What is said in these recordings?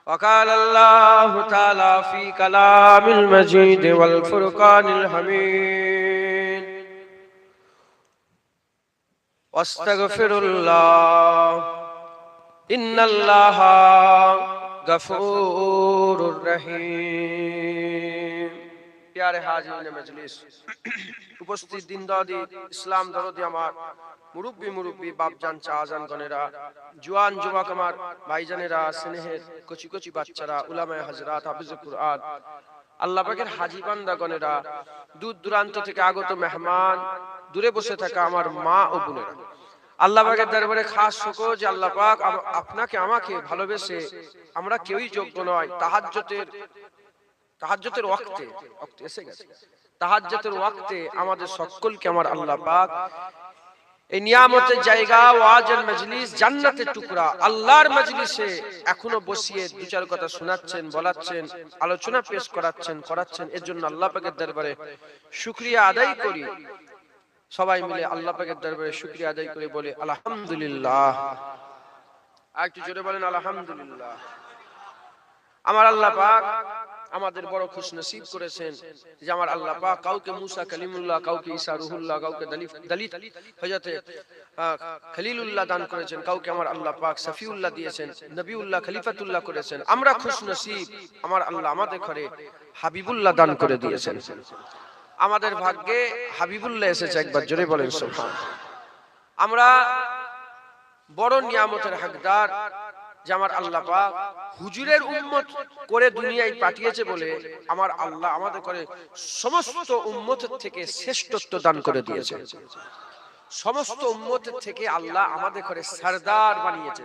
وقال الله تعالى في كلام المجيد والفرقان الحميد واستغفر الله إن الله غفور رحيم। प्यारे हाजिरीन मजलिस, उपस्थित दिनदादी इस्लाम दरदी আমার মুরব্বী বাপজান চাচাজান গণেরা, জওয়ান যুবক আমার ভাইজানেরা, স্নেহের কচি কচি বাচ্চারা, উলামায়ে হযরত, হাফিজুল কুরআন, আল্লাহ পাকের হাজী বান্দাগণেরা, দূর দূরান্ত থেকে আগত মেহমান, দূরে বসে থাকা আমার মা ও বোনেরা, আল্লাহ পাকের দরবারে খাস শুকর যে আল্লাহ পাক আপনাকে আমাকে ভালোবেসে, আমরা কেউই যোগ্য নয়, তাহাজ্জুদের ওয়াক্তে এসে গেছে, তাহাজ্জুদের ওয়াক্তে আমাদের সকলকে আমার আল্লাহ পাক এই নিয়ামতের জায়গা, ওয়াজের মজলিস, জান্নাতের টুকরা আল্লাহর মজলিসে এখনো বসিয়ে দু চার কথা শোনাচ্ছেন, বলাচ্ছেন, আলোচনা পেশ করাচ্ছেন। এর জন্য আল্লাহ পাকের দরবারে শুকরিয়া আদায় করি। সবাই মিলে আল্লাহ পাকের দরবারে শুকরিয়া আদায় করে বলে আলহামদুলিল্লাহ। আর একটু জোরে বলেন আলহামদুলিল্লাহ। আমার আল্লাহ পাক আমাদের বড় খুশনসিব করেছেন যে আমার আল্লাহ পাক কাউকে মুসা কালিমুল্লাহ, কাউকে ঈসা রুহুল্লাহ, কাউকে দলিত হযরতে খলিলুল্লাহ দান করেছেন, কাউকে আমার আল্লাহ পাক সফিউল্লাহ দিয়েছেন, নবিউল্লাহ, খলিফাতুল্লাহ করেছেন। আমরা খুশনসিব, আমার আল্লাহ আমাদের ঘরে হাবিবুল্লাহ দান করে দিয়েছেন। আমাদের ভাগ্যে হাবিবুল্লাহ এসেছে, একবার জোরে বলেন সুবহানাল্লাহ। আমরা বড় নিয়ামতের হকদার যে আমার আল্লাহ পাক হুজুরের উম্মত করে দুনিয়ায় পাঠিয়েছে বলে আমার আল্লাহ আমাদের করে সমস্ত উম্মতের থেকে শ্রেষ্ঠত্ব দান করে দিয়েছে। সমস্ত উম্মতের থেকে আল্লাহ আমাদের করে সরদার বানিয়েছে।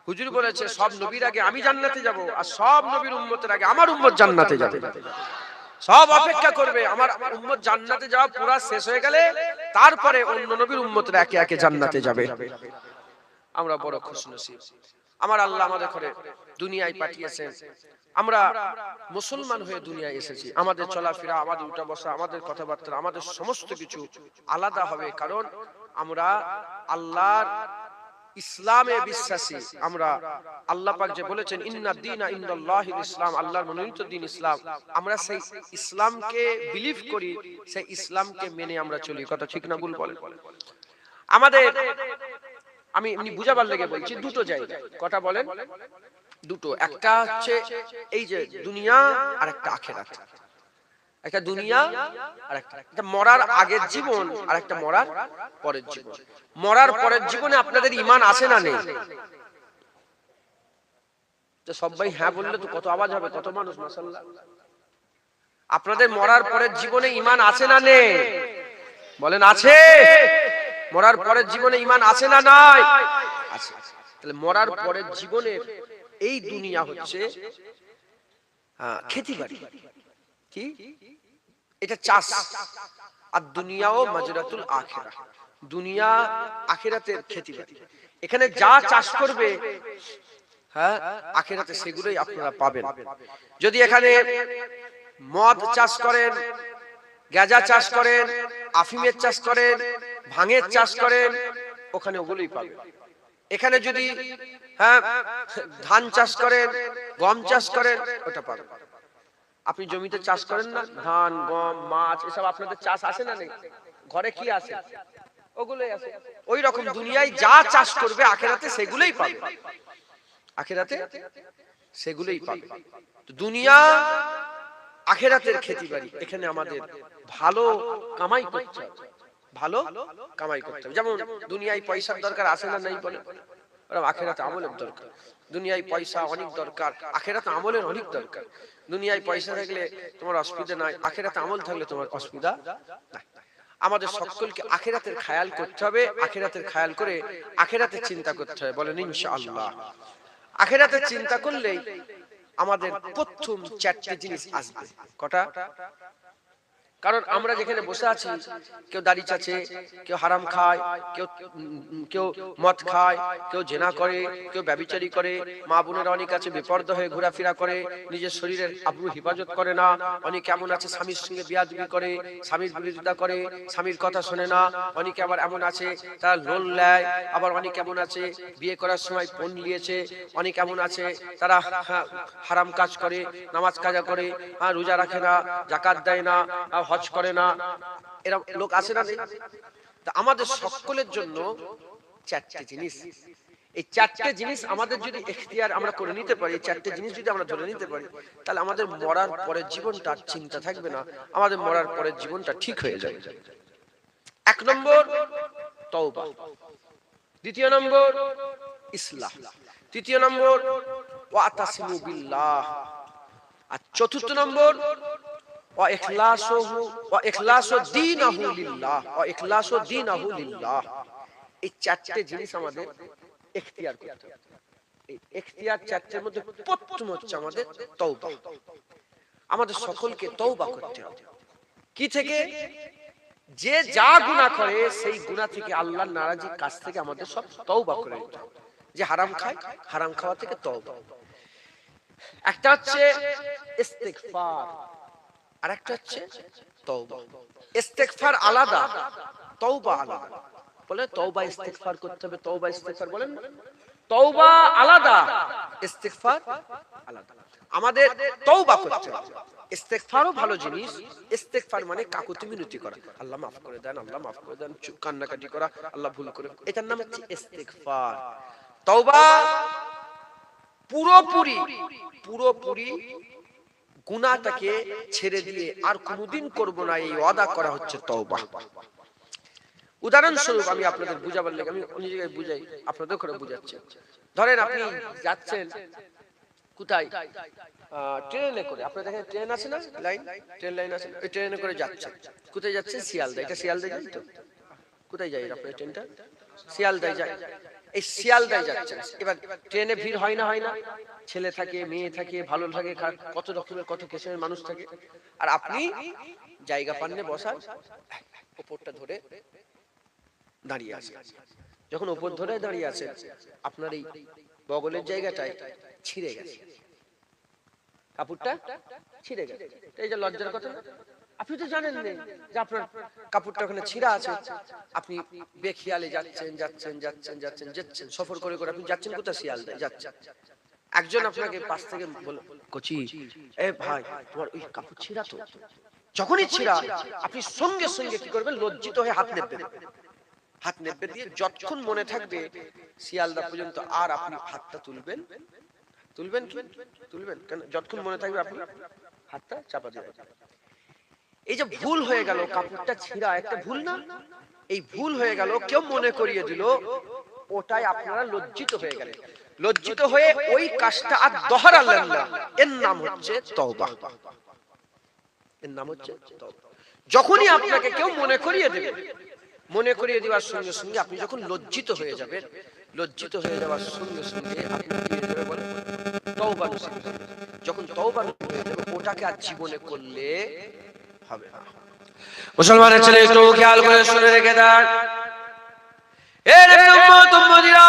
হুজুর বলেছে সব নবীর আগে আমি জান্নাতে যাব, আর সব নবীর উম্মতের আগে আমার উম্মত জান্নাতে যাবে। সব অপেক্ষা করবে আমার উম্মত জান্নাতে যাওয়া পুরা শেষ হয়ে গেলে তারপরে অন্য নবীর উম্মতরা একে একে জান্নাতে যাবে। আমরা বড় খুশনসিব। আমার আল্লাহ আমাদের ঘরে দুনিয়ায় পাঠিয়েছেন। আমরা মুসলমান হয়ে দুনিয়ায় এসেছি। আমাদের চলাফেরা, আমাদের উঠা বসা, আমাদের কথাবার্তা, আমাদের সমস্ত কিছু আলাদা হবে, কারণ আমরা আল্লাহর ইসলামে বিশ্বাসী। আমরা আল্লাহ পাক যে বলেছেন ইন্নাদ দীনা ইনদাল্লাহিল ইসলাম, আল্লাহর মনোনীত দ্বীন ইসলাম, আমরা সেই ইসলামকে বিলিভ করি, সেই ইসলামকে মেনে আমরা চলি। কথা ঠিক না ভুল বলেন? আমাদের আমি এমনি বুঝাবার লেগে বলছি, দুটো জায়গা। কটা বলেন? দুটো। একটা হচ্ছে এই যে দুনিয়া, আর একটা আখিরাত। একটা দুনিয়া আর একটা মরার আগের জীবন, আর একটা মরার পরের জীবন। মরার পরের জীবনে আপনাদের ঈমান আছে না নেই? তো সবাই হ্যাঁ বললে তো কত আওয়াজ হবে, কত মানুষ, মাশাআল্লাহ। আপনাদের মরার পরের জীবনে ঈমান আছে না নেই? বলেন আছে। মরার পরের জীবনে ঈমান আছে না নাই? আছে। তাহলে মরার পরের জীবনের এই দুনিয়া হচ্ছে খেতিবাড়ি। কি এটা? চাষ। আর দুনিয়াও মাজরাতুল আখিরাহ, দুনিয়া আখিরাতের খেতিবাড়ি। এখানে যা চাষ করবে আখিরাতে সেগুলোই আপনারা পাবেন। যদি এখানে মদ চাষ করেন, গাঁজা চাষ করেন, আফিমের চাষ করেন, ভাঙের চাষ করেন, ওখানে ওগুলোই পাবেন। এখানে যদি ধান চাষ করেন, গম চাষ করেন, ওটা পাবেন। আপনি জমিতে চাষ করেন না, ধান, গম, মাছ, এসব আপনাদের চাষ আসে না নেই? ঘরে কি আসে? ওগুলোই আসে। ওই রকম দুনিয়ায় যা চাষ করবে আখিরাতে সেগুলোই পাবে, আখিরাতে সেগুলোই পাবে। তো দুনিয়া আখিরাতের খেতিবাড়ি। এখানে আমাদের ভালো কামাই করতে হবে, ভালো কামাই করতে হবে। যেমন দুনিয়ায় পয়সার দরকার আছে না নাই বলে, আখিরাতে আমলের দরকার। দুনিয়ায় পয়সা অনেক দরকার, আখিরাতে আমলের অনেক দরকার। দুনিয়ায় পয়সা থাকলে তোমার অসুবিধা নাই, আখিরাতে আমল থাকলে তোমার অসুবিধা নাই। আমাদের সকলকে আখিরাতের খেয়াল করতে হবে। আখিরাতের খেয়াল করে আখিরাতের চিন্তা করতে হবে। বলেন ইনশাআল্লাহ। আখিরাতের চিন্তা করলেই আমাদের প্রথম চারটি জিনিস আসবে। কটা? কারণ আমরা যেখানে বসে আছি, কেউ দাড়ি চাচে, কেউ হারাম খায়, কেউ কেউ মদ খায়, কেউ জেনা করে, কেউ ব্যভিচারী করে, মা বোনেরা অনেক আছে বেপরদা হয়ে ঘোরাফেরা করে, নিজের শরীরের আবরু হেফাজত করে না, অনেক এমন আছে স্বামীর সঙ্গে বিয়াদবি করে, স্বামীর বিরোধিতা করে, স্বামীর কথা শোনে না, অনেকে আবার এমন আছে তারা লোন নেয়, আবার অনেক এমন আছে বিয়ে করার সময় ফোন নিয়েছে, অনেক এমন আছে তারা হারাম কাজ করে, নামাজ কাজা করে, রোজা রাখে না, যাকাত দেয় না, হজ করে না, এরকম লোক আছে না? তা আমাদের সকলের জন্য চারটি জিনিস, এই চারটে জিনিস আমাদের যদি এখতিয়ার আমরা করে নিতে পারি, এই চারটে জিনিস যদি আমরা ধরে নিতে পারি, তাহলে আমাদের মরার পরের জীবনটা আর চিন্তা থাকবে না, আমাদের মরার পরের জীবনটা ঠিক হয়ে যাবে। এক নম্বর তওবা, দ্বিতীয় নম্বর ইসলাহ, তৃতীয় নম্বর ওয়াতাসিমু বিল্লাহ, আর চতুর্থ নম্বর ওয়া ইখলাসু দীনাহু লিল্লাহ, ওয়া ইখলাসু দীনাহু লিল্লাহ। এই চারটি জিনিস আমাদের এখতিয়ার করতে হবে। এই এখতিয়ার চারটির মধ্যে প্রথম হচ্ছে আমাদের তওবা। আমাদের সকলকে তওবা করতে হবে। কি থেকে? যে যা গুনাহ করে সেই গুনাহ থেকে, আল্লাহর নারাজির কাছ থেকে আমাদের সব তওবা করে নিতে হবে। যে হারাম খায়, হারাম খাওয়া থেকে তওবা। একটা হচ্ছে ইস্তিগফার, আর একটা হচ্ছে তওবা। ইস্তিগফার আলাদা, তওবা আলাদা। বলে তওবা ইস্তিগফার করতে হবে, তওবা ইস্তিগফার বলেন না? তওবা আলাদা, ইস্তিগফার আলাদা। আমাদের তওবা করতে হবে। ইস্তিগফারও ভালো জিনিস। ইস্তিগফার মানে কাকুতি মিনতি করা, আল্লাহ মাফ করে দেন, আল্লাহ মাফ করে দেন, কান্নাকাটি করা, আল্লাহ ভুল করে, এটার নাম হচ্ছে ইস্তিগফার। তওবা পুরোপুরি পুরোপুরি গুনাহটাকে ছেড়ে দিয়ে আর কোনোদিন করব না, এই ওয়াদা করা হচ্ছে তওবা। উদাহরণস্বরূপ আমি আপনাদের বুঝাবার লাগে, আমি অন্য জায়গায় বুঝাই, আপনাদের করে বুঝাচ্ছি। ধরেন আপনি যাচ্ছেন কোথায়, ট্রেনে করে, আপনাদের এখানে ট্রেন আছে না, লাইন, ট্রেন লাইন আছে, ওই ট্রেনে করে যাচ্ছেন। কোথায় যাচ্ছেন? শিয়ালদা। এটা শিয়ালদা যাই তো? কোথায় যাই আপনার ট্রেনটা? শিয়ালদায় যায়। এই শিয়ালদায় যাচ্ছেন, এবার ট্রেনে ভিড় হয় না, হয় না? ছেলে থাকে, মেয়ে থাকে, ভালো থাকে, কত রকমের কত কিসের মানুষ থাকে, আর আপনি জায়গা পান্নে বসার, উপরটা ধরে দাঁড়িয়ে আছে। যখন উপর ধরে দাঁড়িয়ে আছে, আপনার এই বগলের জায়গাটায় ছিঁড়ে গেছে, কাপড়টা ছিঁড়ে গেছে। এই যে লজ্জার কথা, আপনি তো জানেন না যে আপনার কাপড়টা ওখানে ছিঁড়া আছে। আপনি বেখিয়ালে যাচ্ছেন যাচ্ছেন যাচ্ছেন যাচ্ছেন যাচ্ছেন, সফর করে করে আপনি যাচ্ছেন কোথায়? শিয়ালদায় যাচ্ছেন। একজন আপনাকে পাশ থেকে বলল, কচি এ ভাই, তোমার ওই কাপড় ছিঁড়া তো। যখনই ছিঁড়া, আপনি সঙ্গে সঙ্গে কি করবেন? লজ্জিত হয়ে হাত নেবেন, হাত নেবে দিয়ে যতক্ষণ মনে থাকবে শিয়ালদা পর্যন্ত, আর আপনি হাতটা তুলবেন, তুলবেন কি তুলবেন কেন? যতক্ষণ মনে থাকবে আপনি হাতটা চাপা দিবেন। এই যে ভুল হয়ে গেল, কাপড়টা ছিঁড়া একটা ভুল না? এই ভুল হয়ে গেল, কেউ মনে করিয়ে দিল, ওটাই আপনারা লজ্জিত হয়ে গেলেন। লজ্জিত হয়ে ওই কাজটা আর দোহরালেন না, এর নাম হচ্ছে তওবা। এর নাম হচ্ছে তওবা। যখনই আপনাকে কেউ মনে করিয়ে দেবে, মনে করিয়ে দেওয়ার সঙ্গে সঙ্গে আপনি যখন লজ্জিত হয়ে যাবেন, লজ্জিত হয়ে যাওয়ার সঙ্গে সঙ্গে আপনি কি হয়ে বলেন? তওবা নসিব। যখন তওবা নসিব হয়ে যাবে, ওটাকে আর জীবনে করলে হবে না। মুসলমানের ছেলে একটু খেয়াল করে শুনে রেখে দেন, এর উম্মত উম্মতিরা,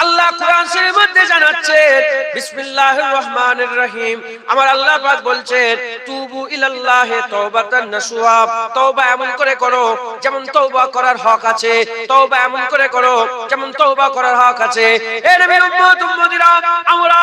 আল্লাহ কোরআন শরীফের মধ্যে জানাচ্ছেন, বিসমিল্লাহির রহমানির রহিম, আমার আল্লাহ পাক বলছেন, তুবু ইলাল্লাহি তাওবাতান নাসুহা, তওবা এমন করে করো যেমন তওবা করার হক আছে, তওবা এমন করে করো যেমন তওবা করার হক আছে। এর উম্মত উম্মতিরা, আমরা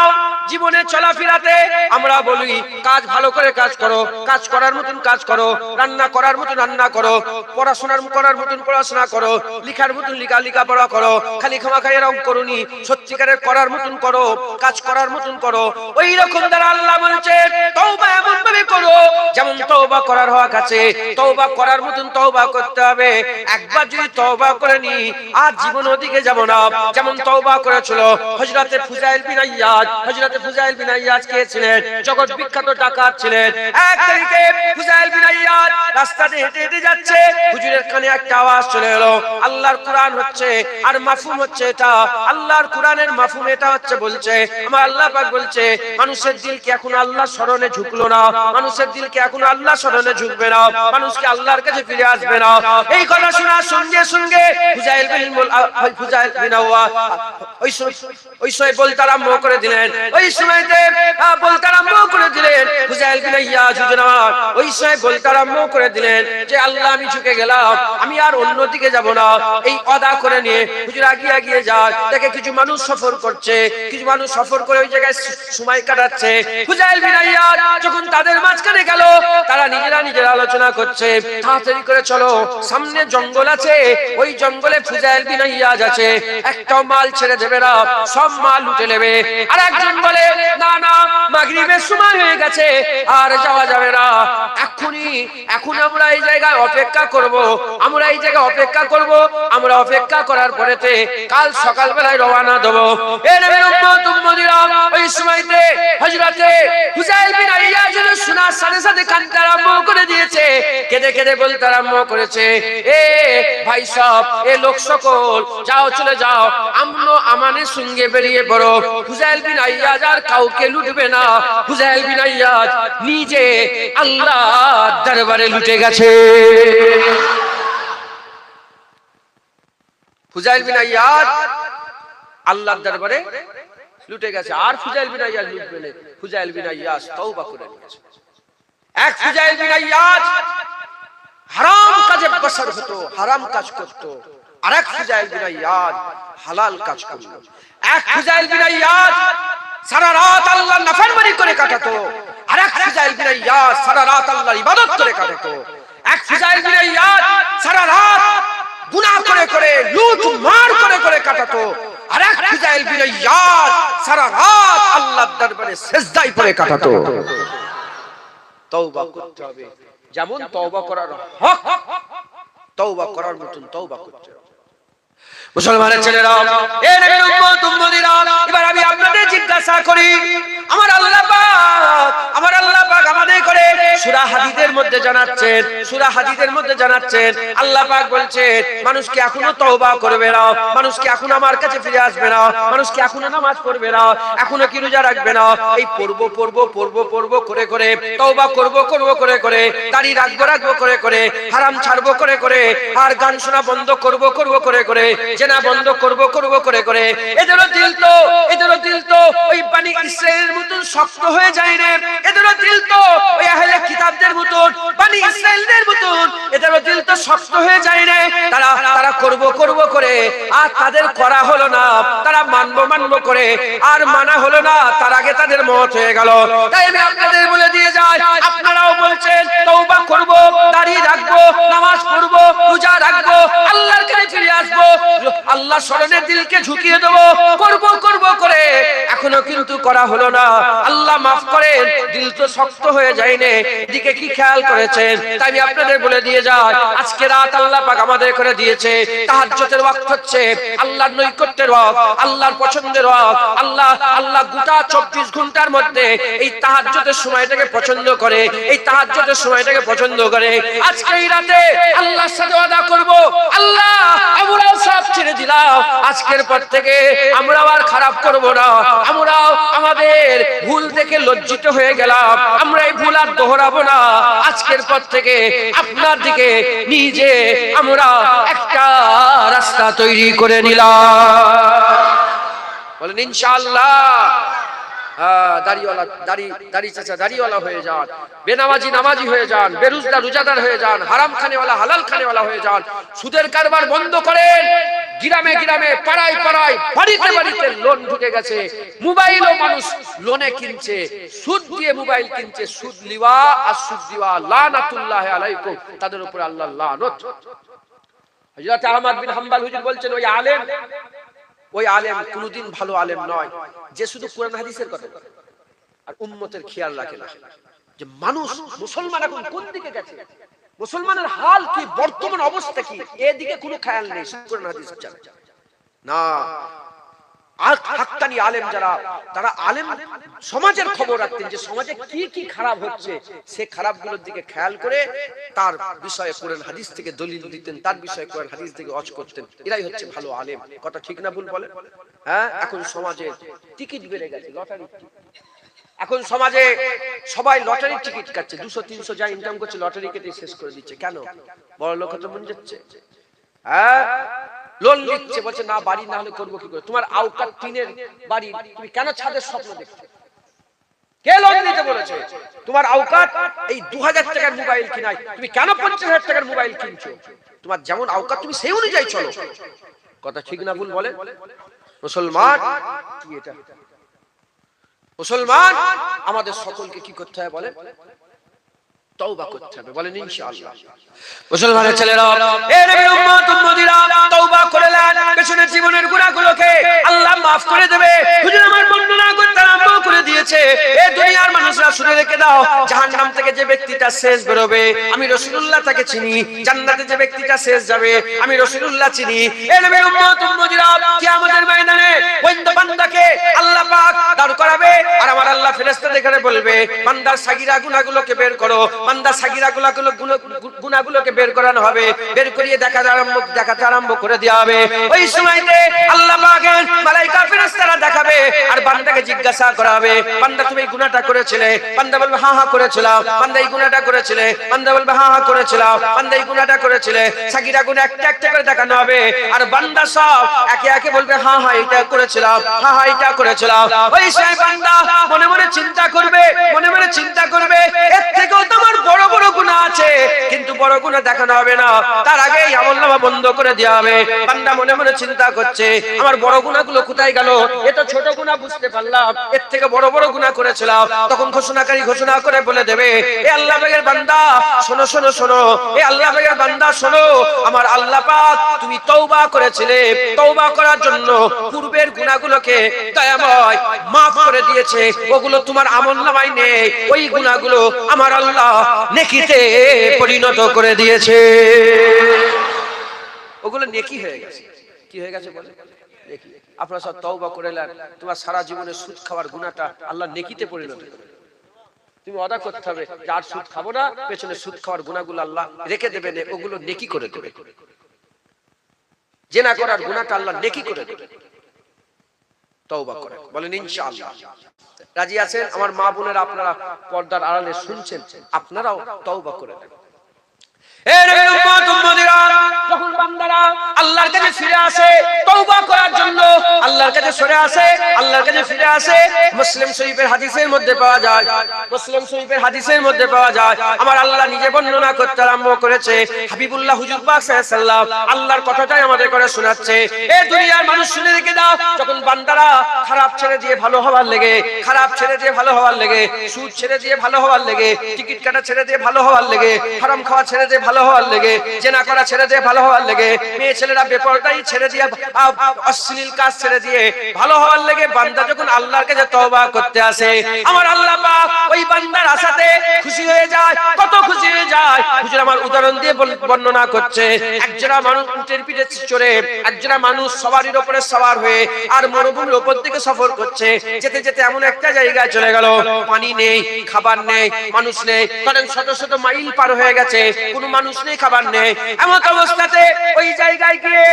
জীবনে চলাফেরাতে আমরা বলি, কাজ ভালো করে কাজ করো, কাজ করার মতন কাজ করো, রান্না করার মতন রান্না করো, পড়াশোনা করার মতন পড়াশোনা করো, লেখার মতন লেখা পড়া করো, খালি খামাখাই এরকম করুনি, সত্যিকারের করার মতন করো, কাজ করার মতন করো। ওই রকম দ্বারা আল্লাহ বলছেন, তওবা এমন ভাবে করো যেমন তওবা করার হক আছে, তওবা করার মতন তওবা করতে হবে। একবার যদি তওবা করে নি, আর জীবন ওদিকে যাব না। যেমন তওবা করেছিল হযরতে ফুজাইল বিন ইয়াদ। হযরতে ফুজাইল বিন ইয়াদ কে ছিলেন? জগৎ বিখ্যাত ডাকাত ছিলেন। এক তারিখে ফুজাইল বিন ইয়াদ রাস্তা দিয়ে হেঁটে হেঁটে যাচ্ছে, হুজুরের কানে একটা আওয়াজ চলে এলো, আল্লাহর কোরআন হচ্ছে, আর মাফহুম হচ্ছে এটা, আল্লাহর কোরআনের মাফহুম এটা হচ্ছে বলছে আমার আল্লাহ পাক বলছে মানুষের দিল কি এখন আল্লাহ স্মরণে ঝুঁকলো না, মানুষের দিল কি এখন আল্লাহ স্মরণে ঝুঁকবে না, মানুষ কি আল্লাহর কাছে ফিরে আসবে না? এই কথা শোনার সঙ্গে সঙ্গে ফুজাইল বিন আওয়া ওই সময় বলতে আরম্ভ করে দিলেন, ওই সময়তে বলতে আরম্ভ করে দিলেন ফুজাইল বিন ইয়াজ হুজুর, ওই সময় বলতে আরম্ভ করে দিলেন যে আল্লাহ আমি ঝুঁকে গেলাম, আমি আর অন্যদিকে যাব না। এই অদা করে নিয়ে হুজুর আগিয়ে যায়, দেখে কিছু মানুষ সফর করছে, কিছু মানুষ সফর করে ওই জায়গায় সময় কাটাচ্ছে। ফুজাইল বিন ইয়াজ যখন তাদের মাঝখানে গেল, তারা নিজেরা আলোচনা করছে, তাড়াতাড়ি করে চলো, সামনে জঙ্গল আছে, ওই জঙ্গলে ফুজাইল বিন ইয়াজ আছে, একটাও মাল ছেড়ে দেবে না, সব মাল লুটে নেবে। আর একজন বলে না না, মাগরিবের সময় হয়ে গেছে, আর যাওয়া যাবে না, এখন আমরা এই জায়গায় অপেক্ষা করব, আমরা এই জায়গায় অপেক্ষা করব, আমরা অপেক্ষা করার পরেতে কাল সকাল বেলায় রওনা দেব। এ নবীর উম্মত উম্মতিরা, ওই সময়তে হযরতে ফুজাইল বিন ইয়াজ শোনার সাথে সাথে কাঁদতে আরম্ভ করে দিয়েছে, কেঁদে কেঁদে বলতে আরম্ভ করেছে, এ ভাই সব, এ লোক সকল, যাও চলে যাও, আমনো আমানের সঙ্গে বেরিয়ে পড়ো। ফুজাইল বিন ইয়াজ আর কাউকে লুটবে না, ফুজাইল বিন ইয়াজ নিজে আল্লাহর দরবারে লুটে গেছে। ফুজাইল বিন ইয়াজ আল্লাহর দরবারে লুটে গেছে, আর ফুজাইল বিন ইয়াজ লুটবে না। ফুজাইল বিন ইয়াজ তওবা করে নিয়েছে। এক ফুজাইল বিন ইয়াজ হারাম কাজে বসর হতো, হারাম কাজ করত, আর এক ফুজাইল বিন ইয়াজ হালাল কাজ করত। এক ফুজাইল বিন ইয়াজ সারা রাত আল্লাহর নাফরমানি করে কাটাতো, আর এক ফুজাইল বিন ইয়াজ সারা রাত আল্লাহর ইবাদত করে কাটাতো। এক ফুজাইল বিন ইয়াজ সারা রাত গুনাহ করে করে, লুট মার করে করে কাটাতো, আর এক ফুজাইল বিন ইয়াজ সারা রাত আল্লাহর দরবারে সিজদায় পড়ে কাটাতো। তওবা করতে হবে, যেমন তওবা করার হক, তওবা করার মতন তওবা করতে হবে। মুসলমানের ছেলেরা, এ নবীর উম্মত উম্মতিরা, এবার আমি আপনাদের জিজ্ঞাসা করি, আমার আল্লাহ পাক আমাদের করে সূরা হাদীদের মধ্যে জানাচ্ছেন, আল্লাহ পাক বলছেন মানুষ কি এখনো তওবা করবে না, মানুষ কি এখনো আমার কাছে ফিরে আসবে না, মানুষ কি এখনো নামাজ পড়বে না, এখনো কি রোজা রাখবে না, এই পড়ব করে করে, তওবা করব করে করে, দাড়ি রাখবো করে করে, হারাম ছাড়বো করে করে, আর গান শোনা বন্ধ করব করে করে, জেনা বন্ধ করব করে করে, এদেরও দিল তো ওই বানি ইসরাইলের মতন শক্ত হয়ে যায় না, এদেরও দিল তো ওই আহলে কিতাবদের মতন, বানি ইসরাইলদের মতন, এদেরও দিল তো শক্ত হয়ে যায় না। তারা করব করে, আর তাদের করা হলো না, তারা মানবো করে, আর মানা হলো না, তার আগে তাদের মওত হয়ে গেল। তাই আমি আপনাদের বলে দিয়ে যাই, আপনারাও বলছেন তওবা করব, দাড়ি রাখবো, নামাজ পড়ব, রোজা রাখবো, আল্লাহর কাছে ফিরে আসবো, আল্লাহ স্মরণে দিলকে ঝুঁকিয়ে দেবো, করব করে, এখনো কিন্তু করা হলো না। আল্লাহ মাফ করেন, দিল তো শক্ত হয়ে যায়নি, দিকে কি খেয়াল করেছেন? তাই আমি আপনাদের বলে দিয়ে যাই, আজকে রাত আল্লাহ পাক আমাদের করে দিয়েছে তাহাজ্জুদের ওয়াক্ত, হচ্ছে আল্লাহর নৈকট্যের ওয়াক্ত, আল্লাহর পছন্দের ওয়াক্ত। আল্লাহ গোটা 24 ঘন্টার মধ্যে এই তাহাজ্জুদের সময়টাকে পছন্দ করে, এই তাহাজ্জুদের সময়টাকে পছন্দ করে। আজকে এই রাতে আল্লাহর সাথে ওয়াদা করব, আল্লাহ আমরাও সব ছেড়ে দিলাম, আজকের পর থেকে আমরা আর খারাপ করব না, আমরাও আমাদের ভুল থেকে লজ্জিত হয়ে গেলাম, আমরা এই ভুল আর দোহরাবো না, আজকের পর থেকে আপনার দিকে নিজে আমরা একটা রাস্তা তৈরি করে নিলাম। বলেন ইনশাআল্লাহ। দাড়িওয়ালা হয়ে যান, বেনামাজি নামাজি হয়ে যান, বেরোজগার রোজাদার হয়ে যান, হারাম খানেওয়ালা হালাল খানেওয়ালা হয়ে যান, সুদের কারবার বন্ধ করেন। গ্রামে পাড়ায় বাড়িতে লোন ঢুকে গেছে, মোবাইলও মানুষ লোনে কিনছে, সুদ দিয়ে মোবাইল কিনছে, সুদ লিওয়া আর সুদ দিওয়া, লানাতুল্লাহি আলাইকুম, তাদের উপর আল্লাহর লানত। হযরত আহমদ বিন হাম্বল হুজুর বলছেন, ওই আলেম কোনদিন ভালো আলেম নয় যে শুধু কোরআন হাদিসের কথা বলে আর উম্মতের খেয়াল রাখে না, যে মানুষ মুসলমান এখন কোন দিকে গেছে, মুসলমানের হাল কি, বর্তমান অবস্থা কি, এদিকে কোনো খেয়াল নেই, কোরআন হাদিস জানে না। হাক্কানি আলেম যারা, তারা আলেম সমাজের খবর রাখতেন যে সমাজে কি কি খারাপ হচ্ছে, সে খারাপগুলোর দিকে খেয়াল করে তার বিষয়ে কোরআন হাদিস থেকে দলিল দিতেন, তার বিষয়ে কোরআন হাদিস থেকে ওয়াজ করতেন। এরাই হচ্ছে ভালো আলেম। কথা ঠিক না ভুল বলেন? হ্যাঁ, এখন সমাজে টিকিট বেড়ে গেছে, লটারি। এখন সমাজে সবাই লটারির টিকিট কাটছে, 200-300 যা ইনকাম করছে লটারি কেটে শেষ করে দিচ্ছে। কেন? বড় লোক তো মন যাচ্ছে, হ্যাঁ, লোন নিচ্ছে, বলছে না বাড়ি না হলে করবো কি করে? তোমার আওকাত টিনের বাড়ি, তুমি কেন ছাদের স্বপ্ন দেখছো? কে লোন দিতে বলেছে? তোমার আওকাত এই 2000 টাকার মোবাইল কিনাই, তুমি কেন 50,000 টাকার মোবাইল কিনছো? তোমার যেমন আওকাত তুমি সেই অনুযায়ী চলো। কথা ঠিক না ভুল বলেন? মুসলমান কি এটা? মুসলমান আমাদের সকলকে কি করতে হবে বলেন? তওবা করতে হবে, বলেন ইনশাআল্লাহ। মুসলমানের ছেলেরা, এ নবীর উম্মত উম্মতিরা, তওবা করে নেন, পেছনের জীবনের গুনাহগুলোকে আল্লাহ maaf করে দেবে। হুজুর আমার বর্ণনা করতে আরম্ভ করে দিয়েছে, এই দুনিয়ার মানুষরা শুনে রেখে দাও, জাহান্নাম থেকে যে ব্যক্তিটা শেষ বেরোবে আমি রাসূলুল্লাহ তাকে চিনি, জান্নাতে যে ব্যক্তিটা শেষ যাবে আমি রাসূলুল্লাহ চিনি। এ নবীর উম্মত উম্মতিরা, কিয়ামতের ময়দানে ওই বান্দাকে আল্লাহ পাক দাঁড় করাবে, আর আমার আল্লাহ ফেরেশতাদের কাছে বলবে, বান্দার সাগীরা গুনাহগুলোকে বের করো। বান্দা সাগীরা গুনাহগুলোকে বের করানো হবে, বের করিয়ে দেখাতে আরম্ভ করে দেওয়া হবে। ওই সময়তে আল্লাহ পাকের মালায়েকা ফেরেশতারা দেখাবে, আর বান্দাকে জিজ্ঞাসা করা হবে, বান্দা তুমি এই গুনাহটা করেছিলে? বান্দা বলবে হ্যাঁ হ্যাঁ করেছিলাম। বান্দা এই গুনাহটা করেছিলে? বান্দা বলবে হ্যাঁ হ্যাঁ করেছিলাম। বান্দা এই গুনাহটা করেছিলে? সাগীরা গুনাহ একটা একটা করে দেখানো হবে, আর বান্দা সব একে একে বলবে হ্যাঁ হ্যাঁ এটা করেছিলাম, হ্যাঁ হ্যাঁ এটা করেছিলাম। ওই সময় বান্দা মনে মনে চিন্তা করবে, মনে মনে চিন্তা করবে, এর থেকেও তোমার বড় বড় গুনাহ আছে, কিন্তু বড় গুনাহ দেখানো হবে না, তার আগেই আমলনামা বন্ধ করে দেওয়া হবে। বান্দা মনে মনে চিন্তা করছে আমার বড় গুনাহগুলো কোথায় গেল? এটা ছোট গুনাহ বুঝতে পারলাম, এর থেকে বড় বড় গুনাহ করেছিলাম। তখন ঘোষণাকারী ঘোষণা করে বলে দেবে, এ আল্লাহ পাকের বান্দা শোনো শোনো শোনো, এ আল্লাহ পাকের বান্দা শোনো, আমার আল্লাহ পাক তুমি তওবা করেছিলে, তওবা করার জন্য পূর্বের গুনাহগুলোকে দয়াময় maaf করে দিয়েছে, ওগুলো তোমার আমলনামায় নেই, ওই গুনাহগুলো আমার আল্লাহ নেকিতে পরিণত করে দিয়েছে। ওগুলো নেকি হয়ে গেছে। কি হয়ে গেছে বলে? নেকি। আপনারা সব তওবা করে নেন, তোমার সারা জীবনের সুদ খাওয়ার গুনাহটা আল্লাহ নেকিতে পরিণত করে। তুমি ওয়াদা করতে হবে যে আর সুদ খাবো না, পেছনে সুদ খাওয়ার গুনাহগুলো আল্লাহ রেখে দেবেন, ওগুলো নেকি করে দেবে। জিনা করার গুনাহটা আল্লাহ নেকি করে দেবে। তওবা করে বলেন ইনশাআল্লাহ। রাজি আছেন? আমার মা বোনেরা, আপনারা পর্দার আড়ালে শুনছেন, আপনারাও তওবা করে নেন। এ নবীর উম্মত উম্মতিরা, যখন বান্দারা আল্লাহর কাছে ফিরে আসে তওবা করার জন্য, আল্লাহর কাছে সরে আসে, আল্লাহর কাছে ফিরে আসে, মুসলিম শরীফের হাদিসের মধ্যে পাওয়া যায়, মুসলিম শরীফের হাদিসের মধ্যে পাওয়া যায়, আমার আল্লাহ নিজে বর্ণনা করতে আরম্ভ করেছে। হাবিবুল্লাহ হুজুর পাক সাল্লাল্লাহু আলাইহি ওয়াসাল্লাম আল্লাহর কথাটাই আমাদের করে শোনাচ্ছে। এ দুনিয়ার মানুষ শুনে রেখে দাও, যখন বান্দারা খারাপ ছেড়ে দিয়ে ভালো হওয়ার লেগে, খারাপ ছেড়ে দিয়ে ভালো হওয়ার লেগে, সুদ ছেড়ে দিয়ে ভালো হওয়ার লেগে, টিকিট কাটা ছেড়ে দিয়ে ভালো হওয়ার লেগে, হারাম খাওয়া ছেড়ে দিয়ে ভালো হওয়ার লেগে, জেনা করা ছেড়ে দিয়ে ভালো হওয়ার লেগে, মেয়ে ছেলেরা বেপরদাই ছেড়ে দিয়ে, অশ্লীল কাজ ছেড়ে দিয়ে ভালো হওয়ার লেগে বান্দা যখন আল্লাহর কাছে তওবা করতে আসে, আমার আল্লাহ পাক ওই বান্দার আশাতে খুশি হয়ে যায়। কত খুশি হয়ে যায়! হুজুর আমার উদাহরণ দিয়ে বর্ণনা করছে, একজোড়া মানুষ উটের পিঠে চড়ে, একজোড়া মানুষ সওয়ারির উপরে সওয়ার হয়ে আর মরুভূমির উপর দিকে সফর করছে। যেতে যেতে এমন একটা জায়গায় চলে গেল, পানি নেই, খাবার নেই, মানুষ নেই। কারণ শত শত মাইল পার হয়ে গেছে, কোনো মানুষ নেই, খাবার নেই। এমন অবস্থাতে ওই জায়গায় গিয়ে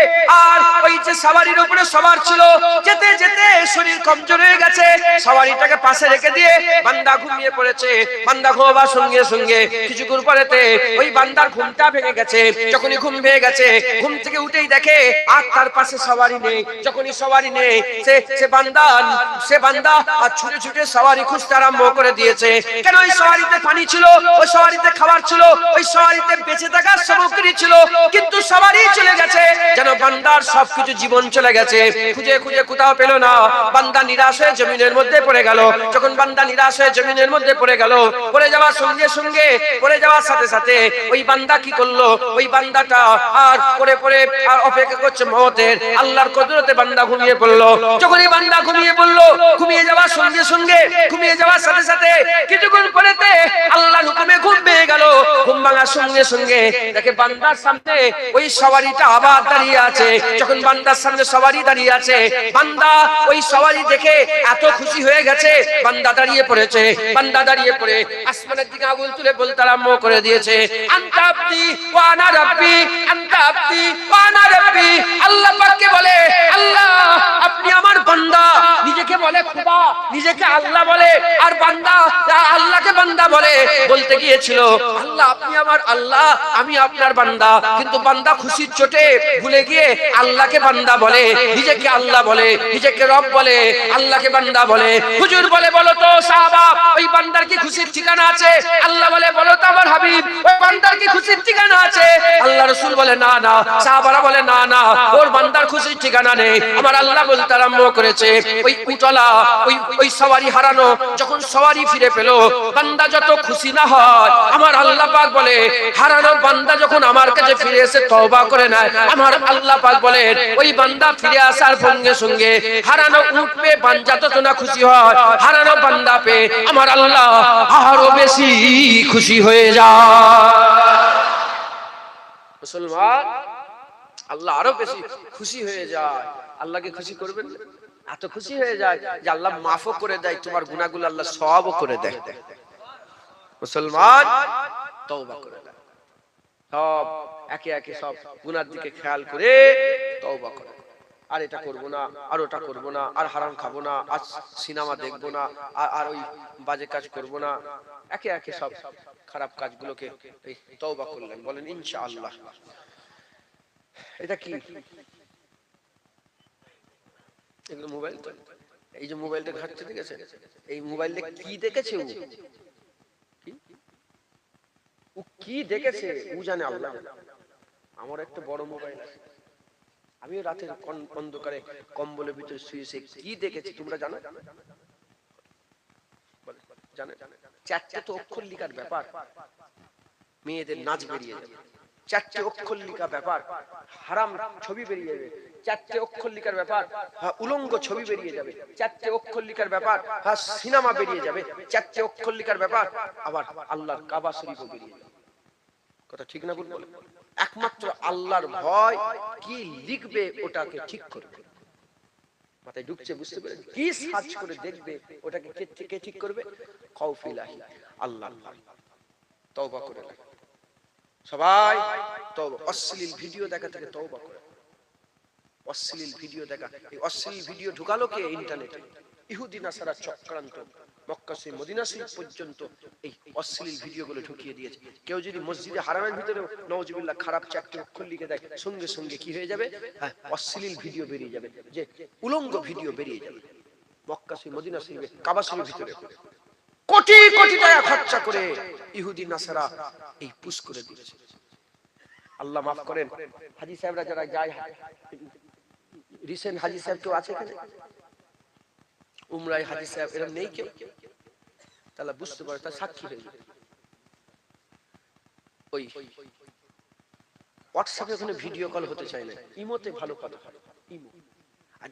আর ওই যে সওয়ারির উপরে সওয়ার ছিল, যেতে যেতে শরীর কমজোর হয়ে গেছে, সওয়ারিটাকে পাশে রেখে দিয়ে বান্দা ঘুমিয়ে পড়েছে। বান্দা ঘুমাবার সঙ্গে সঙ্গে কিছুক্ষণ পরেতে ওই বান্দার ঘুমটা ভেঙে গেছে। যখনই ঘুম ভেঙে গেছে, ঘুম থেকে উঠেই দেখে আর তার পাশে সওয়ারি নেই। যখনই সওয়ারি নেই, সে বান্দা আর ছুটে ছুটে সওয়ারি খুঁজতে আরম্ভ করে দিয়েছে। কেন? ওই সওয়ারিতে পানি ছিল, ওই সওয়ারিতে খাবার ছিল, ওই সওয়ারিতে বেঁচে থাকার সামগ্রী ছিল, কিন্তু সওয়ারি চলে গেছে, যেন বান্দার সবকিছু জীবন চলে গেছে। খুঁজে খুঁজে কোথাও পেল না, বান্দা নিরাশ হয়ে জমিনের মধ্যে পড়ে গেল। যখন বান্দা নিরাশ হয়ে জমিনের মধ্যে পড়ে গেল, পড়ে যাওয়ার সঙ্গে সঙ্গে, পড়ে যাওয়ার সাথে সাথে ওই বান্দা কি করলো? ওই বান্দাটা আর পড়ে পড়ে আর অপেক্ষা করছে মওতের। আল্লাহর কুদরতে বান্দা ঘুমিয়ে পড়লো। যখন এই বান্দা ঘুমিয়ে পড়লো, ঘুমিয়ে যাওয়ার সঙ্গে সঙ্গে, ঘুমিয়ে যাওয়ার সাথে সাথে কিছুক্ষণ পরেতে আল্লাহর হুকুমে ঘুম ভেঙে গেল। ঘুম ভাঙার সঙ্গে সঙ্গে দেখে বান্দার সামনে ওই সওয়ারিটা আবার দাঁড়িয়ে আছে। যখন বান্দার সামনে সওয়ারি দাঁড়িয়ে আছে, বান্দা ওই সওয়ারি দেখে এত খুশি হয়ে গেছে, বান্দা দাঁড়িয়ে পড়েছে। বান্দা দাঁড়িয়ে পড়ে আসমানের দিকে আঙুল তুলে বলতে আরম্ভ করে দিয়েছে, আনতা আব্দি ওয়া আনা রাব্বি, আনতা আব্দি ওয়া আনা রাব্বি। আল্লাহ পাককে বলে, আল্লাহ আপনি আমার বান্দা। নিজেকে বলে খোদা, নিজেকে আল্লাহ বলে, আর বান্দা আল্লাহকে বান্দা বলে। বলতে গিয়েছিল, আল্লাহ আপনি আমার আল্লাহ, আমি আপনার বান্দা। কিন্তু বান্দা খুশির চোটে ভুলে গিয়ে আল্লাহকে বান্দা বলে, নিজেকে আল্লাহ বলে, নিজেকে রব বলে, আল্লাহকে বান্দা বলে। হুজুর বলে, বলো তো সাহাবা, ওই বান্দার কি খুশির ঠিকানা আছে? আল্লাহ বলে, বলো তো আমার হাবিব, ওই বান্দার কি খুশির ঠিকানা আছে? আল্লাহ রাসূল বলে, না না। সাহাবারা বলে, না না, ওর বান্দার খুশির ঠিকানা নেই। আমার আল্লাহ বলতে আরম্ভ করেছে, ওই উটলা, ওই সওয়ারি হারানো, যখন সওয়ারি ফিরে পেল, বান্দা যত খুশি না হয়, আমার আল্লাহ পাক বলে, হারানো বান্দা যখন আমার কাছে ফিরে এসে তওবা করে নেয়, আমার আল্লাহ পাক বলে, ওই বান্দা ফিরে আসার সঙ্গে সঙ্গে হারানো উট পেয়ে বান্দা যত না খুশি হয়, হারানো বান্দা পেয়ে আমার আল্লাহ আরো বেশি খুশি হয়ে যায়। মুসলমান, আল্লাহ আরো বেশি খুশি হয়ে যায়। আল্লাহকে খুশি করবেন, এত খুশি হয়ে যায় যে আল্লাহ মাফও করে দেয়, তোমার গুনাহগুলো আল্লাহ সওয়াবও করে দেয়। মুসলমান, তওবা করে দেয়, সব একে একে সব গুনার দিকে খেয়াল করে তওবা করে, আর এটা করব না, আর ওটা করব না, আর হারাম খাবো না, আর সিনেমা দেখবো না, আর ওই বাজে কাজ করব না। একে একে সব খারাপ কাজগুলোকে তওবা করলেন। বলেন ইনশাআল্লাহ। এটা কি? এগুলো মোবাইল তো, এই যে মোবাইলটা ঘাটতে দেখেছে, এই মোবাইলে কি দেখেছে ও কি দেখেছে ও জানে, আল্লাহ। আমার একটা বড় মোবাইল আছে, আমিও রাতের অন্ধকারে কম্বলের ভিতরে শুয়ে শুয়ে কি দেখেছি তোমরা জানো? জানে? চারটে তো অক্ষর লিখার ব্যাপার, মেয়েদের নাচ বেরিয়ে যাবে। চারটে অক্ষর লিখা ব্যাপার, হারাম ছবি বেরিয়ে যাবে। চারটে অক্ষর লিখার ব্যাপার, উলঙ্গ ছবি বেরিয়ে যাবে। চারটে অক্ষর লিখার ব্যাপার, সিনেমা বেরিয়ে যাবে। চারটে অক্ষর লিখার ব্যাপার, আবার আল্লাহর কাবা শরীফও বেরিয়ে যাবে। কথা ঠিক না ভুল বলেন? একমাত্র আল্লাহর ভয় কি লিখবে ওটাকে ঠিক করবে। মাথায় ঢুকছে? বুঝতে পেরেছেন? কি সার্চ করে দেখবে ওটাকে কে ঠিক করবে? খাউফিল্লাহি, আল্লাহ। তওবা করে লাগে সবাই, তওবা। অশ্লীল ভিডিও দেখা থেকে তওবা করে। অশ্লীল ভিডিও দেখা, এই অশ্লীল ভিডিও ঢুকালো কে? ইন্টারনেটে। ইহুদি নাসারা চক্রান্ত মক্কা থেকে মদিনা শরীফ পর্যন্ত এই অশ্লীল ভিডিওগুলো ঢুকিয়ে দিয়েছে। কেউ যদি মসজিদে হারামের ভিতরে নাউজুবিল্লাহ খারাপ চারটি অক্ষর লিখে দেয়, সঙ্গে সঙ্গে কি হয়ে যাবে? অশ্লীল ভিডিও বেরিয়ে যাবে, যে উলঙ্গ ভিডিও বেরিয়ে যাবে। মক্কা থেকে মদিনা শরীফে কাবা শরীফের ভিতরে কোটি কোটি টাকা খরচা করে ইহুদি নাসারা এই পুশ করে দিয়েছে। আল্লাহ মাফ করেন। হাজী সাহেবরা যারা যায়, রিসেন্ট হাজী সাহেব কেউ আছে এখানে? উমরায় হাজী সাহেব এরা নেই কেউ? তাহলে বুঝতে পারে, তার সাক্ষী হয়ে যাবে। ওই হোয়াটসঅ্যাপে ওখানে ভিডিও কল হতে চায় না, ইমোতে ভালো কথা হয়। ইমো, আর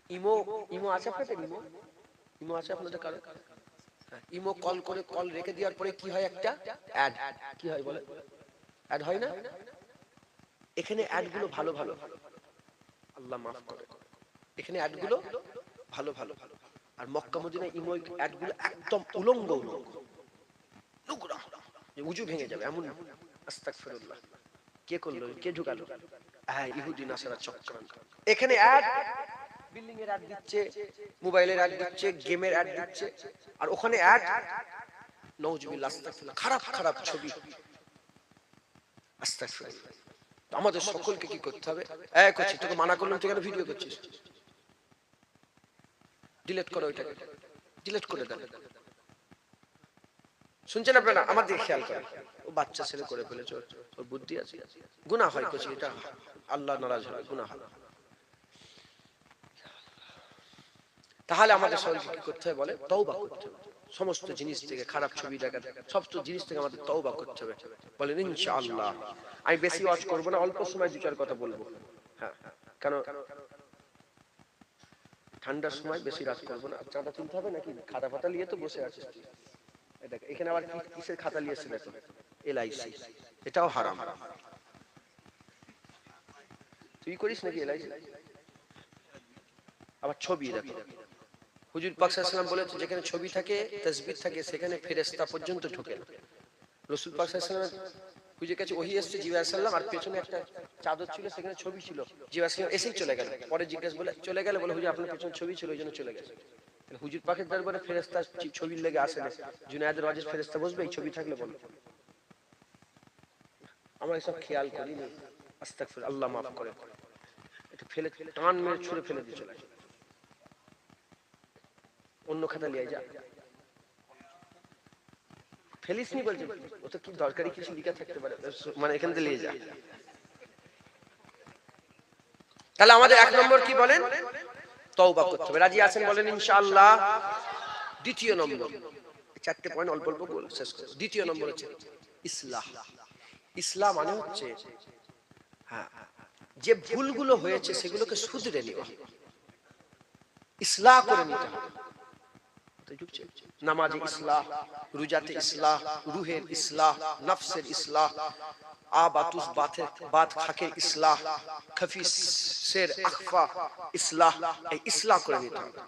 ইমো আছে আপনাদের? ইমো আছে আপনাদের কারো? ইমো কল করে, কল রেখে দেওয়ার পরে কি হয়? একটা অ্যাড, কি হয় বলে? অ্যাড হয় না? এখানে অ্যাড গুলো ভালো ভালো, আল্লাহ মাফ করে, এখানে অ্যাড গুলো ভালো ভালো। আর মক্কা মদিনায় ইমো অ্যাড গুলো একদম উলঙ্গ নোংরা, উজু ভেঙে যাবে এমন। আস্তাগফিরুল্লাহ। কে করলো? কে ঢুকালো? হ্যাঁ, ইহুদি নাসারা চক্রান্ত। এখানে অ্যাড, বিল্ডিং এর অ্যাড দিচ্ছে, মোবাইলের অ্যাড দিচ্ছে, গেমের অ্যাড দিচ্ছে, আর ওখানে অ্যাড নাউজুবিল্লাহ আস্তাগফিরুল্লাহ, খারাপ খারাপ ছবি। আস্তাগফিরুল্লাহ। আমাদের সকলকে কি করতে হবে? এক হচ্ছে, তোকে মানা করলাম, তুই কেন ভিডিও করছিস? ডিলিট করো, ওইটাকে ডিলিট করে দেন। শুনছেন আপনারা? আমার দিকে খেয়াল করেন। ও বাচ্চা ছেলে করে ফেলেছে, ওর বুদ্ধি আছে, গুনাহ হয় কিছু, এটা আল্লাহ নারাজ হয়, গুনাহ হয়। তাহলে আমাদের সকলকে কি করতে হবে বলে? তওবা করতে হবে। সমস্ত জিনিস থেকে, খারাপ ছবি দেখা, সমস্ত জিনিস থেকে আমাদের তওবা করতে হবে। বলেন ইনশাআল্লাহ। আমি বেশি ওয়াজ করব না, অল্প সময় দু চার কথা বলবো। হ্যাঁ, কেন ঠান্ডার সময় বেশি রাত করব না। চাঁদা তুলতে হবে নাকি? খাতা ফাতা নিয়ে তো বসে আছিস। এখানে আবার কিসের খাতা নিয়েছে দেখো? এলআইসি, এটাও হারাম। তুই করিস নাকি এলআইসি? আবার ছবি দেখো, হুজুর পাক সাল্লাল্লাহু আলাইহি ওয়াসাল্লাম বলেছে যেখানে ছবি থাকে, তাসবিহ থাকে, সেখানে ফেরেশতা পর্যন্ত ঢোকে না। রাসূল পাক সাল্লাল্লাহু আলাইহি ওয়াসাল্লাম হুজুরের কাছে ওহী এসেছে, জিবরাইল আলাইহিস সালাম, আর পেছনে একটা চাদর ছিল, সেখানে ছবি ছিল। জিবরাইল আলাইহিস সালাম এসেই চলে গেল, পরে জিজ্ঞেস বলে চলে গেল, বলে হুজুর আপনার পেছনে ছবি ছিল, ওইজন্য চলে গেছে। হুজুর পাকের দরবারে ফেরেশতা ছবির লেগে আসে না, জুনায়েদের ওয়াজিজ ফেরেশতা বসবে এই ছবি থাকলে? বলো, আমরা এসব খেয়াল করি না। আস্তাগফিরুল্লাহ, আল্লাহ মাফ করে। এটা ফেলে টান মেরে ছুঁড়ে ফেলে দিয়ে চলে যায়, অন্য খাতা নিয়ে যা, ফেলিস নি বলছে, ও তো কি দরকারি কিছু লিখা থাকতে পারে, মানে এখান থেকে নিয়ে যা। তাহলে আমাদের এক নম্বর কি বলেন? তওবা করতে হবে। রাজি আছেন বলেন ইনশাআল্লাহ? দ্বিতীয় নম্বর, চারটে পয়েন্ট অল্প অল্প বলে শেষ করব। দ্বিতীয় নম্বর হচ্ছে ইসলাহ। ইসলাম মানে হচ্ছে হ্যাঁ, যে ভুলগুলো হয়েছে সেগুলোকে শুধরে নেওয়া, ইসলাহ করে নিতে হবে। নামাজে ইসলাহ, রোজাতে ইসলাহ, রুহের ইসলাহ, নফসের ইসলাহ, আবাতুস বাত খাকের ইসলাহ, খফিসের আখফা ইসলাহ, এই ইসলাহ করে নিতে হবে।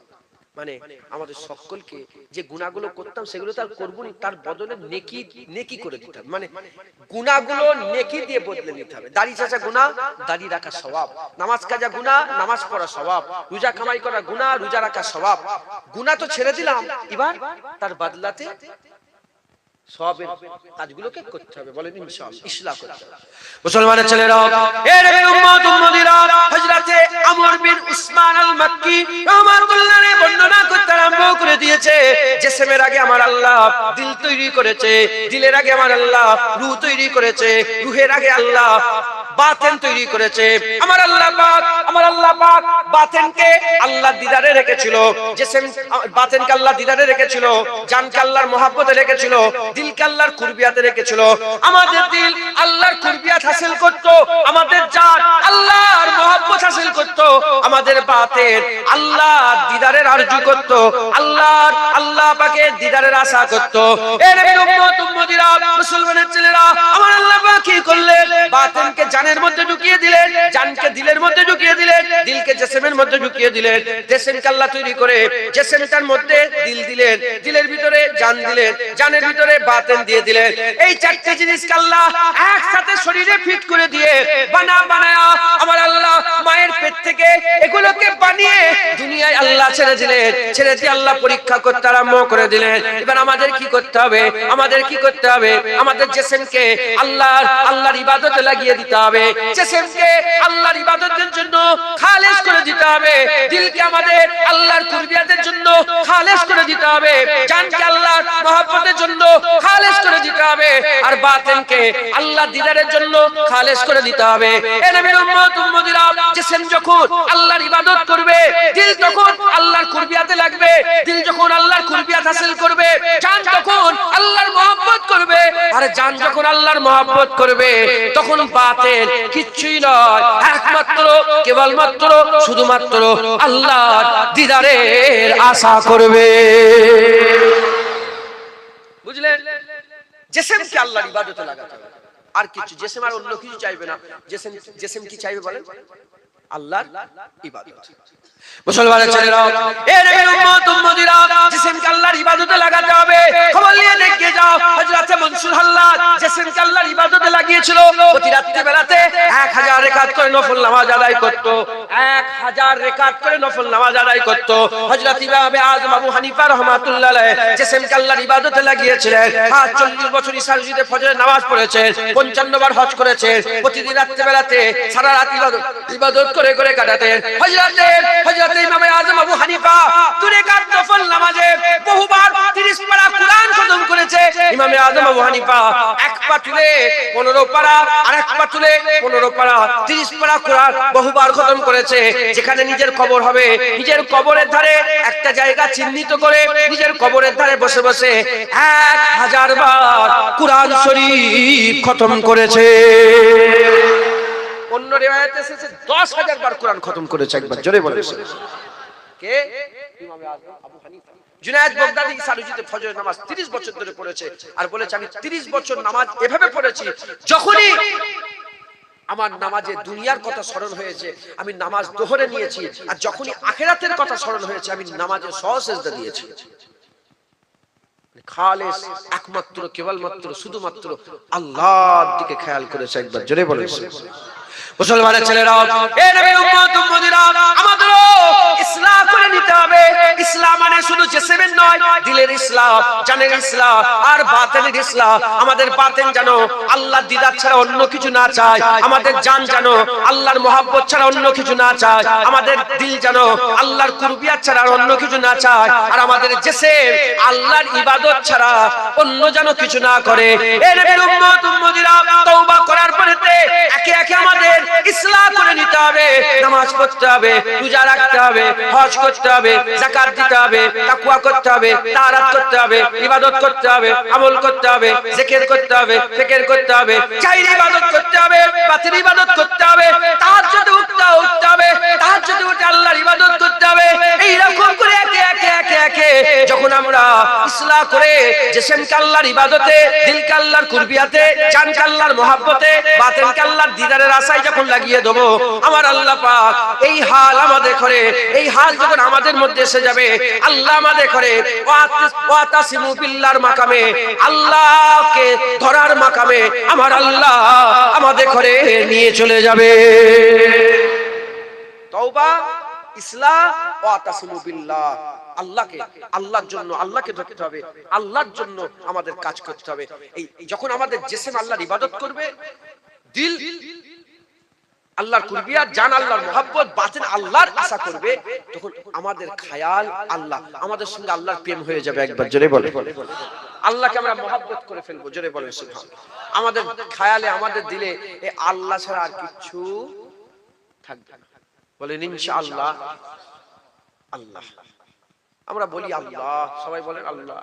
মানে আমাদের সকলকে যে গুনাহগুলো করতাম সেগুলো তো আর করবো না, তার বদলে নেকি নেকি করে দিতে হবে। মানে গুনাহগুলো নেকি দিয়ে বদলে নিতে হবে। দাড়ি চাচা গুনাহ, দাড়ি রাখা সওয়াব। নামাজ কাজা গুনাহ, নামাজ পড়া সওয়াব। রোজা কামাই করা গুনাহ, রোজা রাখা সওয়াব। গুনাহ তো ছেড়ে দিলাম, এবার তার বদলাতে সওয়াবের কাজগুলোকে করতে হবে। বলেন ইনশাআল্লাহ, ইসলাহ করতে হবে। মুসলমানের ছেলেরা, এ নবীর উম্মত উম্মতিরা, হযরতে আমর বিন উসমান আল মাক্কি রাহমাতুল্লাহ আলাইহি বর্ণনা করতে আরম্ভ করে দিয়েছে, জিসমের আগে আমার আল্লাহ দিল তৈরি করেছে, দিলের আগে আমার আল্লাহ রূহ তৈরি করেছে, রূহের আগে আল্লাহ বাতেন তৈরি করেছে। আমার আল্লাহ পাক বাতেনকে আল্লাহ দিদারে রেখেছিল, জিসম বাতেনকে আল্লাহ দিদারে রেখেছিল, জানকে আল্লাহর মহব্বতে রেখেছিল, দিলকে আল্লাহর কুরবিয়াতে রেখেছিল। আমাদের দিল আল্লাহর কুরবিয়াত হাসিল করত, আমাদের জান আল্লাহর মহব্বত হাসিল করত, আমাদের বাতেন আল্লাহর দিদারের আরজু করত, আল্লাহ পাকের দিদারের আশা করত। এ নবীর উম্মত উম্মতিরা, মুসলমানের ছেলেরা, আমার আল্লাহ পাক কি করলেন? বাতেনকে জানের মধ্যে ঢুকিয়ে দিলেন, জানকে দিলের মধ্যে ঢুকিয়ে দিলেন, দিলকে জিসমের মধ্যে ঢুকিয়ে দিলেন। জিসমকে আল্লাহ তৈরি করে জিসমটার মধ্যে দিল দিলেন, দিলের ভিতরে জান দিলেন, জানের ভিতরে বাতেন দিয়ে দিলেন। এই চারটি জিনিসকে আল্লাহ একসাথে শরীরে ফিট করে দিয়ে বানায়া আমার আল্লাহ মায়ের পেট থেকে এগুলোকে বানিয়ে দুনিয়ায় আল্লাহ ছেড়ে দিলেন। ছেড়ে দিয়ে আল্লাহ পরীক্ষা করতে আরম্ভ করে দিলেন। এবার আমাদের কি করতে হবে? আমাদের জিসমকে আল্লাহর ইবাদতে লাগিয়ে দিতে হবে, জিসমকে আল্লাহর ইবাদতের জন্য খালেস করে দিতে হবে, দিলকে আমাদের আল্লাহর কুরবিয়াতের জন্য খালেস করে দিতে হবে, জানকে আল্লাহর মহব্বতের জন্য খালেস করে দিতে হবে, আর বাতেনকে আল্লাহ দিদারের জন্য খালেস করে দিতে হবে। এ নবীর উম্মত উম্মতিরা, জিসম যখন আল্লাহর ইবাদত করবে, দিল তখন আল্লাহর কুরবিয়াতে লাগবে, দিল যখন আল্লাহর কুরবিয়াত হাসিল করবে, জান তখন আল্লাহর মহব্বত করবে, আর জান যখন আল্লাহর মহব্বত করবে, তখন বাতেন কিচ্ছুই নয়, একমাত্র কেবলমাত্র শুধুমাত্র আল্লাহর দিদারের আশা করবে। বুঝলেন? জিসমকে আল্লাহর ইবাদতে লাগাতে হবে, আর কিছু জিসম আর অন্য কিছু চাইবে না। জিসম কি চাইবে বলেন? আল্লাহর ইবাদত। মুসলমানের ছেলেরা, এ নবীর উম্মত উম্মতিরা, জিসমকে আল্লাহর ইবাদতে লাগাতে হবে। খবর নিয়ে দেখে যাও, হযরত মনসুর হাল্লাজ জিসমকে আল্লাহর ইবাদতে লাগিয়েছিল। প্রতি রাত্রি বেলাতে 1000 রাকাত করে নফল নামাজ আদায় করত, 1000 রাকাত করে নফল নামাজ আদায় করত। হযরত ইমাম আযম আবু হানিফা রাহমাতুল্লাহ আলাইহি জিসমকে আল্লাহর ইবাদতে লাগিয়েছিলেন। 40 বছর ঈশা মসজিদে ফজরের নামাজ পড়েছেন, 55 বার হজ করেছেন, প্রতিদিন রাত্রি বেলাতে সারা রাত ইবাদত করে করে কাটাতেন। হযরত ইমাম আযম আবু হানিফা 2 রাকাত নফল নামাজে বহুবার 30 পারা কুরআন খতম করেছে। ইমাম আযম আবু হানিফা এক পা তুলে 15 পারা, আর এক পা তুলে 15 পারা, 30 পারা কুরআন বহুবার খতম করেছে। যেখানে নিজের কবর হবে, নিজের কবরের ধারে একটা জায়গা চিহ্নিত করে নিজের কবরের ধারে বসে বসে 1000 বার কুরআন শরীফ খতম করেছে। অন্য রিওয়ায়াতে এসেছে 10000 বার কুরআন খতম করেছে একবার। জোরে বলেন কে? ইমাম আযম আবু হানিফা জুনায়েদ বাগদাদি সালুজিতে ফজরের নামাজ 30 বছর ধরে পড়েছে আর বলেছে আমি 30 বছর নামাজ এভাবে পড়েছি, যখনই আমার নামাজে দুনিয়ার কথা স্মরণ হয়েছে আমি নামাজ দোহরে নিয়েছি, আর যখনই আখিরাতের কথা স্মরণ হয়েছে আমি নামাজে সজদা দিয়েছি। খালেস একমাত্র কেবলমাত্র শুধুমাত্র আল্লাহর দিকে খেয়াল করেছে। একবার জোরে বলেন মুসলমানের ছেলেরাও, এ নবীর উম্মত উম্মতিরা, আমাদের ইসলাম করে নিতে হবে। ইসলাম মানে শুধু জিসমের নয়, দিলের ইসলাম, জানের ইসলাম আর বাতিনের ইসলাম। আমাদের বাতিন জানো আল্লাহর দিদার ছাড়া অন্য কিছু না চায়, আমাদের জান জানো আল্লাহর মহব্বত ছাড়া অন্য কিছু না চায়, আমাদের দিল জানো আল্লাহর কুরবিয়াত ছাড়া অন্য কিছু না চায়, আর আমাদের জিসম আল্লাহর ইবাদত ছাড়া অন্য যেন কিছু না করে। এ নবীর উম্মত উম্মতিরা, তওবা করার পরেতে একে একে আমাদের ইসলাম করে নিতে হবে। নামাজ পড়তে হবে, রোজা রাখতে হবে, হজ করতে হবে, যাকাত দিতে হবে, তাকওয়া করতে হবে, তাহারাত করতে হবে, ইবাদত করতে হবে, আমল করতে হবে, জিকির করতে হবে, ফিকির করতে হবে, চাইর ইবাদত করতে হবে, বাতিল ইবাদত করতে হবে, তাহাজ্জুদে উঠতে হবে, তাহাজ্জুদে উঠে আল্লাহর ইবাদত করতে হবে। এই রকম করে একে একে একে একে যখন আমরা ইসলাম করে জিসমকে আল্লাহর ইবাদতে, দিলকে আল্লাহর কুরবিয়াতে, জানকে আল্লাহর মহব্বতে, বাতিনকে আল্লাহর দিদারের আশায় যখন লাগিয়ে দেবো, আমার আল্লাহ পাক এই হাল আমাদের করে, এই হাল যখন আমাদের মধ্যে এসে যাবে, আল্লাহ আমাদের করে ওয়াতাসিমু বিল্লাহর মাকামে, আল্লাহকে ধরার মাকামে আমার আল্লাহ আমাদের করে নিয়ে চলে যাবে। তওবা, ইসলাম, ওয়াতাসিমু বিল্লাহ, আল্লাহকে, আল্লাহর জন্য আল্লাহকে ধরতে হবে, আল্লাহর জন্য আমাদের কাজ করতে হবে। এই যখন আমাদের জিসম আল্লাহর ইবাদত করবে, দিল আল্লাহর কুরবিয়াত, জান আল্লাহর মহব্বত, বাতিন আল্লাহর আশা করবে, তখন আমাদের খেয়াল আল্লাহ, আমাদের সঙ্গে আল্লাহর প্রেম হয়ে যাবে। একবার জোরে বলে আল্লাহকে আমরা মহব্বত করে ফেলবো। জোরে বলেন সুবহানাল্লাহ। আমাদের খেয়ালে, আমাদের দিলে এই আল্লাহ ছাড়া আর কিছু থাকবে না। বলেন ইনশাআল্লাহ। আল্লাহ, আমরা বলি আল্লাহ, সবাই বলেন আল্লাহ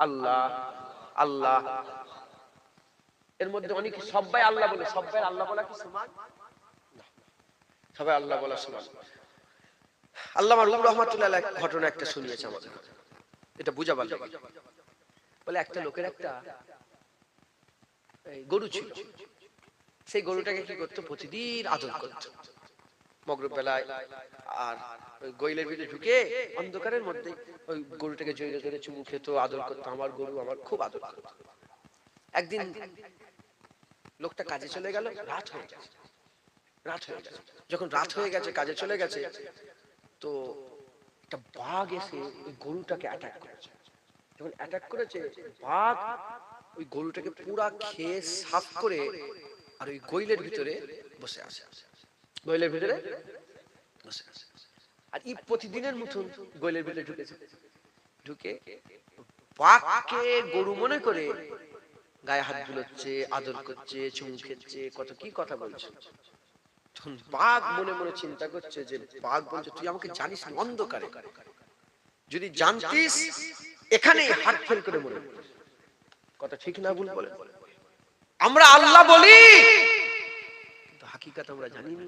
আল্লাহ আল্লাহ। এর মধ্যে অনেকে সবাই আল্লাহ বলে, সবাই আল্লাহ বলা কি সমান? সবাই আল্লাহ বলা সমান। আল্লামা রুম রহমাতুল্লাহ আলাইহি ঘটনা একটা শুনিয়েছে আমাদের, এটা বুঝাবার লাগে। বলে একটা লোকের একটা গরু ছিল, সেই গরুটাকে কি করতো, প্রতিদিন আদর করতো। মাগরিব বেলায় আর ওই গোইলের ভিতরে ঢুকে অন্ধকারের মধ্যে ওই গরুটাকে জড়িয়ে ধরে চুমু খেত, আদর করতো। আমার গরু আমার খুব আদর করতো। একদিন লোকটা কাজে চলে গেল, রাত হয়ে গেছে। যখন রাত হয়ে গেছে, কাজে চলে গেছে, তো একটা বাঘ এসে ওই গরুটাকে অ্যাটাক করেছে। যখন অ্যাটাক করেছে, বাঘ ওই গরুটাকে পুরা খেয়ে সাফ করে আর ওই গোইলের ভিতরে বসে আছে, গোইলের ভিতরে বসে আছে। আর এই প্রতিদিনের মতন গোইলের ভিতরে ঢুকেছে, ঢুকে বাঘকে গরু মনে করে গায়ে হাত বুলাচ্ছে, আদর করছে, চুমু খেচ্ছে, কত কি কথা বলছে। তখন বাঘ মনে মনে চিন্তা করছে যে, বাঘ বলছে তুই আমাকে জানিস না, অন্ধকারে, যদি জানতিস এখানে হাত ফেল করে মরে। কথা ঠিক না ভুল বলে? আমরা আল্লাহ বলি কিন্তু হাকিকত আমরা জানি না।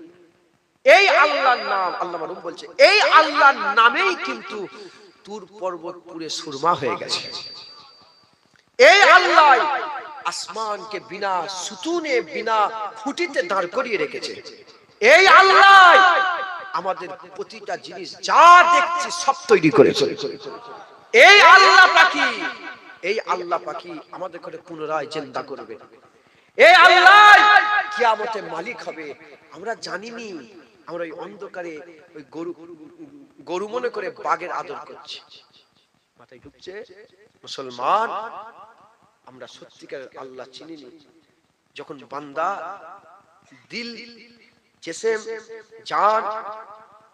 এই আল্লাহর নাম, আল্লাহ মারুম বলছে, এই আল্লাহর নামেই কিন্তু তুর পর্বত পুরে সুরমা হয়ে গেছে। এই আল্লাহ আসমানকে বিনা সুতুনে, বিনা খুঁটিতে দাঁড় করিয়ে রেখেছে। এই আল্লাহ আমাদের প্রতিটা জিনিস যা দেখছি সব তৈরি করেছে। এই আল্লাহ পাকি, এই আল্লাহ পাকি আমাদের করে পুনরায় জিন্দা করবে। এই আল্লাহ কিয়ামতে মালিক হবে। আমরা জানিনি, আমরা ওই অন্ধকারে ওই গরু মনে করে বাঘের আদর করছি। মাথায় ঢুকছে মুসলমান, আমরা সত্যিকার আল্লাহ চিনিনি। যখন বান্দা দিল, জিসম, জান,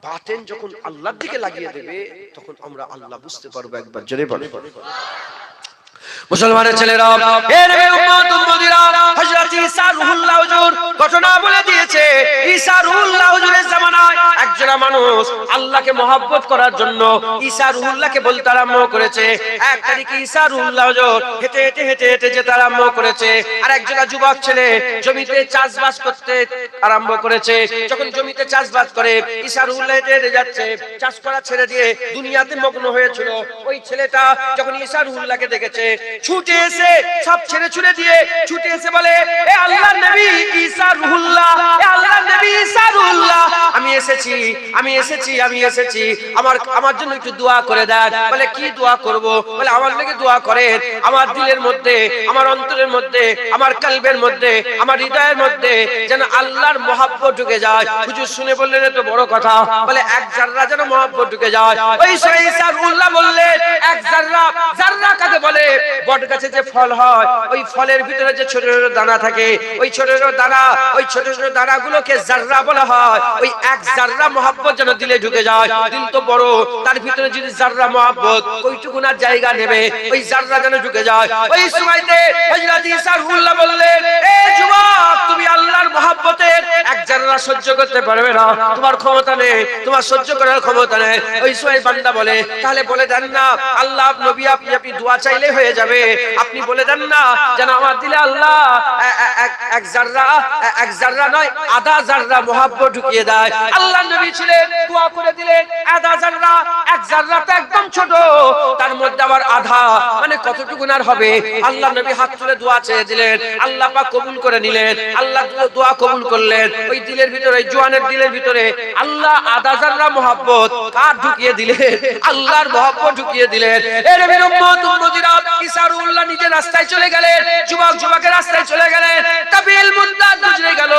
বাতেন যখন আল্লাহর দিকে লাগিয়ে দেবে, তখন আমরা আল্লাহ বুঝতে পারবো। একবার জোরে বলে মুসলমানের ছেলেরা, হে নবীর উম্মত উম্মতিরা, হযরত ঈসা রূহুল্লাহ হুজুর ঘটনা বলে দিয়েছে। দিয়েছে ঈসা রুহুল্লাহ হুজুরের জামানায় একজন মানুষ আল্লাহকে মহব্বত করার জন্য ঈসা রুহুল্লাহকে বলতে আরম্ভ করেছে। এক তারিখে ঈসা রুহুল্লাহ হুজুর হেঁটে হেঁটে হেঁটে হেঁটে যেতে আরম্ভ করেছে। আর একজন যুবক ছেলে জমিতে চাষবাস করতে আরম্ভ করেছে। যখন জমিতে চাষবাস করে ঈসা রুহুল্লাহ হেঁটে হেঁটে যাচ্ছে, চাষ করা ছেড়ে দিয়ে দুনিয়াতে মগ্ন হয়েছিল। ওই ছেলেটা যখন ঈসা রুহুল্লাহকে দেখেছে, ছুটে এসে সব ছেড়ে ছুড়ে দিয়ে ছুটে এসে বলে, এ আল্লাহর নবী ঈসা রুহুল্লাহ, এ আল্লাহর নবী ঈসা রুহুল্লাহ, আমি এসেছি, আমি এসেছি, আমি এসেছি, আমার জন্য একটু দোয়া করে দেন। বলে কি দোয়া করব? বলে আমার লাগি দোয়া করেন, আমার দিলের মধ্যে, আমার অন্তরের মধ্যে, আমার কলবের মধ্যে, আমার হৃদয়ের মধ্যে যেন আল্লাহর মহব্বত ঢুকে যায়। হুজুর শুনে বললেন এত বড় কথা, বলে এক জাররা যেন মহব্বত ঢুকে যায়। ওই ঈসা রুহুল্লাহ বললেন এক জাররা, জাররা কাকে বলে? বট গাছে যে ফল হয়, ওই ফলের ভিতরে যে ছোট ছোট দানা থাকে, ওই ছোট ছোট দানা, ওই ছোট ছোট দানাগুলোকে জাররা বলা হয়। ওই এক জাররা মহব্বত যেন দিলে ঢুকে যায়। দিল তো বড়, তার ভিতরে যদি জাররা মহব্বত কইটুকুনা জায়গা নেবে, ওই জাররা যেন ঢুকে যায়। ওই সময়তে হযরত ঈসা রুহুল্লাহ বললেন, এ যুবক, তুমি আল্লাহর মহব্বতের এক জাররা সহ্য করতে পারবে না, তোমার ক্ষমতা নেই, তোমার সহ্য করার ক্ষমতা নেই। ওই সময় বান্দা বলে, তাহলে বলে দেন না আল্লাহ নবী, আপনি দোয়া চাইলে হয়ে যাবে, আপনি বলে দেন না যেন আমার দিলে আল্লাহ এক জাররা নয় আধা জাররা মহব্বত ঢুকিয়ে দেয়। আল্লাহ নবী ছিলেন, দোয়া করে দিলেন আধা জাররা। এক জাররা তো একদম ছোট, তার মধ্যে আবার আধা, মানে কতটুকু আর হবে? আল্লাহ নবী হাত তুলে দোয়া চেয়ে দিলেন, আল্লাহ পাক কবুল করে নিলেন। আল্লাহ দোয়া কবুল করলেন। ওই দিলের ভিতরে, জওয়ানের দিলের ভিতরে আল্লাহ আধা জাররা মহব্বত কার ঢুকিয়ে দিলেন? আল্লাহর মহব্বত ঢুকিয়ে দিলেন। এর নবীর উম্মত উম্মতিরা ঈসা রুহুল্লাহ নিজের রাস্তায় চলে গেলেন, যুবকের রাস্তায় চলে গেলেন। তাবিল মুদ্দাত গুজরে গেল।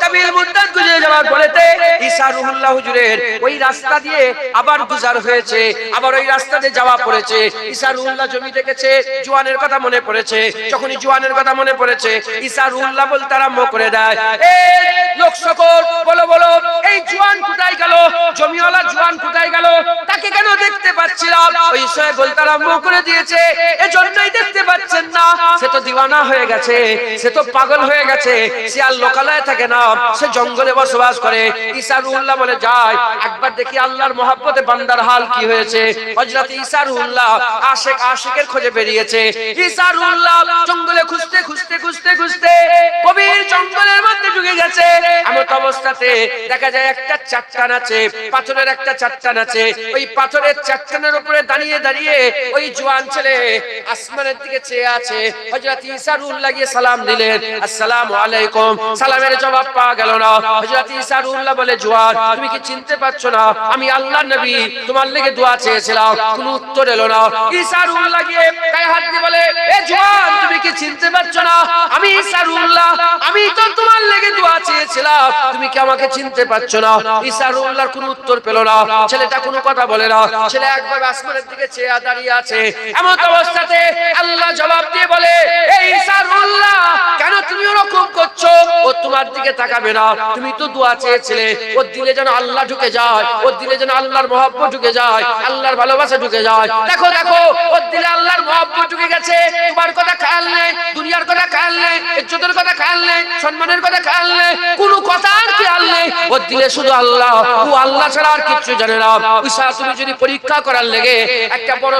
তাবিল মুদ্দাত গুজরে যাওয়ার পরেতে ঈসা রুহুল্লাহ হুজুরের ওই রাস্তা দিয়ে আবার গুজার হয়েছে, আবার ওই রাস্তাতে যাওয়া পড়েছে। ঈসা রুহুল্লাহ জমি দেখেছে, জওয়ানের কথা মনে পড়েছে। যখনই জওয়ানের কথা মনে পড়েছে, ঈসা রুহুল্লাহ বলতে আরম্ভ করে দেয়, এই লোক সকল বলো বলো, এই জওয়ান কোথায় গেল? জমিওয়ালা জওয়ান কোথায় গেল? তাকে কেন দেখতে পাচ্ছিলাম? ওই সময় বলতে আরম্ভ করে দিয়েছে, এজন্যই দেখতে পাচ্ছেন না, সে তো দিওয়ানা হয়ে গেছে, সে তো পাগল হয়ে গেছে, সে আর লোকালয়ে থাকে না, সে জঙ্গলে বসবাস করে। ঈসা রুহুল্লাহ বলে, যায় একবার দেখি আল্লাহর মহব্বতে বান্দার হাল কি হয়েছে। হযরত ঈসা রুহুল্লাহ আশিকের খোঁজে বেরিয়েছে। ঈসা রুহুল্লাহ জঙ্গলে খুঁজতে খুঁজতে খুঁজতে খুঁজতে গভীর জঙ্গলের মধ্যে ঢুকে গেছে। এমন অবস্থাতে দেখা যায় একটা চাট্টান আছে, পাথরের একটা চাট্টান আছে। ওই পাথরের চাট্টানের উপরে দাঁড়িয়ে দাঁড়িয়ে ওই জওয়ান ছেলে আসমানের দিকে চেয়ে আছে। হযরত ঈসা রুহুল্লাহ গিয়ে সালাম দিলেন, আসসালামু আলাইকুম। সালামের জবাব পাওয়া গেল না। হযরত ঈসা রুহুল্লাহ বলে, জওয়ান, তুমি কি চিনতে পারছো না আমি আল্লাহর নবী, তোমার লেগে দোয়া চেয়েছিলাম, কোনো উত্তর এলো না। ঈসা রুহুল্লাহ গিয়ে গায়ে হাত দিয়ে বলে, এ জওয়ান, তুমি কি চিনতে পারছো না আমি ঈসা রুহুল্লাহ, আমি তো তোমার লেগে দোয়া চেয়েছিলাম, তুমি কি আমাকে চিনতে পারছো না? ঈসা রুহুল্লাহর কোনো উত্তর পেল না। ছেলেটা কোনো কথা বলে না। ছেলে একবার আসমানের দিকে চেয়ে দাঁড়িয়ে আছে। এমন অবস্থাতে আল্লাহ জবাব দিয়ে বলে, এই ঈসা রুহুল্লাহ, কেন তুমি ওরকম করছো? ও তোমার দিকে তাকাবে না, তুমি তো দোয়া চেয়েছিলে ওর দিলে যেন আল্লাহ ঢুকে যায়, ওর দিলে যেন আল্লাহর মহব্বত ঢুকে যায়, আল্লাহর ভালোবাসা ঢুকে যায়। দেখো দেখো, ওর দিলে আল্লাহর মহব্বত ঢুকে গেছে। তোমার কথা খেয়াল নেই, দুনিয়ার কথা খেয়াল নেই, ইজ্জতের কথা খেয়াল নেই, সম্মানের কথা খেয়াল নেই, কোনো কথা আর খেয়াল নেই। ওর দিলে শুধু আল্লাহ, ও আল্লাহ ছাড়া আর কিচ্ছু জানে না। ঈসা, তুমি যদি পরীক্ষা করার লেগে একটা বড়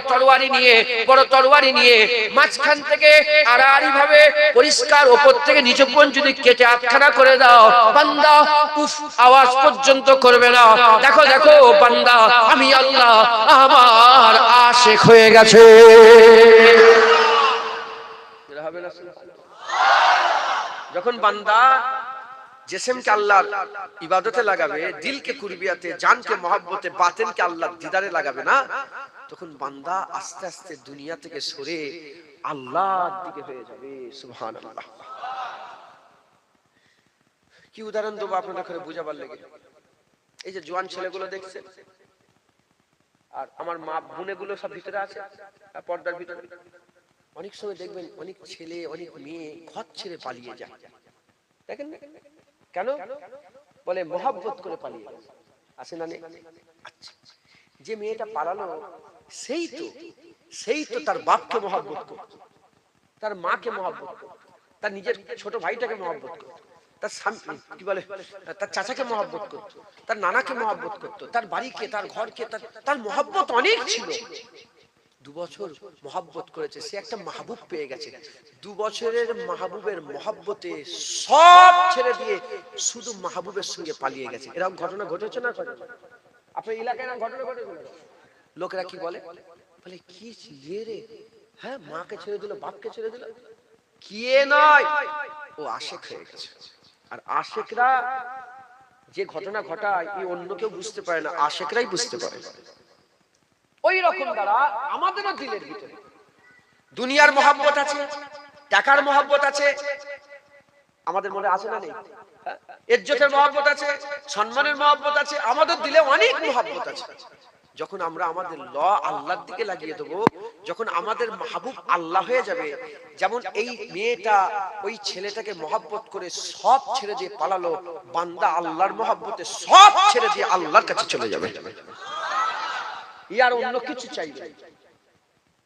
তরবারি নিয়ে মাঝখান থেকে আড়াআড়ি ভাবে পরিষ্কার উপর থেকে নিচে পর্যন্ত যদি কেটে আটখানা করে দাও, বান্দা উফ আওয়াজ পর্যন্ত করবে না। দেখো দেখো বান্দা, আমি আল্লাহ আমার আশিক হয়ে গেছে। যখন বান্দা জিসমকে আল্লাহর ইবাদতে লাগাবে, দিলকে কুরবিয়াতে, জানকে মহব্বতে, বাতিনকে আল্লাহর দিদারে লাগাবে না, তখন বান্দা আস্তে আস্তে দুনিয়া থেকে সরে আল্লাহর দিকে হয়ে যাবে। সুবহানাল্লাহ। কি উদাহরণ দেবো আপনাদের করে বুঝাবার লেগে? এই যে জওয়ান ছেলেগুলো দেখছেন, আর আমার মা বোনেগুলো সব ভিতরে আছে পর্দার ভিতরে। অনেক সময় দেখবেন অনেক ছেলে অনেক মেয়ে ঘর ছেড়ে পালিয়ে যায়। দেখেন কেন? বলে মহব্বত করে পালিয়ে আসে না। আচ্ছা, যে মেয়েটা পালালো সেই তো তার বাপকে মহব্বত করত, তার মাকে মহব্বত করত, তার নিজের ছোট ভাইটাকে মহব্বত করত। তার কি বলে তার চাচাকে মহব্বত করতো, তার নানাকে মহব্বত করতো, তার বাড়িকে, তার ঘরকে, তার মহব্বত অনেক ছিল। 2 বছর মহব্বত করেছে, সে একটা মাহবুব পেয়ে গেছে। 2 বছরের মাহবুবের মহব্বতে সব ছেড়ে দিয়ে শুধু মাহবুবের সঙ্গে পালিয়ে গেছে। এরকম ঘটনা ঘটেছে না? আপনার এলাকায় এরকম ঘটনা ঘটেছে? লোকেরা কি বলে, বলে কি রে, হ্যাঁ মাকে ছেড়ে দিল, বাপকে ছেড়ে দিল, কি নয়, ও আশেক হয়ে গেছে। আর আশেকরা যে ঘটনা ঘটায় এই অন্য কেউ বুঝতে পারে না, আশেকরাই বুঝতে পারে। ওই রকম দ্বারা আমাদেরও দিলের ভিতরে দুনিয়ার মহব্বত আছে, টাকার মহব্বত আছে, আমাদের মনে আছে না নেই? ইজ্জতের মহব্বত আছে, সম্মানের মহব্বত আছে, আমাদের দিলে অনেক মহব্বত আছে। যখন আমরা আমাদের ল আল্লাহর দিকে লাগিয়ে দেবো, যখন আমাদের মাহবুব আল্লাহ হয়ে যাবে, যেমন এই মেয়েটা ওই ছেলেটাকে মহব্বত করে সব ছেড়ে দিয়ে পালালো, বান্দা আল্লাহর মহব্বতে সব ছেড়ে দিয়ে আল্লাহর কাছে চলে যাবে। ইয়ার অন্য কিছু চাইবে।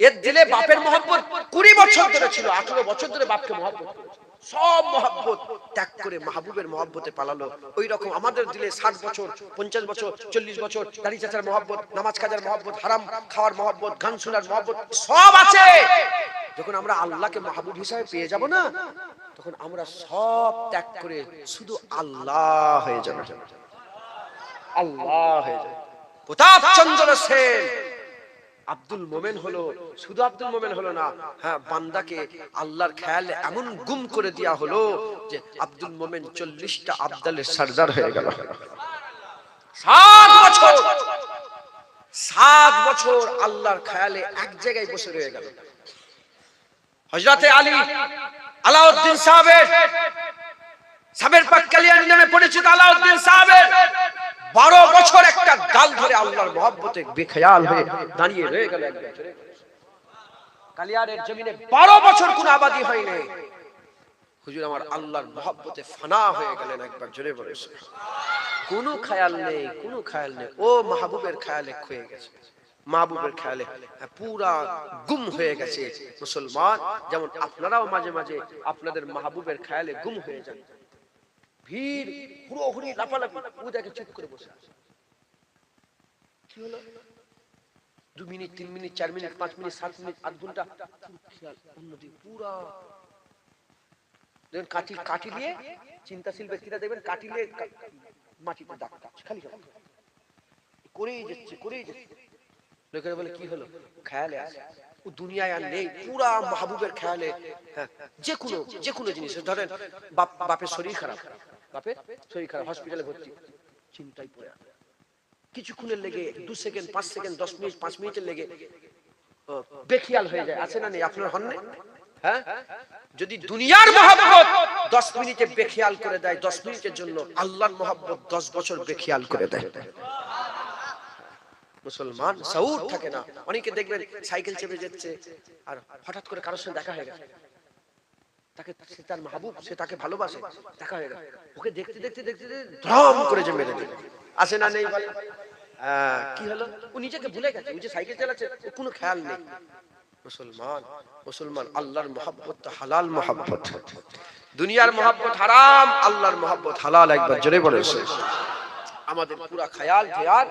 এর দিলে বাপের মহব্বত 20 বছর ধরে ছিল, 18 বছর ধরে বাপকে মহব্বত করেছে, সব মহব্বত ত্যাগ করে মাহবুবের মহব্বতে পালালো। ওই রকম আমাদের দিলে 60 বছর, 50 বছর, 40 বছর দাড়ি চাচার মহব্বত, নামাজ কাজার মহব্বত, হারাম খাওয়ার মহব্বত, গান শোনার মহব্বত সব আছে। যখন আমরা আল্লাহকে মাহবুব হিসাবে পেয়ে যাব না, তখন আমরা সব ত্যাগ করে শুধু আল্লাহ হয়ে যাব, আল্লাহ হয়ে যাব। প্রতাপ চন্দ্র সেন আব্দুল মোমেন হলো, শুধু আব্দুল মোমেন হলো না, হ্যাঁ বান্দাকে আল্লাহর খেয়ালে এমন গুম করে দেয়া হলো যে আব্দুল মোমেন 40টা আব্দালের সরদার হয়ে গেল। 7 বছর আল্লাহর খেয়ালে এক জায়গায় বসে রয়ে গেল। হযরতে আলী আলাউদ্দিন সাবের পাক কালিয়ানী নামে পরিচিত আলাউদ্দিন সাহেব 12 বছর একটা ডাল ধরে আল্লাহর মহব্বতে বেখেয়াল হয়ে দাঁড়িয়ে রয়ে গেল। এক বছরে কালিয়ারের জমিনে 12 বছর কোন আবাদি হয়নি। হুজুর আমার আল্লাহর মহব্বতে ফানা হয়ে গেলেন। একবার জোরে বলে কোনো খেয়াল নেই, কোনো খেয়াল নেই, ও মাহবুবের খেয়ালে খয়ে গেছে, মাহবুবের খেয়ালে পুরা গুম হয়ে গেছে। মুসলমান, যেমন আপনারাও মাঝে মাঝে আপনাদের মাহবুবের খেয়ালে গুম হয়ে যান, ভিড় পুরো ঘুরি লাফালাফি, ও দেখে চুপ করে বসে আছে, কি হলো? 2 minute, 3 minute, 4 minute, 5 minute, 7 minute, 8 ঘন্টা খেয়াল অন্যদিকে পুরা। দেখবেন কাঠি দিয়ে চিন্তাশীল ব্যক্তিরা দেখবেন কাঠি দিয়ে মাটিতে দাগ কাটছে, খালি করেই যাচ্ছে। লোকেরা বলে কি হলো? খেয়ালে আছে, ও দুনিয়ায় আর নেই, পুরা মাহবুবের খেয়ালে। হ্যাঁ, যে কোনো জিনিস ধরেন, বাপের শরীর খারাপ, হসপিটালে ভর্তি, চিন্তায় পড়ে আছে, কিছুক্ষণের লেগে 2 সেকেন্ড, 5 সেকেন্ড, 10 মিনিট, 5 মিনিটের লেগে বেখিয়াল হয়ে যায়, আছে না নেই? আপনার হন না? হ্যাঁ, যদি দুনিয়ার মহব্বত 10 মিনিটে বেখিয়াল করে দেয়, 10 মিনিটের জন্য, আল্লাহর মহব্বত 10 বছর বেখিয়াল করে দেয়। মুসলমান সাউর থাকে না। অনেকে দেখবেন সাইকেল চেপে যাচ্ছে, আর হঠাৎ করে কারোর সঙ্গে দেখা হয়ে গেছে, তাকে সে তার মাহবুব, সে তাকে ভালোবাসে, দেখা হয়ে গেছে, ওকে দেখতে দেখতে দেখতে ধম করে যে মেরে দিল, আসে না নেই? কি হলো? ও নিজেকে ভুলে গেছে, ও যে সাইকেল চালাচ্ছে কোনো খেয়াল নেই। মুসলমান আল্লাহর মহব্বত তো হালাল মহব্বত, দুনিয়ার মহব্বত হারাম, আল্লাহর মহব্বত হালাল। একবার জোরে বলে আমাদের পুরা খেয়াল ধ্যান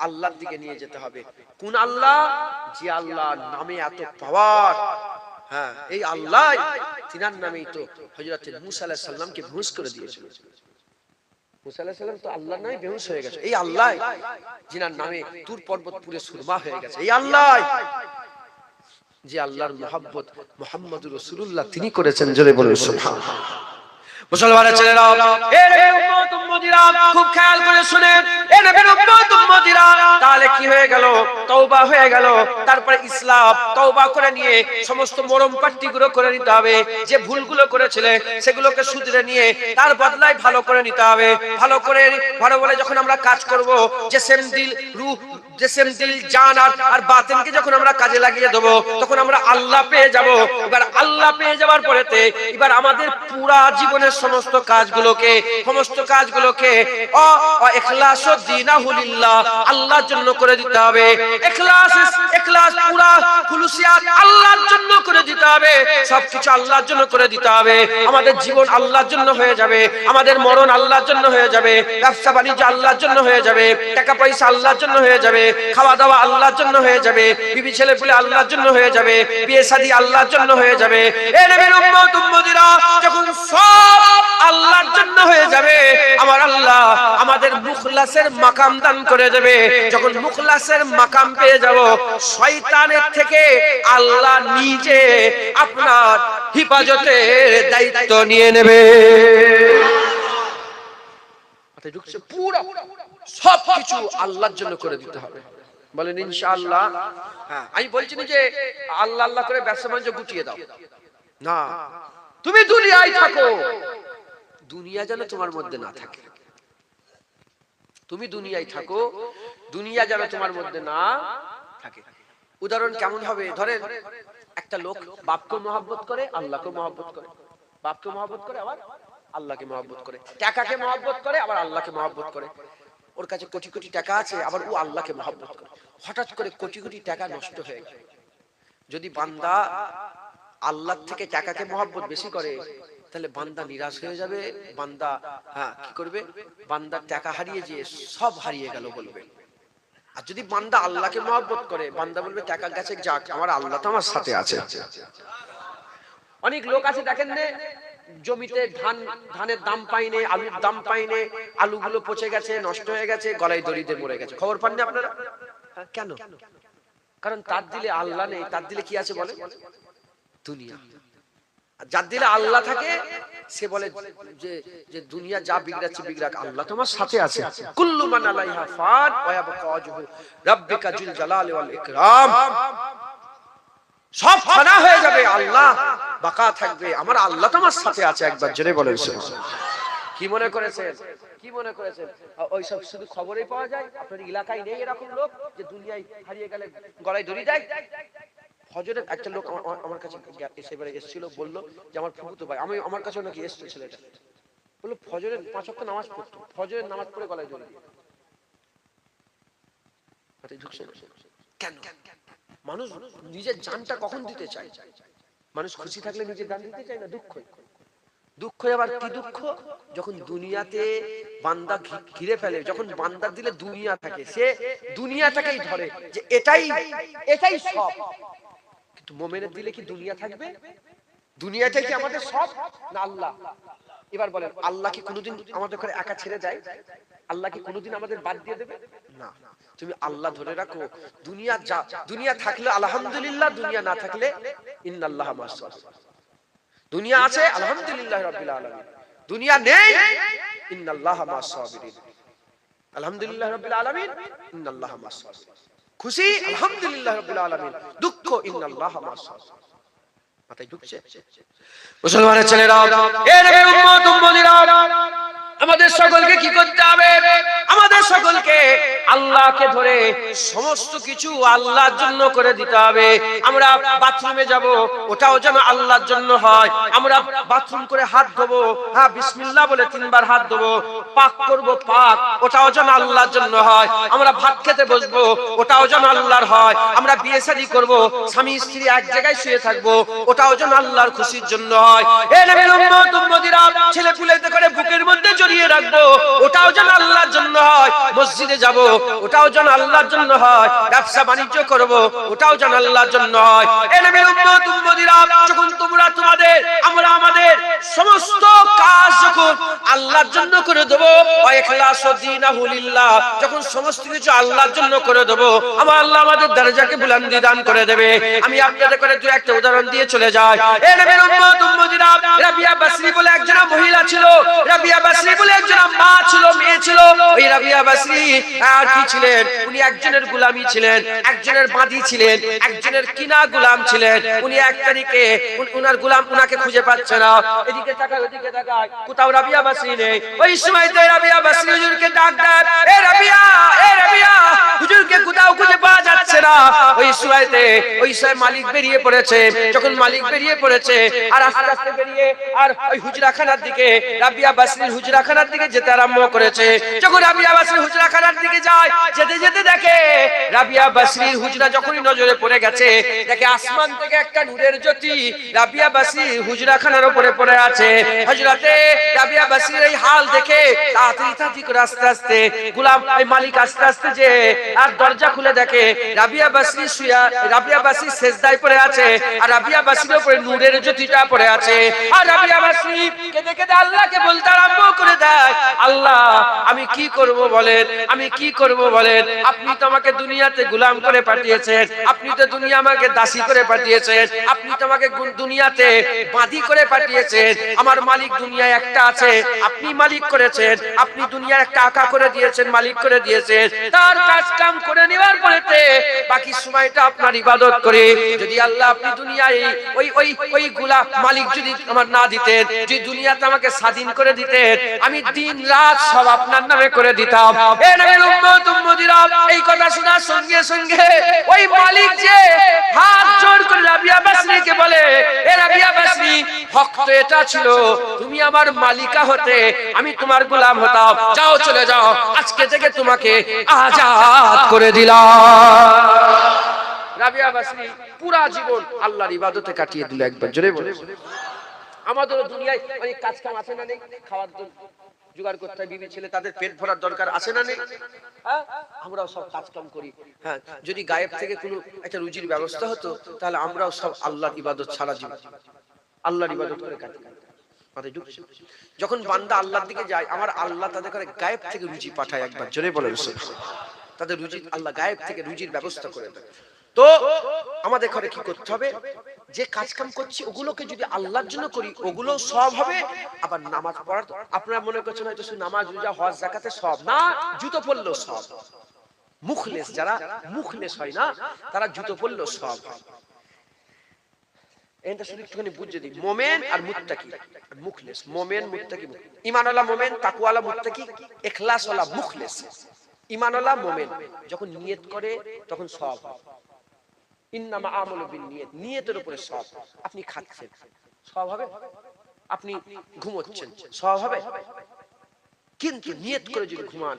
আল্লাহর দিকে নিয়ে যেতে হবে। কোন আল্লাহ? যে আল্লাহর নামে এত পাওয়ার। হ্যাঁ, এই আল্লাহ, তিনার নামেই তো হযরত মুসা আলাইহিস সালামকে বেহুশ করে দিয়েছিল। মুসা আলাইহিস সালাম তো আল্লাহর নামে বেহুশ হয়ে গেছে। এই আল্লাহ যিনার নামে তুর পর্বত পুরে সুরমা হয়ে গেছে। এই আল্লাহ, যে আল্লাহর মহব্বত মুহাম্মদুর রাসূলুল্লাহ তিনি করেছেন। জোরে বলুন সুবহানাল্লাহ। মুসলমানের ছেলেরা, এ নবীর উম্মত উম্মতিরা, খুব খেয়াল করে শুনেন, এ নবীর উম্মত উম্মতিরা, তাহলে কি হয়ে গেল? তওবা হয়ে গেল। তারপরে ইসলাম, তওবা করে নিয়ে সমস্ত মরম পাট্টিগুলো করে নিতে হবে। যে ভুলগুলো করেছিলে সেগুলোকে শুধরে নিয়ে তার বদলায় ভালো করে নিতে হবে। ভালো বলে যখন আমরা কাজ করব, যে সেম দিল রূহ জিসম দিল জান আর বাতিনকে যখন আমরা কাজে লাগিয়ে দেব তখন আমরা আল্লাহ পেয়ে যাব। এবার আল্লাহ পেয়ে যাওয়ার পরেতে এবার আমাদের পুরা জীবনের সমস্ত কাজগুলোকে ইখলাস দীনাহু লিল্লাহ আল্লাহর জন্য করে দিতে হবে। ইখলাস পুরা খুলুসিয়াত আল্লাহর জন্য করে দিতে হবে। সবকিছু আল্লাহর জন্য করে দিতে হবে। আমাদের জীবন আল্লাহর জন্য হয়ে যাবে, আমাদের মরণ আল্লাহর জন্য হয়ে যাবে, ব্যবসা বাণিজ্য আল্লাহর জন্য হয়ে যাবে, টাকা পয়সা আল্লাহর জন্য হয়ে যাবে, খাওয়া দাওয়া আল্লাহর জন্য হয়ে যাবে, বিবি ছেলে পুলে আল্লাহর জন্য হয়ে যাবে, বিয়ে শাদী আল্লাহর জন্য হয়ে যাবে। এ নবীর উম্মত উম্মতিরা যখন সব আল্লাহর জন্য হয়ে যাবে আমার আল্লাহ আমাদের মুখলাসের মাকাম দান করে দেবে। যখন মুখলাসের মাকাম পেয়ে যাব শয়তানের থেকে আল্লাহ নিজে আপনার হিফাজতের দায়িত্ব নিয়ে নেবে। পুরো সবকিছু আল্লাহর জন্য করে দিতে হবে। বলেন ইনশাআল্লাহ। হ্যাঁ, আমি বলছি না যে আল্লাহ আল্লাহ করে ব্যবসা বাণিজ্য গুটিয়ে দাও, না, তুমি দুনিয়ায় থাকো, দুনিয়া যেন তোমার মধ্যে না থাকে। তুমি দুনিয়ায় থাকো, দুনিয়া যেন তোমার মধ্যে না থাকে। উদাহরণ কেমন হবে? ধরেন একটা লোক বাপকে মহব্বত করে, আল্লাহকে মহব্বত করে, বাপকে মহব্বত করে আবার আল্লাহকে মহব্বত করে, টাকাকে মহব্বত করে আবার আল্লাহকে মহব্বত করে। ওর কাছে কোটি কোটি টাকা আছে আবার ও আল্লাহকে মহব্বত করে। হঠাৎ করে কোটি কোটি টাকা নষ্ট হয়ে গেল। যদি বান্দা আল্লাহ থেকে টাকাকে মহব্বত বেশি করে তাহলে বান্দা নিরাশ হয়ে যাবে। বান্দা কি করবে? বান্দার টাকা হারিয়ে যে সব হারিয়ে গেল বলবে। আর যদি বান্দা আল্লাহকে মহব্বত করে বান্দা বলবে টাকা গেছে যাক, আমার আল্লাহ তো আমার সাথে আছে। অনেক লোক আছে দেখেন না, জমিতে ধানের দাম পাইনে, আলুর দাম পাইনে, আলুগুলো পচে গেছে, নষ্ট হয়ে গেছে, গলায় দড়ি দিয়ে মরে গেছে। খবর পাননি আপনারা? কেন? কারণ তার দিলে আল্লাহ নেই, তার দিলে কি আছে বলে? দুনিয়া। যার দিলে আল্লাহ থাকে সে বলে যে দুনিয়া যা বিগড়াচ্ছে বিগড়াক, আল্লাহ তোমার সাথে আছে। কুল্লু মান আলাইহা ফান ওয়া ইয়াবকা ওয়াজহু রাব্বিকা যুল জালালি ওয়াল ইকরাম। সব ফানা হয়ে যাবে, আল্লাহ বাকা থাকবে, আমার আল্লাহ তোমার সাথে আছে। একবার জোরে বলেন সুবহানাল্লাহ। কি মনে করেছেন? কি মনে করেছেন ওই সব শুধু খবরেই পাওয়া যায়? আপনার এলাকায় নেই এরকম লোক যে দুনিয়ায় হারিয়ে গেলে গলায় দড়ি দেয়? ফজরের একটা লোক আমার কাছে এসেবারে এসেছিল, বলল যে আমার ফুফুতো ভাই, আমার কাছেও নাকি এসেছিল ছেলেটা, বললো ফজরের 5 ওয়াক্ত নামাজ পড়তো, ফজরের নামাজ পড়ে গলায় দড়ি দিয়ে। কেন? মানুষ নিজের জানটা কখন দিতে চায়? মানুষ খুশি থাকলে নিজের জান দিতে চায় না, দুঃখ। দুঃখ আবার কি দুঃখ? যখন দুনিয়াতে বান্দা ঘিরে ফেলে, যখন বান্দার দিলে দুনিয়া থাকে, সে দুনিয়াটাকেই ধরে যে এটাই সব। কিন্তু মুমিনের দিলে কি দুনিয়া থাকবে? দুনিয়াটাই কি আমাদের সব না আল্লাহ? এবার বলেন, আল্লাহ কি কোনোদিন আমাদের করে একা ছেড়ে দেয়? আল্লাহ কি কোনোদিন আমাদের বাদ দিয়ে দেবে? না। তুমি আল্লাহ ধরে রাখো। দুনিয়া থাকলে আলহামদুলিল্লাহ, দুনিয়া না থাকলে ইন্নাল্লাহা মা'আস সাবিরিন। দুনিয়া আছে আলহামদুলিল্লাহ রাব্বিল আলামিন, দুনিয়া নেই ইন্নাল্লাহা মা'আস সাবিরিন। আলহামদুলিল্লাহ রাব্বিল আলামিন, ইন্নাল্লাহা মা'আস সাবিরিন। খুশি আলহামদুলিল্লাহ রাব্বিল আলামিন, দুঃখ ইন্নাল্লাহা মা'আস সাবিরিন। মাথায় ঢুকছে? মুসলমানের ছেলেরা, এ নবীর উম্মত উম্মতিরা, আমাদের সকলকে কি করতে হবে? আমাদের সকলকে আল্লাহকে ধরে সমস্ত কিছু আল্লাহর জন্য করে দিতে হবে। আমরা বাথরুমে যাব, ওটাও যেন আল্লাহর জন্য হয়। আমরা বাথরুম করে হাত ধোবো, বিসমিল্লাহ বলে 3 বার হাত ধোবো, পাক করব, পাক, ওটাও যেন আল্লাহর জন্য হয়। আমরা ভাত খেতে বসবো, ওটাও যেন আল্লাহর হয়। আমরা বিয়ে শাদী করব, স্বামী স্ত্রী এক জায়গায় শুয়ে থাকবো, ওটাও যেন আল্লাহর খুশির জন্য হয়। এ নবীর উম্মত উম্মতিরা, ছেলে পুলেতে করে বুকের মধ্যে জড়িয়ে রাখবো, ওটাও যেন আল্লাহর জন্য হয়। মসজিদে যাব, ওটাও যেন আল্লাহর জন্য হয়। ব্যবসা বাণিজ্য করব, ওটাও যেন আল্লাহর জন্য হয়। এ নবীর উম্মত উম্মতিরা, যখন তোমরা তোমাদের আমরা আমাদের সমস্ত কাজ যখন আল্লাহর জন্য করে দেব, ওয়া ইখলাস দীনাহু লিল্লাহ, যখন সমস্ত কিছু আল্লাহর জন্য করে দেব, আমার আল্লাহ আমাদের দরজাকে বুলন্দি দান করে দেবে। আমি আপনাদের করে 2-1টা উদাহরণ দিয়ে চলে যাই। এ নবীর উম্মত উম্মতিরা, উম্মতিরা, রাবিয়া বাসরি বলে একজন মহিলা ছিল, রাবিয়া বাসরি বলে একজন মা ছিল, মেয়ে ছিল। ওই রাবিয়া বাসরি আর কি ছিলেন, উনি একজনের গোলামি ছিলেন, একজনের বাঁধি ছিলেন, একজনের কিনা গোলাম ছিলেন। উনি এক তারিখে উনার গোলাম উনাকে খুঁজে পাচ্ছে না, এদিকে তাকায় ওদিকে তাকায়, কোথাও রাবিয়া বাসরি নেই। ওই সময়তে রাবিয়া বাসরি হুজুরকে ডাক দেয়, এ রাবিয়া, এ রাবিয়া, হুজুরকে কোথাও খুঁজে পাওয়া যাচ্ছে না। ওই সময়তে ওই সময় মালিক বেরিয়ে পড়েছে। যখন মালিক বেরিয়ে পড়েছে আর আস্তে আস্তে বেরিয়ে আর ওই হুজরাখানার দিকে, রাবিয়া বাসরির হুজরাখানার দিকে যেতে আরম্ভ করেছে। যখন রাবিয়া বাসরির হুজরাখানার দিকে যায়, যেতে যেতে দেখে রাবিয়া বাসরির হুজরা যখনই নজরে পড়ে গেছে, দেখে আসমান থেকে একটা নূরের জ্যোতি রাবিয়া বাসরির হুজরাখানার উপরে পড়ে আছে। হযরতে রাবিয়া বাসরির এই হাল দেখে তাড়াতাড়ি করে আস্তে আস্তে গোলাম এই মালিক আস্তে আস্তে যে আর দরজা খুলে দেখে রাবিয়া বাসরি শুয়া, রাবিয়া বাসরি সেজদায় পড়ে আছে, আর রাবিয়া বাসরির উপরে নূরের জ্যোতিটা পড়ে আছে। আর রাবিয়া বাসরি কেঁদে কেঁদে আল্লাহকে বলতে আরম্ভ করে দেয়, আল্লাহ আমি কি করব বলেন, আমি কি করব বলেন। আপনি তো আমাকে দুনিয়াতে গোলাম করে পাঠিয়েছেন, আপনি তো দুনিয়া আমাকে দাসী করে পাঠিয়েছেন, আপনি তো আমাকে দুনিয়াতে বাঁধি করে পাঠিয়েছেন। আমার মালিক দুনিয়ায় একটা আছে, আপনি মালিক করেছেন, আপনি দুনিয়ার একটা আকা করে দিয়েছেন, মালিক করে দিয়েছেন। তার কাজ কাম করে নেওয়ার পরেতে বাকি সময়টা আপনার ইবাদত করে, যদি আল্লাহ আপনি দুনিয়ায় ওই ওই ওই গোলাম মালিক যদি আমার না দিতেন, যদি দুনিয়াতে আমাকে স্বাধীন করে দিতেন, আমি দিন রাত সব আপনার নামে করে দিতাম। এ নবীর উম্মত উম্মতিরা, এই কথা শোনার সঙ্গে সঙ্গে ওই মালিক যে হাত জোড় করে রাবিয়া বাসরিকে বলে, এ রাবিয়া বাসরি, হক তো এটা ছিল তুমি আমার মালিকা হতে, আমি তোমার গোলাম হতাম, যাও চলে যাও, আজকে থেকে তোমাকে আজাদ করে দিলাম। রাবিয়া বাসরি পুরা জীবন আল্লাহর ইবাদতে কাটিয়ে দিল। একবার জোরে বলে। আমাদের দুনিয়ায় অনেক কাজ কাম আছে না নেই, খাওয়ার জন্য জোগাড় করতে হয়, বিবি ছেলে তাদের পেট ভরার দরকার আছে না নেই, হ্যাঁ আমরাও সব কাজ কাম করি। হ্যাঁ, যদি গায়েব থেকে কোনো একটা রুজির ব্যবস্থা হতো, তাহলে আমরাও সব আল্লাহর ইবাদত ছাড়া জীবন আল্লাহর ইবাদত করে কাটি। যখন বান্দা আল্লাহর দিকে যায়, আমার আল্লাহ তাদের করে গায়েব থেকে রুজি পাঠায়। একবার জোরে বলেন সুবহানাল্লাহ। তাদের রুজি আল্লাহ গায়েব থেকে রুজির ব্যবস্থা করে দেয়। তো আমাদের ঘরে কি করতে হবে, যে কাজ কাম করছি ওগুলোকে যদি আল্লাহর জন্য করি, ওগুলো সব হবে। আবার নামাজ পড়ার, আপনারা মনে করছেন হয়তো শুধু নামাজ, রোজা, হজ, যাকাতে সব না, জুতো পরলেও সব। মুখলেস, যারা মুখলেস হয় না, তারা জুতো পরলেও সব হয়। এটা শুধু একটুখানি বুঝে দিই, মোমেন আর মুত্তাকি। মুখলেস, মোমেন, মুত্তাকি। ঈমানওয়ালা মোমেন, তাকওয়ালা মুত্তাকি, ইখলাসওয়ালা মুখলেস। ঈমানওয়ালা মোমেন যখন নিয়ত করে তখন সব হয়। ইন্নামা আমালু বিন্নিয়াত, নিয়তের উপরে সব। আপনি খাচ্ছেন সব হবে, আপনি ঘুমোচ্ছেন সব হবে, কিন্তু নিয়ত করে যদি ঘুমান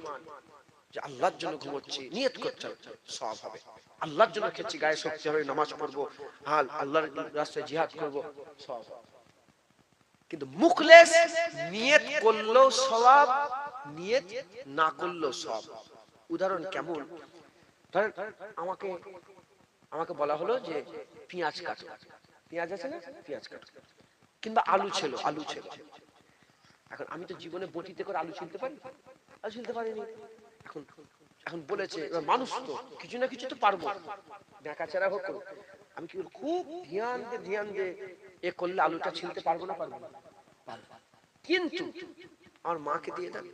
যে আল্লাহর জন্য ঘুমোচ্ছি, নিয়ত করতে হবে, সব হবে। আল্লাহর জন্য খেয়েছি, গায়ে শক্তি হবে, নামাজ পড়বো, হ্যাঁ আল্লাহর রাস্তায় জিহাদ করবো, সব। কিন্তু মুখলেস, নিয়ত করলেও সওয়াব, নিয়ত না করলেও সব। উদাহরণ কেমন, ধরেন আমাকে বলা হলো যে পেঁয়াজ কাটো, পেঁয়াজ আছে না, পেঁয়াজ কাটো, কিংবা আলু ছিল, আলু ছিল। এখন আমি তো জীবনে বটিতে করে আলু ছিলতে পারি, আলু ছিলতে পারিনি। এখন বলেছে, এবার মানুষ তো কিছু না কিছু তো পারবো, বেকাচেরা হোক, আমি কি খুব ধ্যান দিয়ে এ করলে আলুটা ছিলতে পারবো না, পারবো না। কিন্তু আমার মাকে দিয়ে দেন,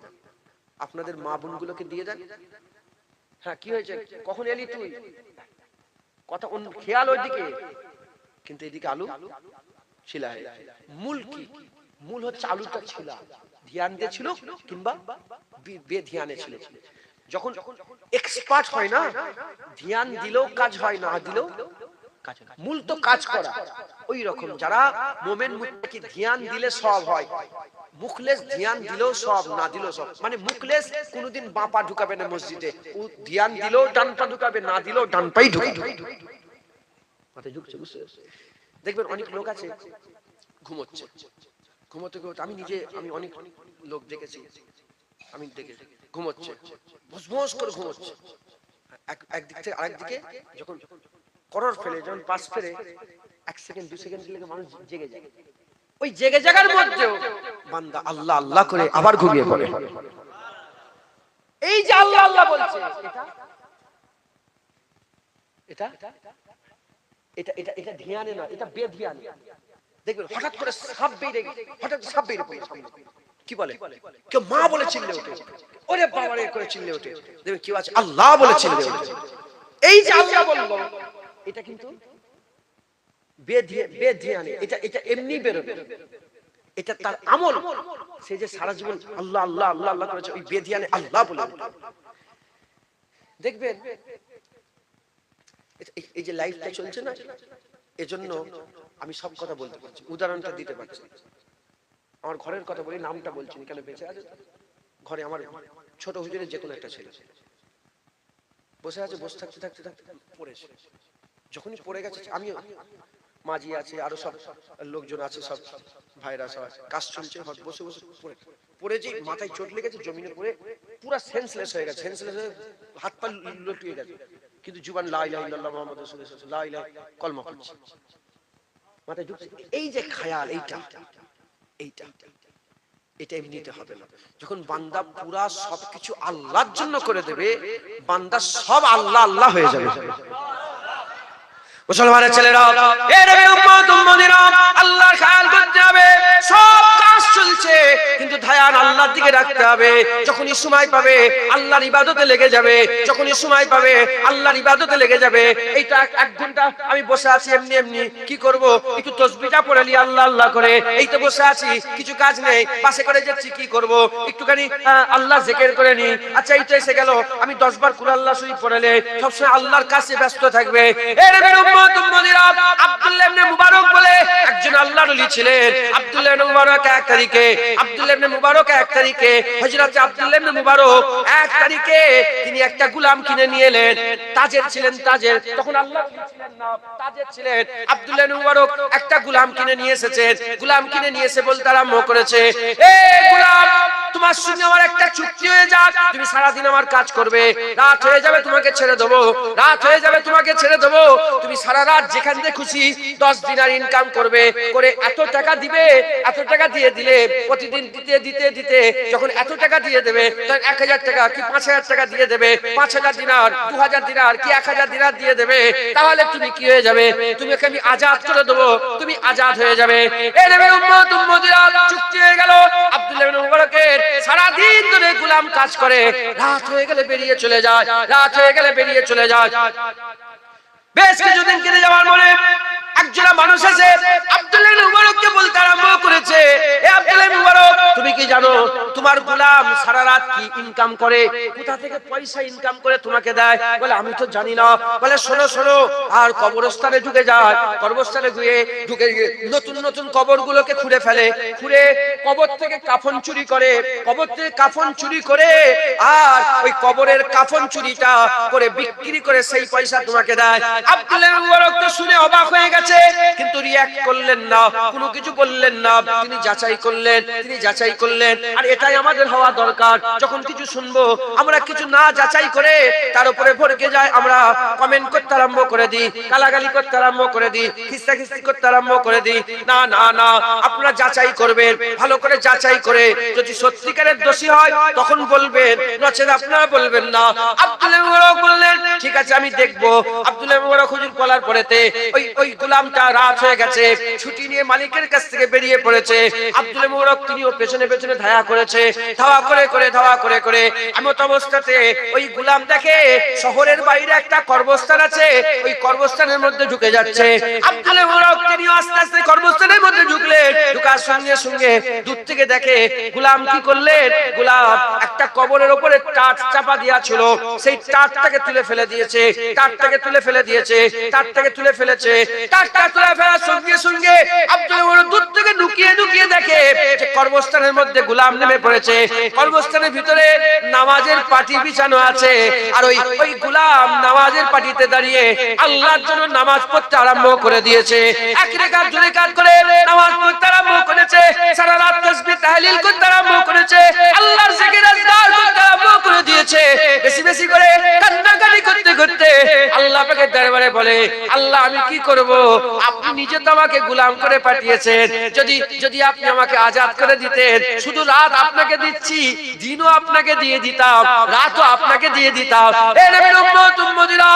আপনাদের মা বোনগুলোকে দিয়ে দেন। হ্যাঁ কি হয়েছে, কখন এলি তুই, কথা খেয়াল ওইদিকে, কিন্তু এদিকে আলু ছিলা। মূল কি, মূল হচ্ছে আলুটা ছিলা, ধ্যান দিয়ে ছিল কিংবা বেধ্যানে ছিল। যখন এক্সপার্ট হয় না, ধ্যান দিলেও কাজ হয়, না দিলেও কাজ হয়। মূল তো কাজ করা। ওই রকম যারা মোমেন মুত্তাকি, ধ্যান দিলে সব হয়, মুখলেস ধ্যান দিলেও সব, না দিলেও সব। মানে মুখলেস কোনোদিন বাঁ পা ঢুকাবে না মসজিদে, ও ধ্যান দিলেও ডান পা ঢুকাবে, না দিলেও ডান পাই ঢুকাবে। মাথায় ঢুকছে, বুঝতে? দেখবেন অনেক লোক আছে ঘুমোচ্ছে, ঘুমোতে ঘুমোতে, আমি অনেক লোক দেখেছি, আমি দেখেছি ঘুমোচ্ছে, ভুস করে ঘুমোচ্ছে, একদিক থেকে আরেক দিকে যখন করর ফেলে, যখন পাশ ফেলে, 1 সেকেন্ড 2 সেকেন্ড দিলে মানুষ জেগে যায়। ওই জেগে জাগার মধ্যেও বান্দা আল্লাহ আল্লাহ করে আবার ঘুমিয়ে পড়ে। এই যে আল্লাহ আল্লাহ বলছে, এটা এটা এটা এটা ধ্যানে না, এটা বেধ্যানে। দেখবেন হঠাৎ করে সাপ বেরিয়ে হঠাৎ সাপ বেরিয়ে পড়ে কি বলে কেউ মা বলে চিল্লে ওঠে, ওরে বাবা রে করে চিল্লে ওঠে, দেখবেন কেউ আছে আল্লাহ বলে চিল্লে ওঠে। এই যে আল্লাহ বলবো এটা কিন্তু বেধিয়ানি, এটা এমনি বেরোবে, এটা তার আমল। সে যে সারা জীবন আল্লাহ আল্লাহ আল্লাহ আল্লাহ করেছে, ওই বেধিয়ানি আল্লাহ বলে দেখবেন। এই যে লাইফটা চলছে না, এজন্য আমি সব কথা বলতে পারছি, উদাহরণটা দিতে পারছি। আমার ঘরের কথা বলি, নামটা বলছি কেন, বেঁচে আছে ঘরে আমার ছোট হুজুরের যে কোনো একটা ছেলে বসে আছে, বসে থাকতে থাকতে থাকতে পড়েছে। যখনই পড়ে গেছে, আমিও মাঝি আছে, আরো সব লোকজন আছে, সব ভাইরা সব কাজ চলছে, বসে বসে পড়েছি, মাথায় চোট লেগেছে, জমিনে পড়ে পুরা সেন্সলেস হয়ে গেছে, সেন্সলেস হয়ে হাত পা লটকে গেছে, কিন্তু জুবান লা ইলাহা ইল্লাল্লাহ মুহাম্মাদুর রাসূলুল্লাহ লা ইলাহা কলমা পড়ছে, মাথায় ঢুকছে। এই যে খেয়াল, এইটা এটা এমনিতে হবে না। যখন বান্দা পুরা সবকিছু আল্লাহর জন্য করে দেবে, বান্দা সব আল্লাহ আল্লাহ হয়ে যাবে। মুসলমানের ছেলেরা, এ নবীর উম্মত উম্মতিরা, আল্লাহর খেয়াল করতে হবে। সব কাজ চলছে, কিন্তু ধ্যান আল্লাহর দিকে রাখতে হবে। যখনই সময় পাবে আল্লাহর ইবাদতে লেগে যাবে, যখনই সময় পাবে আল্লাহর ইবাদতে লেগে যাবে। এইটা 1 ঘন্টা আমি বসে আছি, এমনি এমনি কি করব, একটু তাসবিহটা পড়ে নি আল্লাহ আল্লাহ করে, এই তো বসে আছি, কিছু কাজ নেই, পাশে করে যাচ্ছি, কি করব, একটুখানি আল্লাহ জিকির করে নি, আচ্ছা এই তো এসে গেল, আমি 10 বার কুল আল্লাহ শরীফ পড়লে সবসময় আল্লাহর কাছে ব্যস্ত থাকবে। এ নবীর উম্মত উম্মতিরা, আব্দুল্লাহ ইবনে মুবারক বলে একজন আল্লাহর ওলি ছিলেন। আব্দুল্লাহ ইবনে মুবারক 1 তারিখে, আব্দুল্লাহ ইবনে মুবারক 1 তারিখে, হযরত আব্দুল্লাহ ইবনে মুবারক 1 তারিখে তিনি একটা গোলাম কিনে নিয়ে এলেন। তাজের ছিলেন, তাজের, তখন আল্লাহর ওলি ছিলেন না, তাজের ছিলেন। আব্দুল্লাহ ইবনে মুবারক একটা গোলাম কিনে নিয়ে এসেছেন। গোলাম কিনে নিয়ে এসে বলতে আরম্ভ করেছে, এ গোলাম, তোমার সঙ্গে আমার একটা চুক্তি হয়ে যাক, তুমি সারা দিন আমার কাজ করবে, রাত হয়ে যাবে তোমাকে ছেড়ে দেবো, রাত হয়ে যাবে তোমাকে ছেড়ে দেবো, তুমি সারা রাত যেখান থেকে খুশি 10 দিনার ইনকাম করবে, করে এত টাকা দিবে, এত টাকা দিয়ে দিলে প্রতিদিন দিতে দিতে দিতে যখন এত টাকা দিয়ে দেবে, তখন 1000 টাকা কি 5000 টাকা দিয়ে দেবে, 5000 দিনার, 2000 দিনার কি 1000 দিনার দিয়ে দেবে, তাহলে তুমি কি হয়ে যাবে, তোমাকে আমি আজাদ করে দেবো, তুমি আজাদ হয়ে যাবে। এই নবীর উম্মত উম্মতিরা, চুক্তি হয়ে গেল। আব্দুল্লাহ ইবনে মুবারকের সারা দিন ধরে গোলাম কাজ করে, রাত হয়ে গেলে বেরিয়ে চলে যায়, রাত হয়ে গেলে বেরিয়ে চলে যায়। বেশ কিছুদিন কেটে যাওয়ার পরে একজন মানুষ এসে আব্দুল্লাহ ইবনে মুবারককে বলতে আরম্ভ করেছে, এ আব্দুল্লাহ ইবনে মুবারক, তুমি কি জানো তোমার গোলাম সারা রাত কি ইনকাম করে, কোথা থেকে পয়সা ইনকাম করে তোমাকে দেয়? বলে আমি তো জানি না। বলে শোনো শোনো, আর কবরস্থানে ঢুকে যায়, কবরস্থানে ঢুকে নতুন নতুন কবরগুলোকে খুঁড়ে ফেলে, খুঁড়ে কবর থেকে কাফন চুরি করে, কবর থেকে কাফন চুরি করে, আর ওই কবরের কাফন চুরিটা করে বিক্রি করে সেই পয়সা তোমাকে দেয়। আব্দুল্লাহ ইবনে মুবারক তো শুনে অবাক হয়ে গেছে, কিন্তু রিঅ্যাক্ট করলেন না, কোনো কিছু বললেন না। তিনি যাচাই করলেন, আর এটাই আমাদের হওয়া দরকার। যখন কিছু শুনবো আমরা কিছু না যাচাই করে তার উপরে ভরকে যায়, আমরা কমেন্ট করতে আরম্ভ করে দিই, গালাগালি করতে আরম্ভ করে দিই, খিস্তাখিস্তি করতে আরম্ভ করে দিই। না না না, আপনারা যাচাই করবেন, ভালো করে যাচাই করে, যদি সত্যিকারের দোষী হয় তখন বলবেন, নচেত আপনারা বলবেন না। আব্দুল্লাহ ইবনে মুবারক বললেন, ঠিক আছে আমি দেখবো। আব্দুল্লাহ ইবনে মুবারক হুজুর বলার পরেতে ওই গোলামটা রাত হয়ে গেছে, ছুটি নিয়ে মালিকের কাছ থেকে বেরিয়ে পড়েছে। আব্দুল্লাহ ইবনে মুবারক তিনিও পেছনে পেছনে ধাওয়া করেছে, ধাওয়া করে করে এমত অবস্থাতে ওই গোলাম দেখে শহরের বাইরে একটা কর্মস্থান আছে, ওই কর্মস্থানের মধ্যে ঢুকে যাচ্ছে। আব্দুল্লাহ ইবনে মুবারক তিনিও আস্তে আস্তে কর্মস্থানের মধ্যে ঢুকলেন। ঢুকার সঙ্গে সঙ্গে দূর থেকে দেখে গোলাম কি করলেন, গোলাম একটা কবরের উপরে টাট চাপা দেওয়া ছিল, সেই টাটটাকে তুলে ফেলে দিয়েছে, টাটটাকে তুলে ফেলেছে। টাটটা তুলে ফেলার সঙ্গে সঙ্গে আব্দুল্লাহ ইবনে মুবারক দূর থেকে ঢুকিয়ে দেখে যে কর্মস্থানের মধ্যে গোলাম নেমে পড়েছে। কর্মস্থানের ভিতরে নামাজের পাটি বিছানো আছে, আর ওই গোলাম নামাজের পাটিতে দাঁড়িয়ে আল্লাহর জন্য নামাজ পড়তে আরম্ভ করে দিয়েছে। এক রাকাত দুই রাকাত করে নামাজ পড়তে আরম্ভ করেছে, সারা রাত তাসবিহ তাহলিল করতে আরম্ভ করেছে, আল্লাহর জিকির আজকার করতে আরম্ভ করে দিয়েছে। বেশি বেশি করে কান্নাকাটি করতে করতে আল্লাহ পাকের দরবারে বলে, আল্লাহ আমি কি করব, আপনি নিজে তো আমাকে গোলাম করে পাঠিয়েছেন, যদি আপনি আমাকে আজাদ করে দিতেন, শুধু রাত আপনাকে দিচ্ছি, দিনও আপনাকে দিয়ে দিতাম, রাতও আপনাকে দিয়ে দিতাম। এ নবীর উম্মত উম্মতিরা,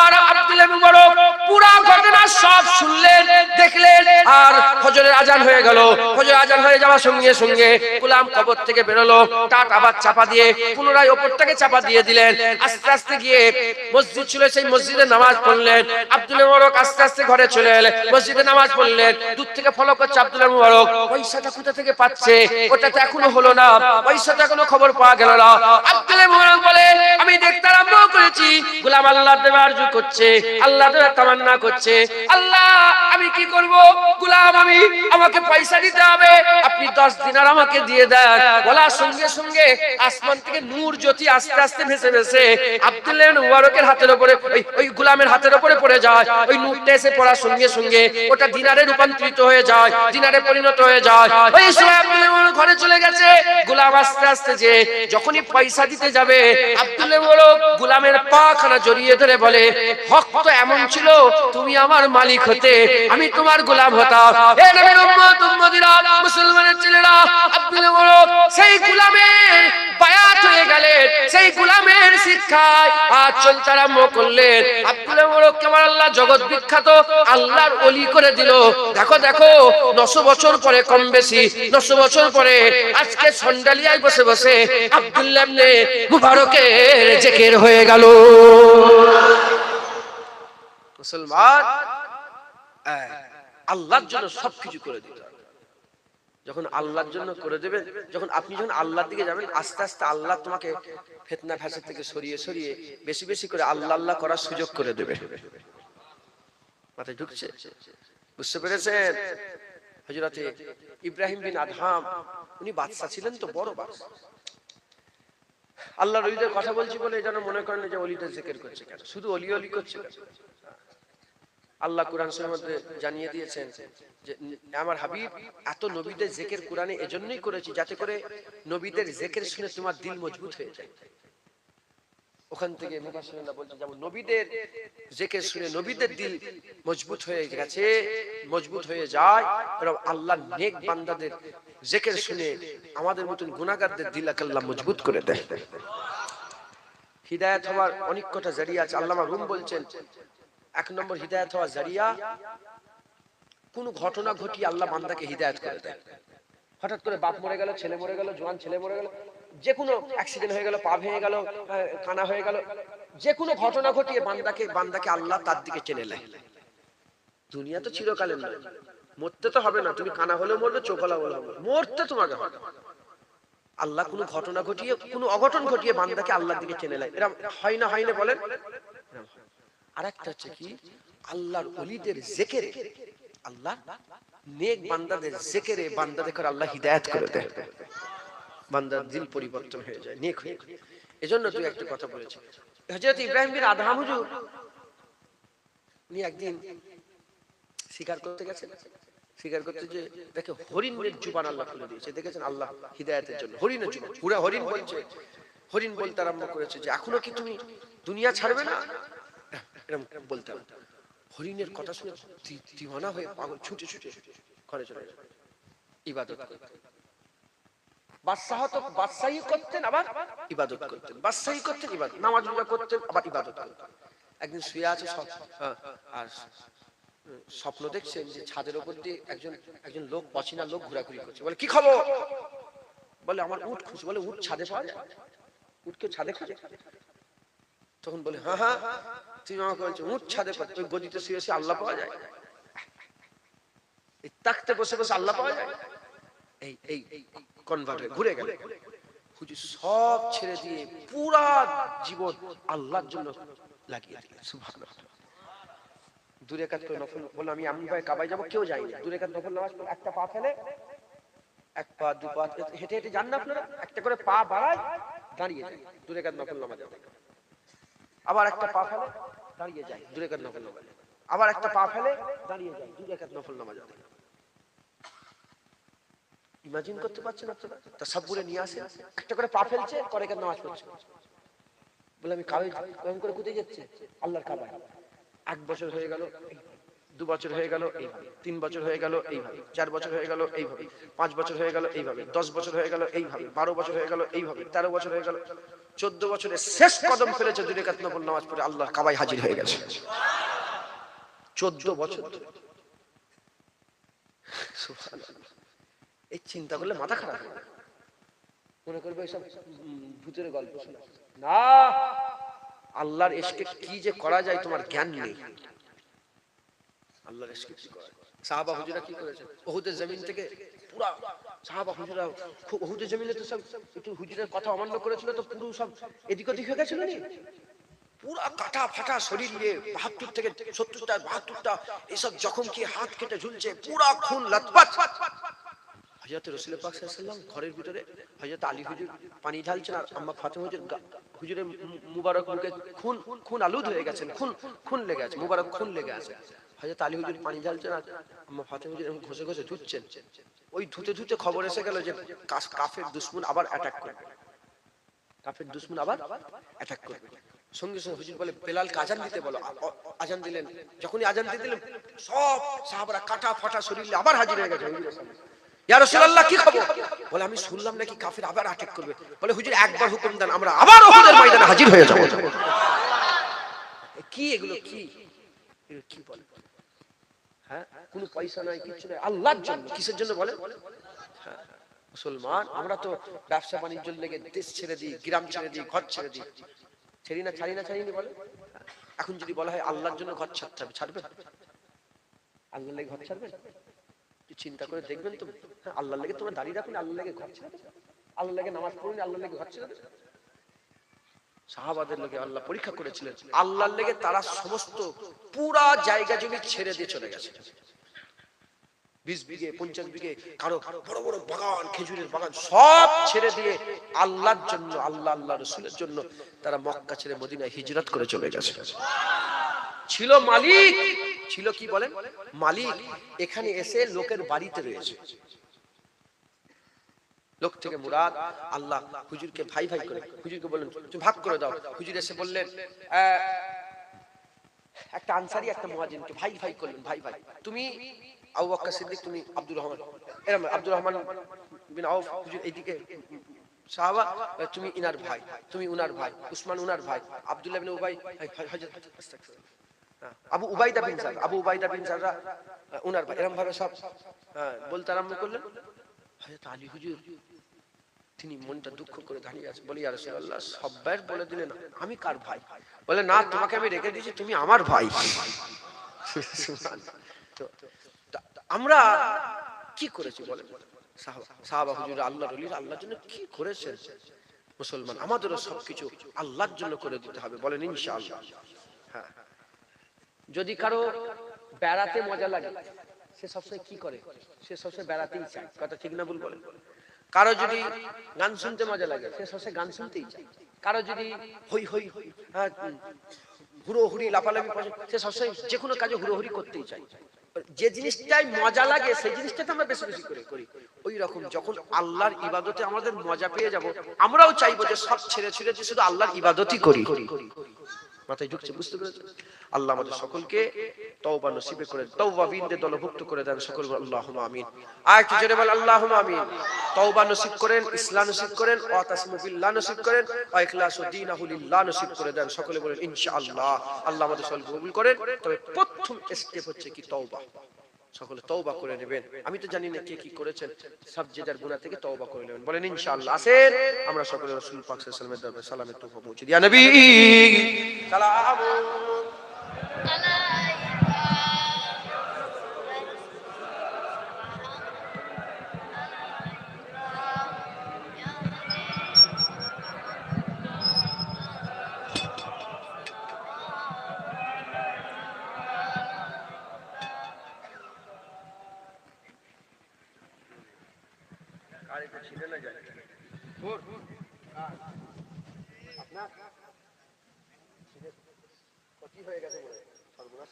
আর আব্দুল্লাহ মুবারক পুরো ঘটনা সব শুনলেন, দেখলেন। আর ফজরের আজান হয়ে গেল। ফজরের আজান হয়ে যাওয়ার সঙ্গে সঙ্গে গোলাম কবর থেকে বেরোলো, টাট আবার চাপা দিয়ে পুনরায় ওপরটাকে চাপা দিয়ে দিলেন। আস্তে আস্তে গিয়ে মসজিদ ছিল, সেই মসজিদে নামাজ পড়লেন। আব্দুল্লাহ মুবারক আস্তে আস্তে ঘরে চলে এলেন, মসজিদে নামাজ পড়লেন। দূর থেকে ফলো করছে আব্দুল্লাহ মুবারক, পয়সাটা কোথা থেকে পাচ্ছে, ওটা তো এখনো হলো না, পয়সাটা এখনো খবর পাওয়া গেল না। আব্দুল্লাহ মুবারক বলে, আমি দেখতে আরম্ভ করেছি গোলাম আল্লাহর দেওয়ার আরজু করছে, আল্লাহ দেওয়ার তামান্না করছে। আল্লাহ আমি কি করব, গোলাম আমাকে পয়সা দিতে হবে, আপনি 10 দিনার আমাকে দিয়ে দেন। বলার সঙ্গে সঙ্গে আসমান থেকে নূর জ্যোতি আস্তে আস্তে ভেসে ভেসে আব্দুল্লাহ মুবারকের হাতের উপরে, ওই গোলামের হাতের উপরে পড়ে যায়। ওই নূরটা এসে পড়ার সঙ্গে সঙ্গে ওটা দিনারে রূপান্তরিত হয়ে যায়, দিনারে পরিণত হয়ে যায়। ওই সময় আব্দুল্লাহ মুবারক ঘরে চলে গেছে। গোলাম আস্তে আস্তে যে যখনই পয়সা দিতে যাবে, আব্দুল্লাহ মুবারক গোলামের পা খানা জড়িয়ে ধরে বলে, হক তো এমন ছিল, তুমি আমার মালিক হতে, আমি তোমার গোলাম হতাম। এ নবীর উম্মত উম্মতিরা, মুসলমানের ছেলেরা, আব্দুল্লাহ মুবারক সেই গোলামের বায়াত হয়ে গেলেন, সেই গোলামের শিক্ষায় আজ চলতে আরম্ভ করলেন। আব্দুল্লাহ মুবারক কেমন আল্লাহ জগৎ বিখ্যাত আল্লাহর ওলি করে দিল। দেখো দেখো 900 বছর পরে, কম বেশি 900 বছর পরে আজকে সন্ডালিয়ায় বসে বসে আব্দুল্লাহ ইবনে মুবারকের জিকির হয়ে গেল। মুসলমান আল্লাহর জন্য সবকিছু করে দিতে হবে। যখন আল্লাহর জন্য করে দেবেন, যখন আপনি যখন আল্লাহর দিকে যাবেন, আস্তে আস্তে আল্লাহ তোমাকে ফিতনা ফাসাদ থেকে সরিয়ে সরিয়ে বেশি বেশি করে আল্লাহ আল্লাহ করার সুযোগ করে দেবে। মাথায় ঢুকছে? বুঝতে পেরেছেন? হযরতে ইব্রাহিম বিন আদহাম, উনি বাদশা ছিলেন, তো বড় বাদশা। আল্লাহর ওলিদের কথা বলছি বলে যেন মনে করেন যে ওলিদের জিকির করছে কেন, শুধু ওলি ওলি করছে কেন। আল্লাহ কোরআন শরীফের মধ্যে জানিয়ে দিয়েছেন যে আমার হাবিব এত নবীদের জিকির কোরআনে এজন্যই করেছি যাতে করে নবীদের জিকির শুনে তোমার দিল মজবুত হয়ে যায়। ওখান থেকে মুফাসসিররা বলছে যেমন নবীদের জিকির শুনে নবীদের দিল মজবুত হয়ে গেছে, মজবুত হয়ে যায়, এবং আল্লাহর নেক বান্দাদের জিকির শুনে আমাদের মতন গুনাহগারদের দিল আল্লাহ মজবুত করে দেয়। হিদায়াত হওয়ার অনেক কটা জারিয়া আছে। আল্লামা রুম বলছেন 1 নম্বর হিদায়াত হওয়ার জারিয়া, কোন ঘটনা ঘটিয়ে আল্লাহ বান্দাকে হিদায়াত করে দেয়। হঠাৎ করে বাপ মরে গেল, ছেলে মরে গেল, জওয়ান ছেলে মরে গেল, যে কোনো অ্যাক্সিডেন্ট হয়ে গেল, পা ভেঙে গেল, কানা হয়ে গেল, যে কোনো ঘটনা ঘটিয়ে বান্দাকে আল্লাহ তার দিকে টেনে নেয়। দুনিয়া তো চিরকালের নয়, মরতে তো হবে না, তুমি কানা হলেও মরবে, চোখ হলেও মরবে, মরতে তোমাকে হবে। আল্লাহ কোনো ঘটনা ঘটিয়ে, কোনো অঘটন ঘটিয়ে বান্দাকে আল্লাহর দিকে টেনে নেয়। এরকম হয় না, হয় না বলেন? আরেকটা হচ্ছে কি, আল্লাহর ওলিদের জিকিরে, আল্লাহ নেক বান্দাদের জিকিরে বান্দাদের করে আল্লাহ হিদায়াত করে দেয়, বান্দার দিল পরিবর্তন হয়ে যায়, নেক হয়ে যায়। এজন্য তুই একটা কথা বলেছি, হযরত ইব্রাহিম বিন আদহাম হুজুর উনি একদিন শিকার করতে গেছেন। শিকার করতে যে দেখে হরিণের জুবান আল্লাহ খুলে দিয়েছে। দেখেছেন আল্লাহ হিদায়াতের জন্য হরিণের জুবান, পুরো হরিণ বলছে, হরিণ বলতে আরম্ভ করেছে যে এখনো কি তুমি দুনিয়া ছাড়বে না, এরকম বলতে হবে। হরিণের কথা শুনে দিওয়ানা হয়ে পাগল ছুটে ছুটে ঘরে চলে যাবে ইবাদত করতে। বাদশাহ তো বাদশাহী করতেন, আবার ইবাদত করতেন, বাদশাহী করতেন, ইবাদত, নামাজ রোজা করতেন, আবার ইবাদত করতেন। একদিন শুয়ে আছে আর স্বপ্ন দেখছেন যে ছাদের উপর দিয়ে একজন লোক, অচেনা লোক ঘোরাঘুরি করছে। বলে কি খবর? বলে আমার উট খুঁজছে। বলে উট ছাদে পাওয়া যায়? উটকে ছাদে খুঁজে? তখন বলে হ্যাঁ হ্যাঁ, তুমি আমাকে বলছো উট ছাদে পাওয়া, ওই গদিতে শুয়ে শুয়ে আল্লাহ পাওয়া যায়, এই তাকতে বসে বসে আল্লাহ পাওয়া যায়। এই কনভার্ট হয়ে ঘুরে গেল। হুজুর সব ছেড়ে দিয়ে পুরা জীবন আল্লাহর জন্য লাগিয়ে দিলেন। সুবহানাল্লাহ। 2 রাকাত করে নফল বলে আমি ভাই কাবায় যাব, কেউ যায়নি। 2 রাকাত নফল নামাজ পড়ে একটা পা ফেলে, এক পা 2 পা হেঁটে হেঁটে যান না আপনারা, একটা করে পা বাড়ায় দাঁড়িয়ে যায়, 2 রাকাত নফল নামাজ। আবার একটা পা ফেলে দাঁড়িয়ে যায়, 2 রাকাত নফল নামাজ। আবার একটা পা ফেলে দাঁড়িয়ে যায়, 2 রাকাত নফল নামাজ। ইমাজিন করতে পারছেন আপনারা? তাসাব্বুরে নিয়ে আসে, একটা করে পা ফেলছে, করে রাকাত নামাজ পড়ছে। বলে আমি কাবে কেমন করে কোথায় যাচ্ছে? আল্লাহর কাবায়। 1 বছর হয়ে গেল, 2 বছর হয়ে গেল এইভাবে, 3 বছর হয়ে গেল এইভাবে, 4 বছর হয়ে গেল এইভাবে, 5 বছর হয়ে গেল এইভাবে, 10 বছর হয়ে গেল এইভাবে, 12 বছর হয়ে গেল এইভাবে, 13 বছর হয়ে গেল, 14 বছরে শেষ কদম ফেলেছে, 2 রাকাত নফল নামাজ পড়ে আল্লাহর কাবায় হাজির হয়ে গেছে। 14 বছর ধরে। সুবহানাল্লাহ। এই চিন্তা করলে মাথা খারাপ হয়, মনে করবে এসব ভূতের গল্প শোনা। না, আল্লাহর ইশকে কি যে করা যায় তোমার জ্ঞান নেই। আল্লাহর ইশকে কি করা যায়? সাহাবা হুজুরা কি করেছে? উহুদের জমিন থেকে পুরা সাহাবা হুজুরা, উহুদের জমিনে তো সব একটু হুজুরের কথা অমান্য করেছিল, তো পুরো সব এদিক ওদিক হয়ে গেছিল না, পুরা কাটা ফাটা শরীর নিয়ে 72 থেকে 70টা 72টা এইসব জখম কি হাত কেটে ঝুলছে, পুরা খুন লতপত। হযরত রাসূল পাক সাল্লাল্লাহু আলাইহি ওয়াসাল্লাম ঘরের ভিতরে হযরত আলী হুজুর পানি ঢালছেন, আর আম্মা ফাতেমা হুজুর হুজুরের মুবারক মুখে খুন খুন আলুদ হয়ে গেছেন, খুন খুন লেগে আছে, মুবারক খুন লেগে আছে। হযরত আলী হুজুর পানি ঢালছেন আর আম্মা ফাতেমা হুজুর এরকম ঘষে ঘষে ধুচ্ছেন। ওই ধুতে ধুতে খবর এসে গেল যে কাফের দুশমন আবার অ্যাটাক করবে, কাফের দুশমন আবার অ্যাটাক করবে। সঙ্গে সঙ্গে হুজুর বলে বেলালকে আজান দিতে বলো। আজান দিলেন, যখনই আজান দিয়ে দিলেন সব সাহাবারা কাটা ফাটা শরীর নিয়ে আবার হাজির হয়ে গেছে হুজুরের সামনে। ইয়া রাসূলুল্লাহ কি খবর? বলে আমি শুনলাম নাকি কাফের আবার অ্যাটাক করবে। বলে হুজুর একবার হুকুম দেন, আমরা আবার উহুদের ময়দানে হাজির হয়ে যাব। কি এগুলো কি? এগুলো কি বলে? হ্যাঁ, কোনো পয়সা নাই, কিছু নাই, আল্লাহর জন্য। কিসের জন্য বলে? হ্যাঁ, মুসলমান আমরা তো ব্যবসা বাণিজ্যের লেগে দেশ ছেড়ে দিই, গ্রাম ছেড়ে দিই, ঘর ছেড়ে দিই। ছাড়ি না ছাড়ি না ছাড়িনি বলে। এখন যদি বলা হয় আল্লাহর জন্য ঘর ছাড়তে হবে, ছাড়বেন? আল্লাহর লেগে ঘর ছাড়বেন? চিন্তা করে দেখবেন তো। আল্লাহর লেগে তোমরা দাঁড়িয়ে রাখুন, আল্লাহর লেগে ঘর ছেড়ে দেবে? আল্লাহর লেগে নামাজ পড়ুন, আল্লাহর লেগে ঘর ছেড়ে দেবে? সাহাবাদের লেগে আল্লাহ পরীক্ষা করেছিলেন। আল্লাহর লেগে তারা সমস্ত পুরা জায়গা জমি ছেড়ে দিয়ে চলে গেছে। 20 বিঘে 50 বিঘে কারো বড় বড় বাগান, খেজুরের বাগান সব ছেড়ে দিয়ে আল্লাহর জন্য, আল্লাহ আল্লাহ রাসূলের জন্য তারা মক্কা ছেড়ে মদিনায় হিজরত করে চলে গেছে। ছিল মালিক, ছিল কি বলেন? মালিক। এখানে এসে লোকের বাড়িতে রয়েছে। লোক থেকে মুরাদ আল্লাহ হুজুরকে ভাই ভাই করে, হুজুরকে বললেন তুমি ভাগ করে দাও। হুজুর এসে বললেন একটা আনসারী একটা মুহাজিরকে ভাই ভাই করলেন, ভাই ভাই। তুমি আবু বকর সিদ্দিক, তুমি আব্দুর রহমান, এরকম আব্দুর রহমান বিন আউফ হুজুর এইদিকে সাহাবা, তুমি ইনার ভাই, তুমি উনার ভাই, উসমান উনার ভাই, আব্দুল্লাহ ইবনে উবাই হযরত আবু উবাইদা বিন জাররা, আবু উবাইদা বিন জাররা উনার ভাই, এরকম ভাবে সব বলতে আরম্ভ করলেন। হযরত আলী হুজুর তিনি মনটা দুঃখ করে দাঁড়িয়ে আছে। বলি ইয়া রাসূলুল্লাহ সবাই বলে দিলেন আমি কার ভাই? বলে না, তোমাকে আমি রেখে দিয়েছি, তুমি আমার ভাই। তো আমরা কি করেছি বলেন? সাহাবা হুজুর আল্লাহর ওলি আল্লাহর জন্য কি করেছেন? মুসলমান আমাদেরও সবকিছু আল্লাহর জন্য করে দিতে হবে, বলেন ইনশাআল্লাহ। হ্যাঁ, যদি কারো বেড়াতে মজা লাগে সে সবসময় কি করে? সে সবসময় বেড়াতেই চায়, কথা ঠিক না ভুল বলেন? কারো যদি গান শুনতে মজা লাগে সে সবসময় গান শুনতেই চায়। কারো যদি হই হই হুড়োহুড়ি লাফালাফি পছন্দ, সে সবসময় যে কোনো কাজে হুড়োহুড়ি করতেই চায়। যে জিনিসটাই মজা লাগে সেই জিনিসটাতে আমরা বেশি বেশি করে করি। ওই রকম যখন আল্লাহর ইবাদতে আমাদের মজা পেয়ে যাব, আমরাও চাইবো যে সব ছেড়ে ছেড়ে যে শুধু আল্লাহর ইবাদতই করি। মাথায় ঢুকছে? বুঝতে পেরেছেন? আল্লাহ আমাদের সকলকে তওবা নসিবে করে তওবাবিনদের দলভুক্ত করে দেন সকল, আল্লাহুম্মা আমিন। আরেকটু জোরে বল আল্লাহুম্মা আমিন। তওবা নসিব করেন, ইসলাম নসিব করেন, ওয়া তাসমু বিল্লাহ নসিব করেন, ওয়া ইখলাসু দীনাহু লিল্লাহ নসিব করে দেন সকলে বলেন ইনশাআল্লাহ। আল্লাহ আমাদের সকলকে কবুল করেন। তবে প্রথম স্টেপ হচ্ছে কি? তওবা। সকলে তওবা করে নেবেন। আমি তো জানি না কে কি করেছেন, সব যে যার গুনাহ থেকে তওবা করে নেবেন, বলেন ইনশাআল্লাহ। আসেন আমরা সকলে রাসূল পাক সাল্লাল্লাহু আলাইহি ওয়াসাল্লামের দরবারে সালামের তোহফা পৌঁছে দিই। ইয়া নবী সালাম আরেকটা ছিড়ে না যায় ধুর আপনার কি হয়ে গেছে বলে সর্বনাশ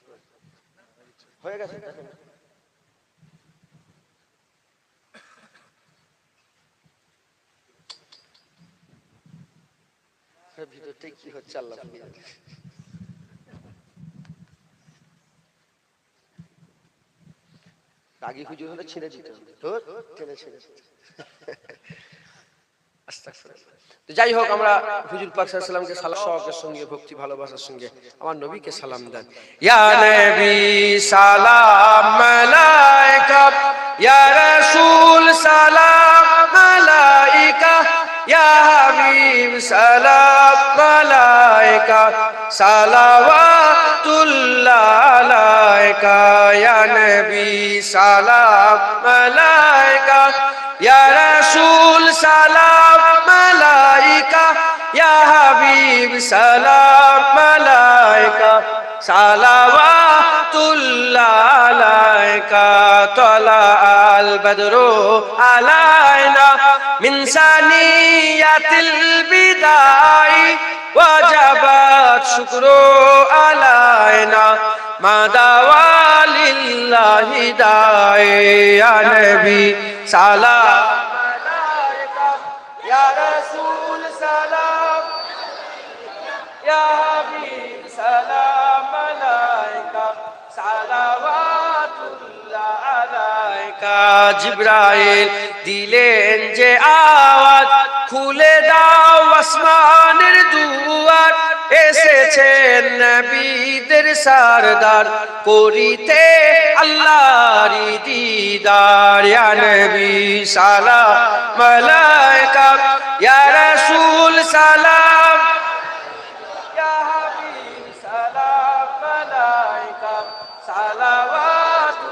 হয়ে গেছে। ভিতরটাই কি হচ্ছে আল্লাহ জানে। রাগী হুজুর হলে ছেড়ে দিতে হবে, ছেড়ে ছেড়ে তো যাই হোক, আমরা হুজুর পাক সাল্লাল্লাহু আলাইহি সাল্লামকে সালাম শওকের সঙ্গে ভক্তি ভালোবাসার সঙ্গে আমার নবীকে সালাম দেন। ইয়া নবী সালাম মালাইকা, ইয়া রাসূল সালাম মালাইকা, ইয়া হাবিব সালাম মালাইকা, সালাওয়াতুল্লাহ আলাইকা, ইয়া নবী সালাম মালাইকা, ইয়া রাসূল সালাম মালাইকা, ইয়া হাবিব সালাম মালাইকা, সালাওয়াতুল্লাহ আলাইকা, তালা আল বদরু আলাইনা মিন সানিয়াতিল বিদাই, ওয়াজাবাত শুকরু আলাইনা মাদাওয়ালিল্লাহি দাই, ইয়া নবী সালাম মালাইকা, ইয়া রাসূল সালাম, ইয়া হাবিব সালাম মালাইকা, সালাওয়াতুল্লাহ আলাইকা। জিবরাইল দিলেন যে আওয়াজ, খুলে দাও আসমানের দুয়ার, এসেছেন নবীদের সরদার, করিতে আল্লাহর দিদার, ইয়া নবী সালাম আলাইকা, ইয়া রাসূল সালাম, ইয়া হাবিব সালাম আলাইকা, সালাওয়াতুল্লাহ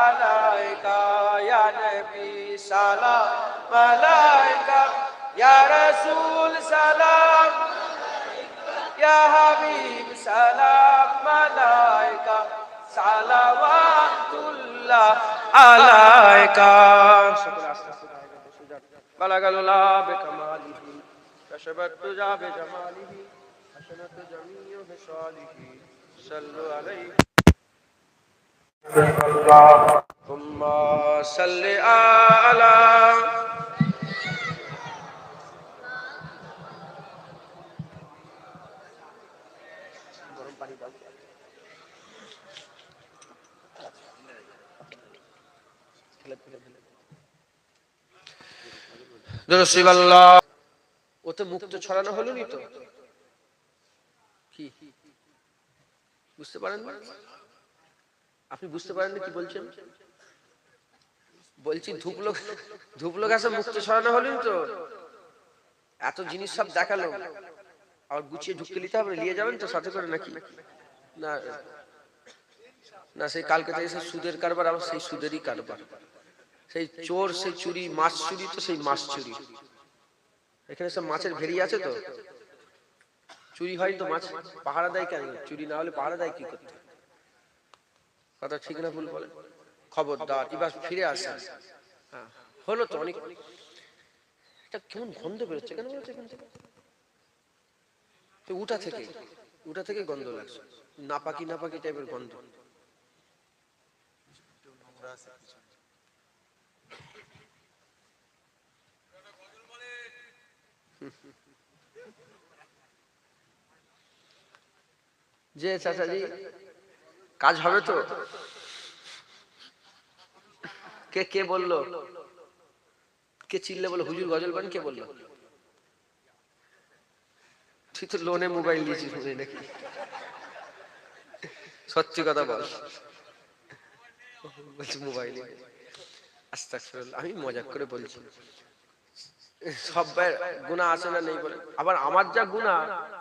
আলাইকা, ইয়া নবী সালাম আলাইকা, ইয়া রাসূল সালাম, ইয়া হাবিব সালাম আলাইকা, সালাওয়াতুল্লাহ আলাইকা। বালাগাল্লাহ বিকামালিহি, কাশাবাত তুজা বিজামালিহি, হাসানাত জামিউ বিসালিহি, সাল্লু আলাইহি আল্লাহুম্মা সাল্লি আলা। ওতে মুক্ত ছড়ানো হলো নি তো, কি বুঝতে পারেন না? আপনি বুঝতে পারেন না কি বলছেন? বলছি ধুপলো গাছে মুক্ত ছড়ানো হলো নি তো, এত জিনিস সব দেখালো, আর গুছিয়ে ঢুকতে নিতে হবে, নিয়ে যাবেন তো সাথে করে নাকি? না না, সেই কালকে থেকে সেই সুদের কারবার, আবার সেই সুদেরই কারবার, সেই চোর, সেই চুরি, মাছ চুরি তো সেই মাছ চুরি। এখানে সব মাছের ভেড়ি আছে তো, চুরি হয় তো মাছ, পাহারা দেয় কেন? চুরি না হলে পাহারা দেয় কি করতে? কথা ঠিক না ভুল বলেন? খবরদার, এবার ফিরে আসে। হ্যাঁ হলো তো অনেক। এটা কেমন গন্ধ বেরোচ্ছে, কেন বেরোচ্ছে এখান থেকে? উটা থেকে গন্ধ লাগছে, নাপাকি নাপাকি টাইপের গন্ধ। যে চাচাজি কাজ হবে তো? কে কে বললো? কে চিল্লে বলো হুজুর গজল বান? কে বললো? তুই তো লোনে মোবাইল দিয়েছিস নাকি? সত্যি কথা বল। বলছি মোবাইল। আস্তাগফিরুল্লাহ, আমি মজাক করে বলছি। সব গুনাহ আছে না নেই বলে? আবার আমার যা গুনাহ,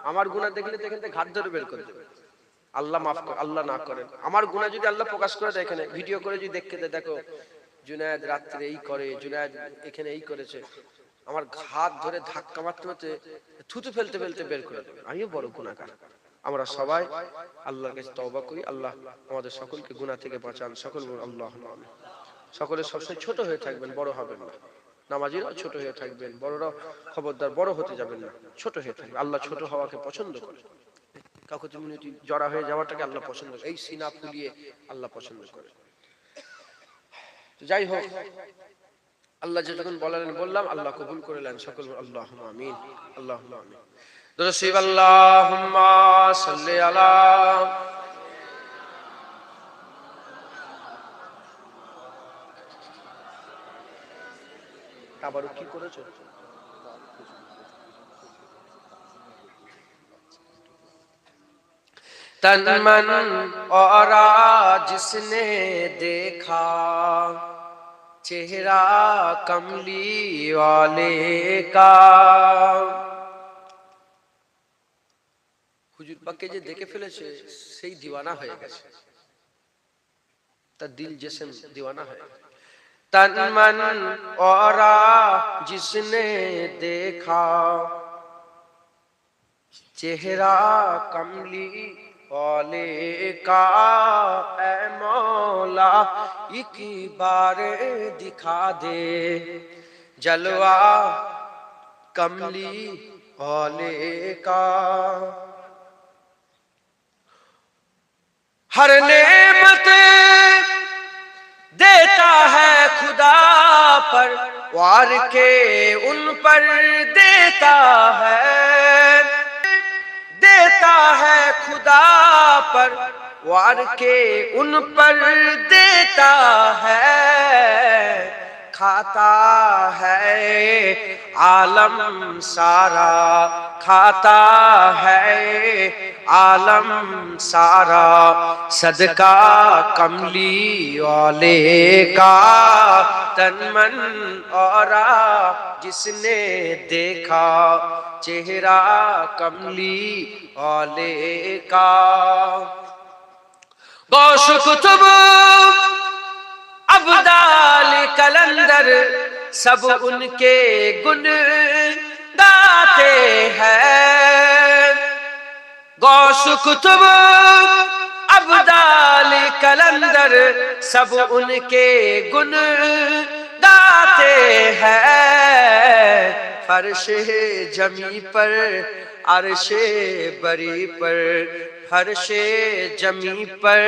আমার গুনাহ দেখলে তো এখান থেকে ঘাট ধরে বের করে দেবে। আল্লাহ মাফ করে, আল্লাহ না করেন। আমার গুনাহ যদি আল্লাহ প্রকাশ করে দেয়, এখানে ভিডিও করে যদি দেখতে দেয়, দেখো জুনায়েদ রাত্রে এই করে, জুনায়েদ এখানে এই করেছে, আমার হাত ধরে ধাক্কা মারতে মারতে থুতু ফেলতে ফেলতে বের করে দেবে। আমিও বড় গুনাহগার। আমরা সবাই আল্লাহর কাছে তওবা করি, আল্লাহ আমাদের সকলকে গুনাহ থেকে বাঁচান। সকল আল্লাহুম্মা আমিন। সকলে সবসময় ছোট হয়ে থাকবেন, বড় হবেন না। নামাজিরাও ছোট হয়ে থাকবেন, বড়রাও খবরদার বড় হতে যাবেন না, ছোট হয়ে থাকবেন। আল্লাহ ছোট হওয়াকে পছন্দ করে। কাউকে তুমি জড়া হয়ে যাওয়াটাকে আল্লাহ পছন্দ করে, এই সিনা ফুলিয়ে আল্লাহ পছন্দ করে। যাই হোক, আল্লাহ যতক্ষণ বললেন বললাম, আল্লাহ কবুল করে নেন। সকল আল্লাহুম্মা আমিন, আল্লাহুম্মা আমিন। दुरूद अल्लाहुम्मा सल्ली अला। আবারও কি করেছো? तन मन और जिसने देखा चेहरा कमली वाले का। হুজুর পাককে যে দেখে ফেলেছে সেই দিওয়ানা হয়ে গেছে, তার দিল জিসম দিওয়ানা হয়ে গেছে। तन मन और जिसने देखा चेहरा कमली वाले का, ऐ मौला एक बार दिखा दे जलवा कमली वाले का। हर नेमत देता है खुदा पर वार के उन पर देता है खुदा पर वार के उन पर देता है। खाता है आलम सारा, खाता है आलम सारा सदका कमली वाले का। तन मन और जिसने देखा चेहरा कमली वाले का। गौश कुतुब अब्दाल कलंदर सब उनके गुण गाते हैं। गौश कुतुब अब्दाल कलंदर सब उनके गुण गाते हैं। फर्शे जमी पर अर्शे बरी पर, फर्शे जमी पर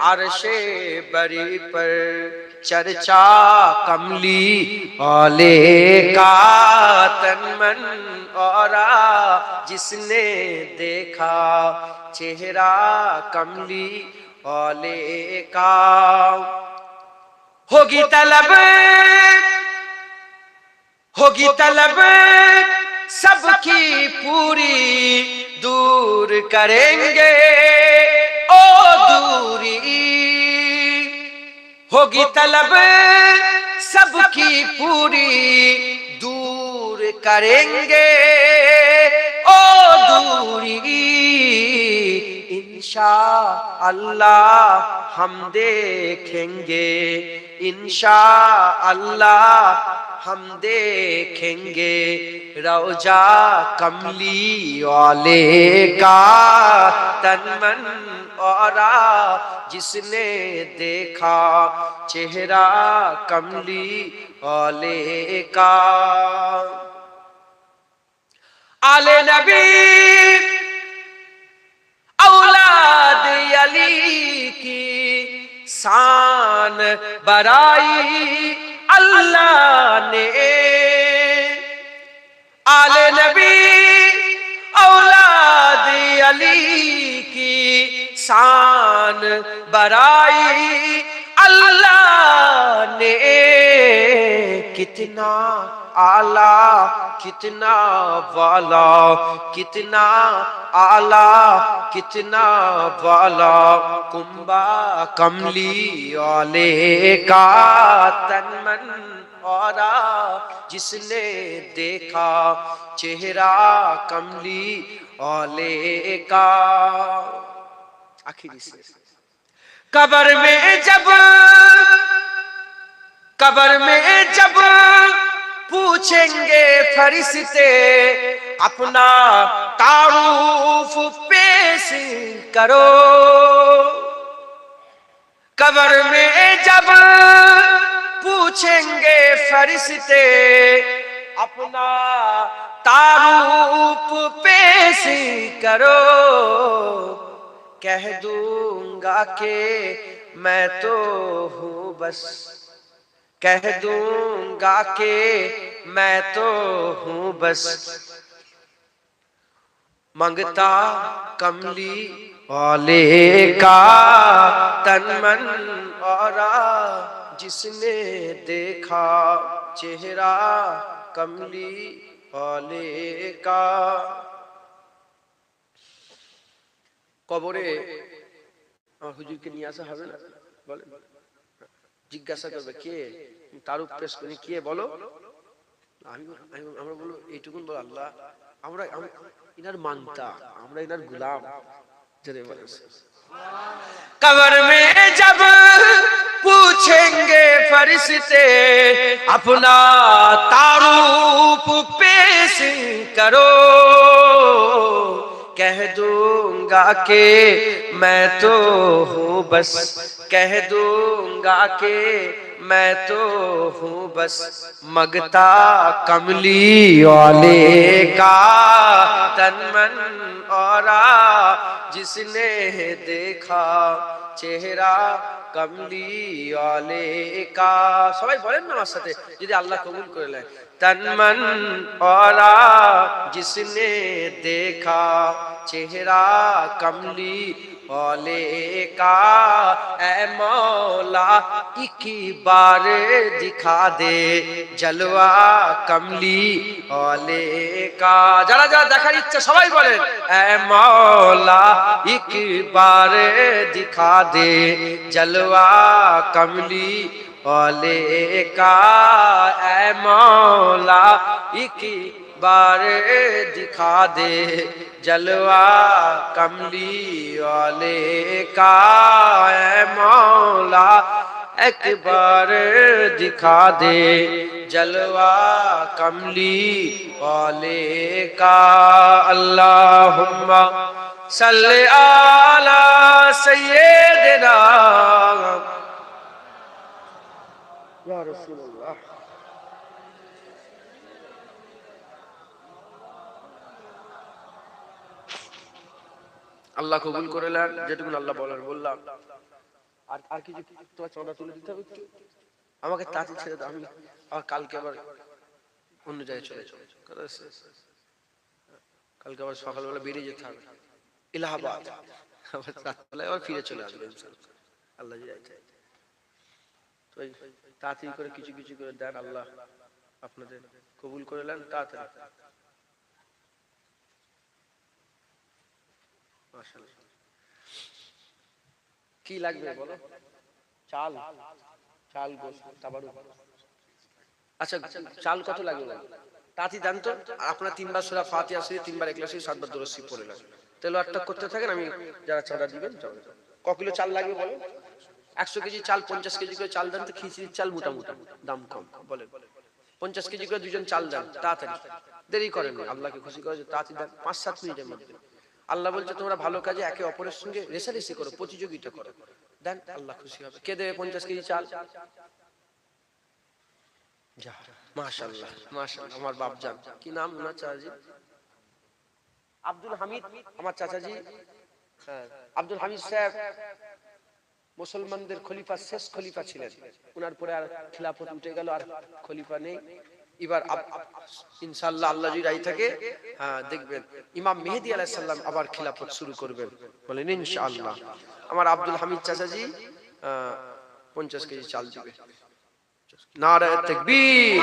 अर्शे बरी पर चर्चा कमली वाले का। तन मन और जिसने देखा चेहरा कमली वाले का। होगी तलब सबकी पूरी, दूर करेंगे ओ दूरी। होगी तलब सबकी पूरी, दूर करेंगे ओ दूरी। इंशा अल्लाह हम देखेंगे, इंशा अल्लाह हम देखेंगे रौजा कमली वाले का। तन मन और जिसने देखा चेहरा कमली वाले का। आले नबी औलाद अली की शान बराई अल्लाह ने। आले नबी औलाद अली की शान बराई अल्लाह ने। कितना आला कितना वाला, कितना आला कितना वाला कुंबा कमली वाले का। तन मन और जिसने देखा चेहरा कमली वाले का। आखिरी से कब्र में जब पूछेंगे फरिश्ते अपना तारुफ पेश करो। कब्र में जब पूछेंगे फरिश्ते अपना तारुफ पेश करो। कह दूंगा कि मैं तो हूँ बस, कह दूंगा कि मैं तो हूँ बस मंगता कमली वाले का तन मन और जिसने देखा चेहरा कमली वाले का। কবরে আমার হুজুরকে নিয়ে আসা হবে না? বলে জিজ্ঞাসা করবে কে, তারুফ পেশ করে কে বলো, আমরা বলবো এইটুকুন বল আল্লাহ আমরা ইনার মানতা, আমরা ইনার গুলাম। कब्र में जब पूछेंगे फरिश्ते अपना तारूफ पेश करो, कह दूंगा कि मैं तो हूँ बस, कह दूंगा कि मैं तो हूँ बस मगता कमली वाले का तन मन और जिसने देखा चेहरा कमली वाले का। সবাই বলেন না আমার সাথে, যদি আল্লাহ কবুল করে নেয়। तन मन और जिसने देखा चेहरा कमली वाले का, ऐ मौला एक बार दिखा दे जलवा कमली वाले का। যারা যারা দেখার ইচ্ছা সবাই বলেন ऐ मौला एक बार दिखा दे जलवा कमली वाले का, ऐ मौला एक बार दिखा दे जलवा कमली वाले का, ऐ मौला एक बार दिखा दे जलवा कमली वाले का। अल्लाहुम्मा सल्ली अला सय्यिदिना या रसूलुल्लाह। আল্লাহ কবুল করে নেন যেটুকু আল্লাহ বলার বললাম। আর আর কিছু তোমার চাঁদা তুলে দিতে হবে একটু, আমাকে তাড়াতাড়ি ছেড়ে দাও, আমি আবার কালকে আবার অন্য জায়গায় চলে যাবো। কালকে আবার সকালবেলা বেরিয়ে যেতে হবে এলাহাবাদ, আবার রাতবেলায় আবার ফিরে চলে আসবে আল্লাহ যাই। তো তাড়াতাড়ি করে কিছু কিছু করে দেন, আল্লাহ আপনাদের কবুল করে নেন তাড়াতাড়ি। কি লাগবে বলো? চাল, চাল গোশত তাবারু। আচ্ছা চাল কত লাগবে তাঁতি দেন তো। আপনারা 3 বার সূরা ফাতিহা শরীফ, 3 বার ইখলাস শরীফ, 7 বার দরুদ শরীফ পড়ে নেন। তেলাওয়াতটা করতে থাকেন, আমি যারা চাঁদা দিবেন যাবেন। ক কিলো চাল লাগবে বলো? 100 কেজি চাল 50 কেজি করে চাল দেন তো, খিচুড়ির চাল মোটা মোটা দাম কম বলেন। 50 কেজি করে দুজন চাল দেন তাড়াতাড়ি, দেরি করেন না, আল্লাহকে খুশি করে তাড়াতাড়ি দেন 5-7 মিনিটের মধ্যে। আল্লাহ বলছে তোমরা ভালো কাজে একে অপরের সঙ্গে রেষারেষি করো, প্রতিযোগিতা করো, দেন আল্লাহ খুশি হবে। কে দেবে 50 কেজি চাল? যা মাশাআল্লাহ মাশাআল্লাহ, আমার বাপজান কি নাম না চাচাজি? আব্দুল হামিদ আমার চাচাজি। হ্যাঁ আব্দুল হামিদ সাহেব মুসলমানদের খলিফা, শেষ খলিফা ছিলেন। ওনার পরে আর খিলাফত উঠে গেল, আর খলিফা নেই। এবার ইনশাআল্লাহ আল্লাহ যদি রাজি থাকে, হ্যাঁ দেখবেন ইমাম মেহেদী আলাইহিস সালাম আবার খিলাফত শুরু করবেন, বলেন ইনশাআল্লাহ। আমার আব্দুল হামিদ চাচাজি 50 কেজি চাল দিবে। নারে তাকবীর।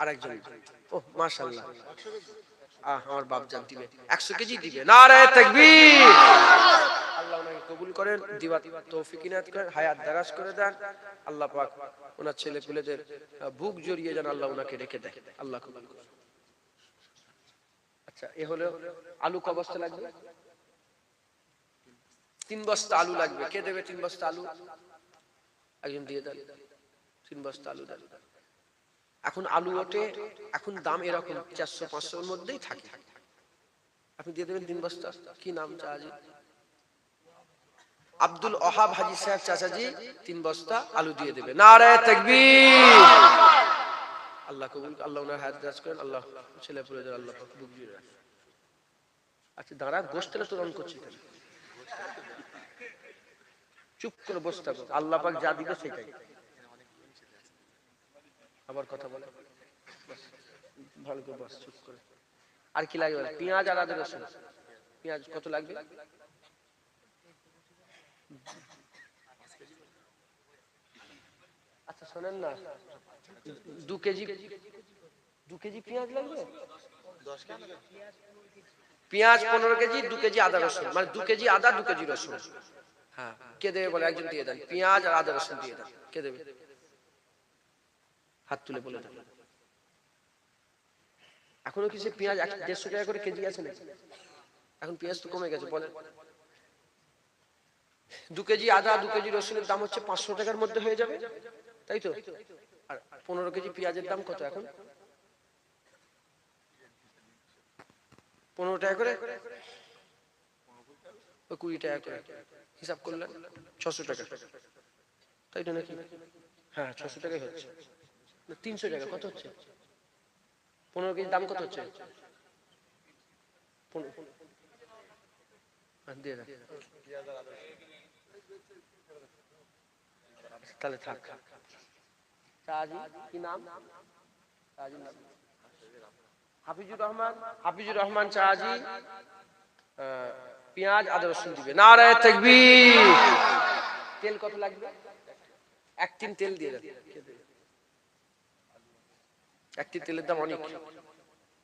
আরেকজন ও মাশাআল্লাহ আমার বাপজান দিবে 100 কেজি দিবে। নারে তাকবীর। আল্লাহ ওনাকে কবুল করেন, দিওয়াত তৌফিক ইনায়াত করেন, হায়াত দারাজ করে দেন। আল্লাহ পাক ওনার ছেলে পেলেদের বুক জড়িয়ে যেন আল্লাহ ওনাকে রেখে দেয়, আল্লাহ কবুল করেন। আচ্ছা এ হলো আলু ক বস্তা লাগবে? 3 বস্তা আলু লাগবে। কে দেবে 3 বস্তা আলু? একজন দিয়ে দেন 3 বস্তা আলু দেন। এখন আলু ওঠে, এখন দাম এরকম 400-500 এর মধ্যেই থাকে, আপনি দিয়ে দেবেন 3 বস্তা। কি নাম চাচাজি? আব্দুল ওহাব হাজী সাহেব চাচাজি 3 বস্তা আলু দিয়ে দেবে। নারে তাকবীর। আল্লাহ কবুল, আল্লাহ ওনার হায়াত দারাজ করেন, আল্লাহ ছেলে পুলেদের আল্লাহ পাক বুক জুড়ে রাখেন। আচ্ছা দাঁড়া, গোশতটা তো রং করছি কেন? চুপ করে বসে থাকো, আল্লাহ পাক যা দিবে সেটাই। আবার কথা বলে ভালো করে বস, চুপ করে। আর কি লাগবে? পেঁয়াজ আর আদা রসুন। পেঁয়াজ কত লাগবে? আচ্ছা শোনেন না, 2 কেজি পেঁয়াজ লাগবে। পেঁয়াজ 15 কেজি, 2 কেজি আদা রসুন, মানে 2 কেজি আদা 2 কেজি রসুন। হ্যাঁ, কে দেবে বলে? একজন দিয়ে দেন। পেঁয়াজ আর আদা রসুন দিয়ে দেন। কে দেবে? হাত তুলে বলে দেন। এখনো কি সে পেঁয়াজ 150 টাকা করে কেজি আছে নাকি? এখন পেঁয়াজ তো কমে গেছে। বলেন 2 কেজি আদা 2 কেজি রসুনের দাম হচ্ছে 500 টাকার মধ্যে হয়ে যাবে, তাই তো? আর 15 কেজি পেঁয়াজের দাম কত এখন? 15 টাকা করে, 20 টাকা করে হিসাব করলেন 600 টাকা, তাই তো নাকি? হ্যাঁ 600 টাকাই হচ্ছে। 300 টাকা কত হচ্ছে? 15 কেজি দাম কত হচ্ছে? দিয়ে দেন। তাহলে থাক। চাচি কি নাম? চাচির নাম হাফিজুর রহমান চাচি পেঁয়াজ আদা রসুন দিবে। নারায়ে তাকবীর। তেল কত লাগবে? 1 টিন তেল দিয়ে দেন। 1 টিন তেলের দাম অনেক,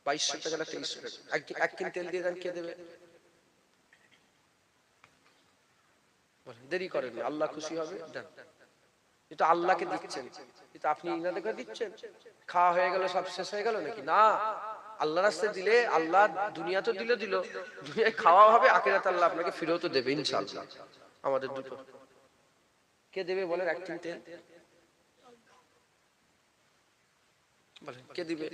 2200 টাকা না 2300 টাকা। 1 টিন তেল দিয়ে দেন। কে দেবে? দেরি করেন, আল্লাহ খুশি হবে। দেন। এটা আল্লাহকে দিচ্ছেন, এটা আপনি ইনাদেরকে দিচ্ছেন। খাওয়া হয়ে গেল, সব শেষ হয়ে গেল নাকি? না, আল্লাহর রাস্তায় দিলে আল্লাহ দুনিয়া তো দিল, দুনিয়ায় খাওয়া হবে, আখিরাতে আল্লাহ আপনাকে ফিরেও তো দেবে ইনশাআল্লাহ। আমাদের দুটো। কে দেবে বলেন? 1 টিন তেল বলেন কে দিবে?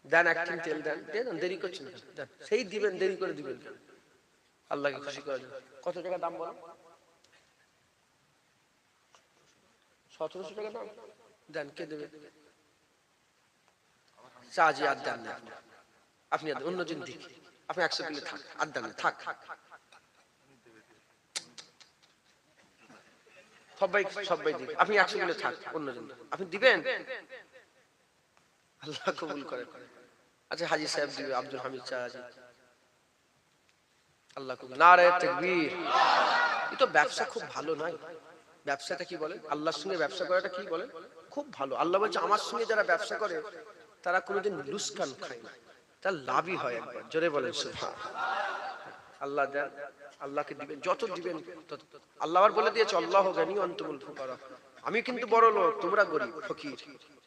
দেন 1 টিন তেল দেন। দেন, দেরি করছেন কেন? দেন, সেই দিবেন, দেরি করে দিবেন কেন? আল্লাহকে খুশি করার জন্য। কত টাকা দাম বলেন? 1700 টাকা দাম। দেন। কে দেবে? চাচি আর দেন না আপনি, অন্য দিন দিক। আপনি 100 কিলো থাক, আর দেন না, থাক। সবাই দিবে, আপনি 100 কিলো থাক, অন্য দিন আপনি দিবেন। আল্লাহ কবুল করে। আচ্ছা হাজী সাহেব দিবে, আব্দুল হামিদ চাচি। আল্লাহ কবুল। নারায়ে তাকবীর। এই তো ব্যবসা খুব ভালো নয়? ব্যবসাটা কি বলেন? আল্লাহর সঙ্গে ব্যবসা করাটা কি বলেন? খুব ভালো। আল্লাহ বলছে আমার সঙ্গে যারা ব্যবসা করে তারা কোনোদিন লুসকান খায় না, তার লাভই হয় একবার। জোরে বলেন সুবহানাল্লাহ। আল্লাহ দেন, আল্লাহকে দিবেন, যত দিবেন তত। আল্লাহ আবার বলে দিয়েছে আল্লাহু গানি ওয়া আনতুমুল ফুকারা। আমি কিন্তু বড় লোক, তোমরা গরীব ফকির।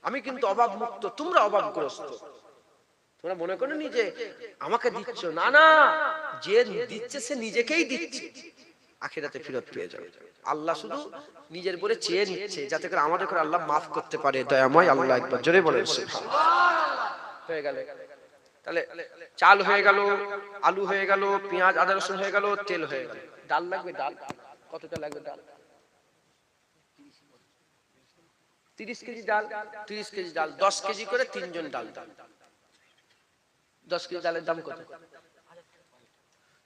আমি কিন্তু অভাব মুক্ত, তোমরা অভাবগ্রস্ত। তোমরা মনে করো নি যে আমাকে দিচ্ছ, না না, যে দিচ্ছে সে নিজেকেই দিচ্ছে, আখিরাতে ফেরত পেয়ে যাবে। আল্লাহ শুধু নিজের বলে চেয়ে নিচ্ছে যাতে করে আমাদের করে আল্লাহ মাফ করতে পারে। দয়াময় আল্লাহ, একবার জোরে বলেন সুবহানাল্লাহ। হয়ে গেল। তাহলে চাল হয়ে গেল, আলু হয়ে গেল, পেঁয়াজ আদা রসুন হয়ে গেল, তেল হয়ে গেল। ডাল লাগবে? ডাল কতটা লাগবে? ডাল 30 কেজি ডাল। 30 কেজি ডাল 10 কেজি করে 3 জন ডাল। 10 কেজি ডালের দাম কত?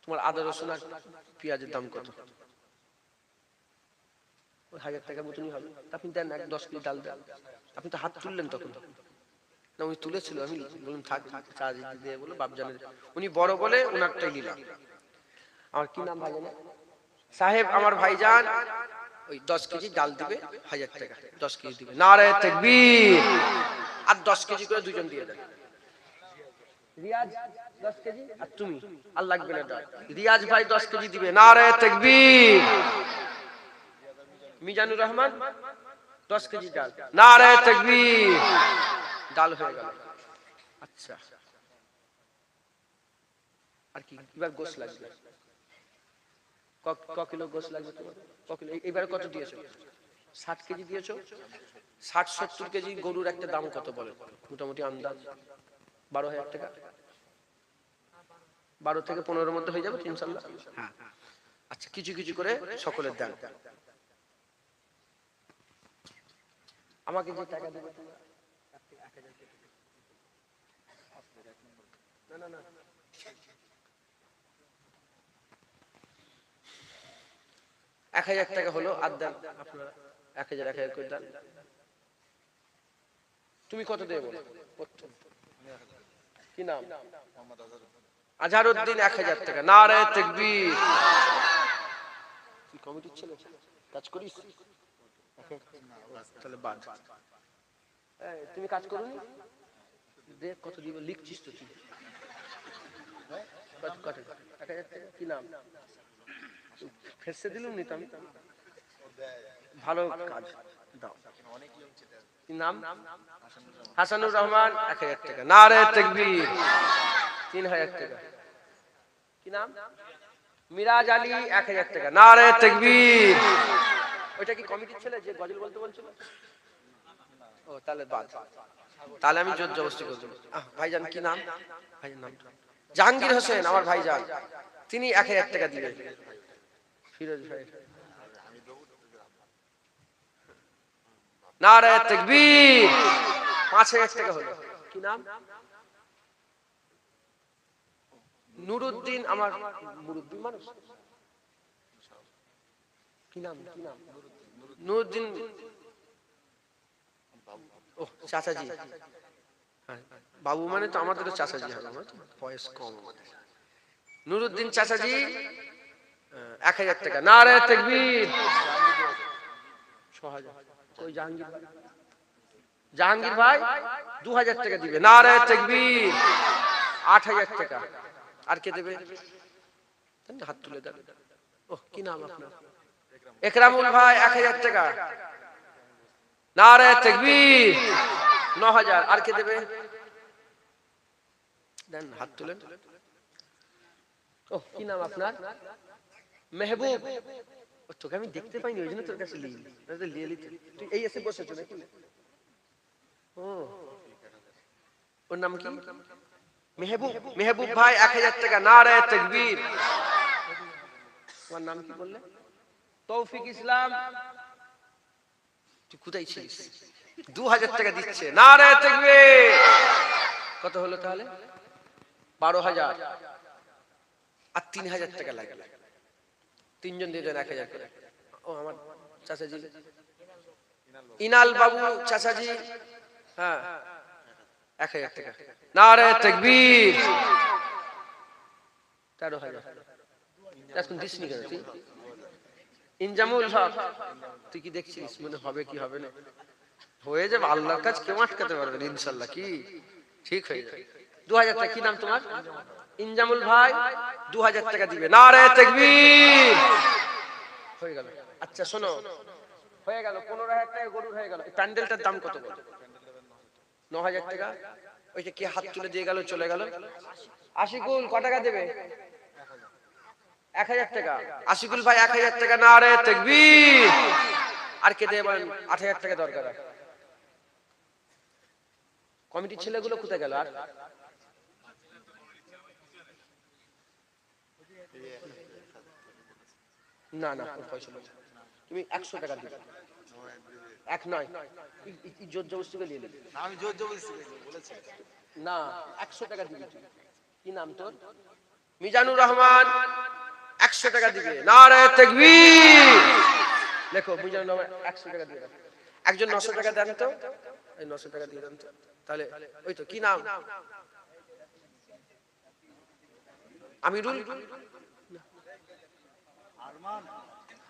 তোমার আদা রসুন আর পেঁয়াজের দাম কত? 1000 টাকার মতনই হবে। আপনি দেন 10 কেজি ডাল দেন। আপনি তো হাত তুললেন তখন না? উনি তুলেছিল, আমি বললাম থাক, চার্জ দিয়ে বলো বাপজানের, উনি বড় বলে ওনারটাই নিলাম। আমার কি নাম ভাইজান? সাহেব আমার ভাইজান ওই 10 কেজি ডাল দিবে, 1000 টাকা 10 কেজি দিবে। নারায়ে তাকবীর। আর 10 কেজি করে দুজন দিয়ে দেন। রিয়াজ 10 কেজি, আর তুমি আর লাগবে না ডাল। রিয়াজ ভাই 10 কেজি দিবে। নারায়ে তাকবীর। মিজানুর রহমান 10 কেজি ডাল। নারায়ে তাকবীর। ডাল হয়ে গেল। আচ্ছা, আর কি? এবার গোশত লাগবে। ক কিলো গোশত লাগবে তোমার? ক কিলো? এবারে কত দিয়েছো? 60 কেজি দিয়েছো। 60-70 কেজি গরুর একটা দাম কত বলে মোটামুটি আন্দাজ? 12,000 টাকা। 12 থেকে 15 মধ্যে হয়ে যাবে ইনশাআল্লাহ। হ্যাঁ, আচ্ছা, কিছু কিছু করে সকলের দাম। আমাকে যে টাকা দেবে না না না, 1000 টাকা হলো, আর দেন আপনারা 1000 1000 করে দেন। তুমি কত দেবে বলো? কি নাম? আজহারউদ্দিন 1000 টাকা। নারে তাকবীর। তুই কমিটির ছেলে, কাজ করিস? তাহলে বাদ। তুমি কাজ করোনি? দেখ কত দিবে, লিখছিস তো তুই। কত কত? 1000 টাকা। কি নাম? ফেরসে দিলুম নি আমি। ভালো কাজ দাও। কি নাম? হাসানুর রহমান 1000 টাকা। নারে তাকবীর। 3000 টাকা। কি নাম? মিরাজ আলী 1000 টাকা। নারে তাকবীর। ওইটা কি কমিটির ছেলে যে গজল বলতে বলছিল? ও তাহলে বাদ। তাহলে আমি জোর জবরদস্তি করব। ভাইজান কি নাম? ভাইজান নাম জাহাঙ্গীর হোসেন, আমার ভাইজান, তিনি 1000 টাকা দিবেন। ফিরোজ ভাই। নারে তাকবীর। 5000 টাকা হলো। কি নাম? নুরুদ্দিন, আমার মুরুদ্দিন মানুষ। কি নাম? কি নাম? নুরুদ্দিন। ও চাচাজি। বাবু মানে তো আমাদের চাচাজি হবে, বয়স কম। নুরুদ্দিন চাচাজি 1000 টাকা। নারে তাকবীর। 6000। ওই জাহাঙ্গীর ভাই, জাহাঙ্গীর ভাই 2000 টাকা দিবে। নারে তাকবীর। 8000 টাকা। আর কে দেবে? হাত তুলে দেন। ও কি নাম আপনার? একরামুল ভাই 1000 টাকা। নারে তাকবীর। 9000। আর কে দেবে? দেন হাত তুলেন। ও কি নাম আপনার? মেহবুব। তোকে আমি দেখতে পাইনি, ওই জন্য তোর কাছে লিয়ে তুই এই এসে বসেছো নাকি? ও ওর নাম কি? মেহবুব। মেহবুব ভাই 1000 টাকা। নারে তাকবীর। তোমার নাম কি বললে? তৌফিক ইসলাম। তুই কোথায় ছিলিস? 2000 টাকা দিচ্ছে। নারে তাকবীর। কত হলো তাহলে? 12000। আর 3000 টাকা লাগে। তিনজন দিয়ে দেন 1000 করে। ও আমার চাচাজি ইনাল বাবু চাচাজি, হ্যাঁ 1000 টাকা। নারে তাকবীর। 13000। এখন দিসনি কেন তুই? ইনজামুল হক, তুই কি দেখছিস মনে হবে কি হবে না? হয়ে যাবে, আল্লাহর কাজ কেউ আটকাতে পারবে না ইনশাআল্লাহ। কি ঠিক হয়ে যাবে। 2000 টাকা। কি নাম তোমার? ইনজামুল ভাই 2000 টাকা দিবে। নারে তাকবীর। হয়ে গেল। আচ্ছা শোনো, হয়ে গেল 15000 টাকা গরুর হয়ে গেল। প্যান্ডেলটার দাম কত বল? 9000 টাকা। ওই যে কে হাত তুলে দিয়ে গেল, চলে গেল? আশিকুল কত টাকা দেবে? 1000 টাকা। আশিকুল ভাই 1000 টাকা। নারে তাকবীর। আর কে দেবে বলেন? 8000 টাকা দরকার। কমিটির ছেলেগুলো কোথায় গেল? আর না না পয়সা নেই। তুমি 100 টাকা দিবে। এক নয়, জোর জবরদস্তি করে নিয়ে নেবে। আমি জোর জবরদস্তি বলেছি না, 100 টাকা দিবি তুই। কি নাম তোর? মিজানুর রহমান 100 টাকা দিবে। নারে তাকবীর। দেখো মিজানুর রহমান 100 টাকা দিয়ে দাও। একজন 900 টাকা দেন তো, এই 900 টাকা দিয়ে দেন তো। তাহলে ওই তো কি নাম? আমিরুল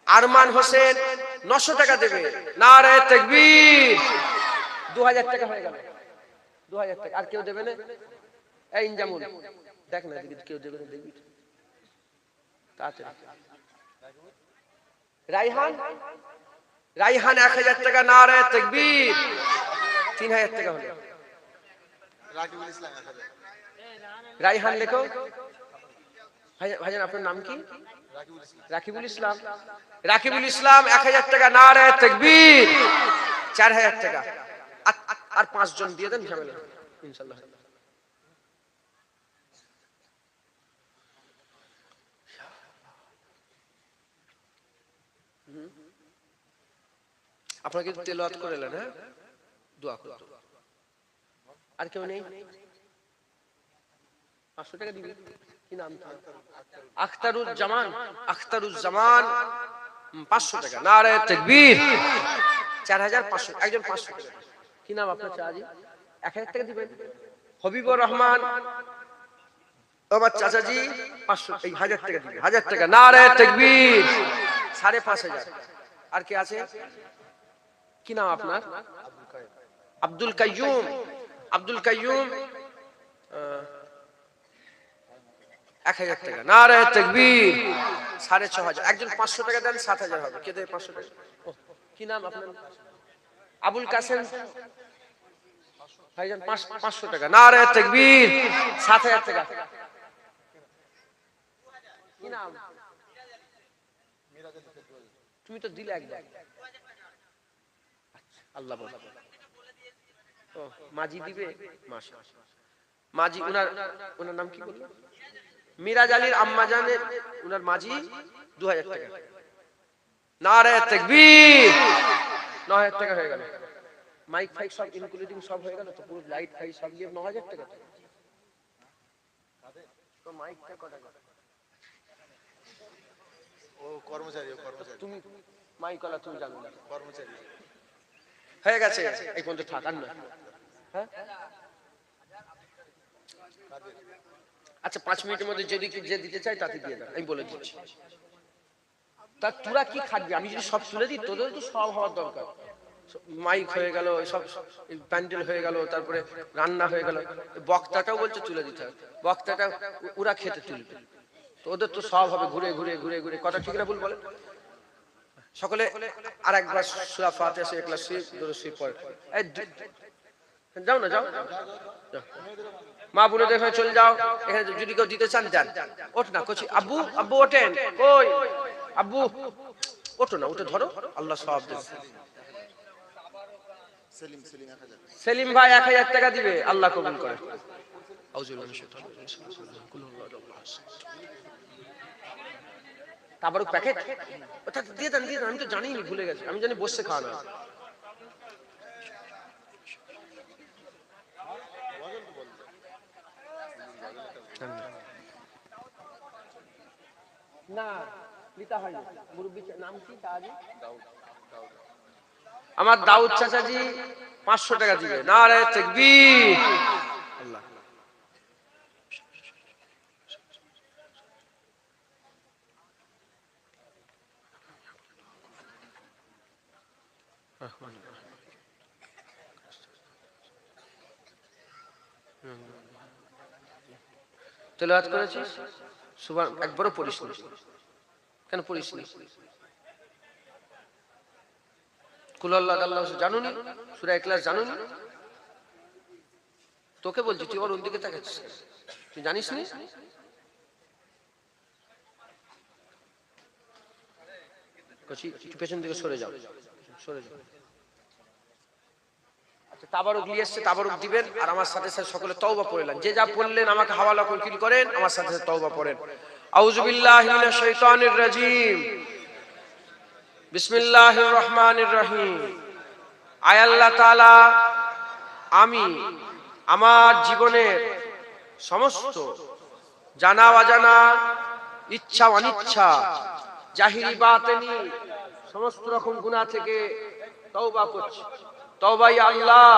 আরমান হোসেন 900 টাকা দেবে। নারে তাকবীর। 2000 টাকা হয়ে গেল। 2000 টাকা। আর কেউ দেবে না? এই ইনজামুল দেখ না দিদি, কেউ দেবে না দেখবি তাড়াতাড়ি। রাইহান, রাইহান 1000 টাকা। নারে তাকবীর। 3000 টাকা হলো। রাকিবুল ইসলাম 1000। রাইহান লেখো। ভাইজান আপনার নাম কি? রাকিবুল ইসলাম। রাকিবুল ইসলাম 1000 টাকা। নারে তাকবীর। 4000 টাকা। আর 5 জন দিয়ে দেন, ঝামেলা ইনশাআল্লাহ। আপনাকে তেলাওয়াত করে এলেন, হ্যাঁ দোয়া করুন। আর কেউ নেই? 500 টাকা দিবে। কি নাম? আখতারুজ্জামান। আখতারুজ্জামান 500 টাকা। নারে তাকবীর। 4500। একজন 500 টাকা। কি নাম আপনার চাচি? 1000 টাকা দিবেন। হবিবুর রহমান আমার চাচাজি 500 এই 1000 টাকা দিবে। 1000 টাকা। নারে তাকবীর। 5500। আর কে আছে? কি নাম আপনার? আব্দুল কাইয়ুম। আব্দুল কাইয়ুম 1000 টাকা। নারে তাকবীর। 6500। একজন 500 টাকা দেন, 7000 হবে। কে দেবে 500 টাকা? কি নাম আপনার? আবুল কাসেম ভাইজান 500 টাকা। নারে তাকবীর। 7000 টাকা। কি নাম? তুমি তো দিলে একবার। আল্লাহ বলে ও মাঝি দিবে। মাশাআল্লাহ। মাঝি ওনার নাম কি বললেন? মিরাজ আলীর আম্মা জানে ওনার মাঝি 2000 টাকা। নারে তাকবীর। 9000 টাকা হয়ে গেল। মাইক ফাইক সব ইনক্লুডিং সব হয়ে গেল তো, পুরো লাইট ফাইট সব দিয়ে 9000 টাকা। তো মাইকটা কত টাকা? ও কর্মচারী। তুমি মাইকওয়ালা, তুমি জানো না। কর্মচারী হয়ে গেছে। এই পর্যন্ত থাকার না। হ্যাঁ আচ্ছা, 5 মিনিটের মধ্যে যদি যে দিতে চাই তাতে দিয়ে দাও, আমি বলে দিচ্ছি। তা তোরা কি খাটবি? আমি যদি সব তুলে দিই, তোদের তো সব হওয়ার দরকার। মাইক হয়ে গেল, সব প্যান্ডেল হয়ে গেল, তারপরে রান্না হয়ে গেল, বক্তাটাও বলছে তুলে দিতে হবে। বক্তাটা ওরা খেতে তুলবে, তো ওদের তো সব হবে ঘুরে ঘুরে ঘুরে ঘুরে। কথা ঠিক না ভুল বলে? সকলে আর একবার সূরা ফাতিহা সে ইখলাস শরীফ দুরূদ শরীফ পড়ে। এই যাও না, যাও মা বোনদের হয়ে চলে যাও। এখানে যদি কেউ দিতে চান দেন। ওঠ না কচি আব্বু, আব্বু ওঠেন। কই আব্বু? ওঠো না, উঠে ধরো, আল্লাহ সওয়াব দেবে। সেলিম ভাই 1000 টাকা দিবে, আল্লাহ কবুল করে। তারপরে প্যাকেট ওটা দিয়ে দেন, দিয়ে দেন। আমি তো জানিনি, ভুলে গেছি। আমি জানি বসে খাওয়া না। না লিতা হয় না। মুরব্বি নাম কি? আমার দাউদ চাচাজি 500 টাকা দিবে। নারে তাকবীর। আল্লাহ তেলাওয়াত করেছিস? সুবহান একবারও পড়িস না। কেন পড়িস না? কুল আল্লাহ জানুনি? সূরা ইখলাস জানুনি? তোকে বলছি, তুই ওর দিকে তাকাচ্ছিস, তুই জানিস নি? কচি একটু পেছন দিকে সরে যাও, সরে যাও। আচ্ছা, তাবারুক নিয়ে এসেছে, তাবারুক দিবেন। আর আমার সাথে সাথে সকলে তওবা পড়লেন। যে যা পড়লেন আমাকে হাওয়ালা করে করেন, আমার সাথে সাথে তওবা পড়েন। আউযু বিল্লাহি মিনাশ শাইতানির রাজীম। বিসমিল্লাহির রহমানির রহিম। আয় আল্লাহ তাআলা, আমি আমার জীবনের সমস্ত জানা অজানা, ইচ্ছা অনিচ্ছা, জাহিরি বাতিনি সমস্ত রকম গুনাহ থেকে তওবা করছি। তওবা ইয়া আল্লাহ,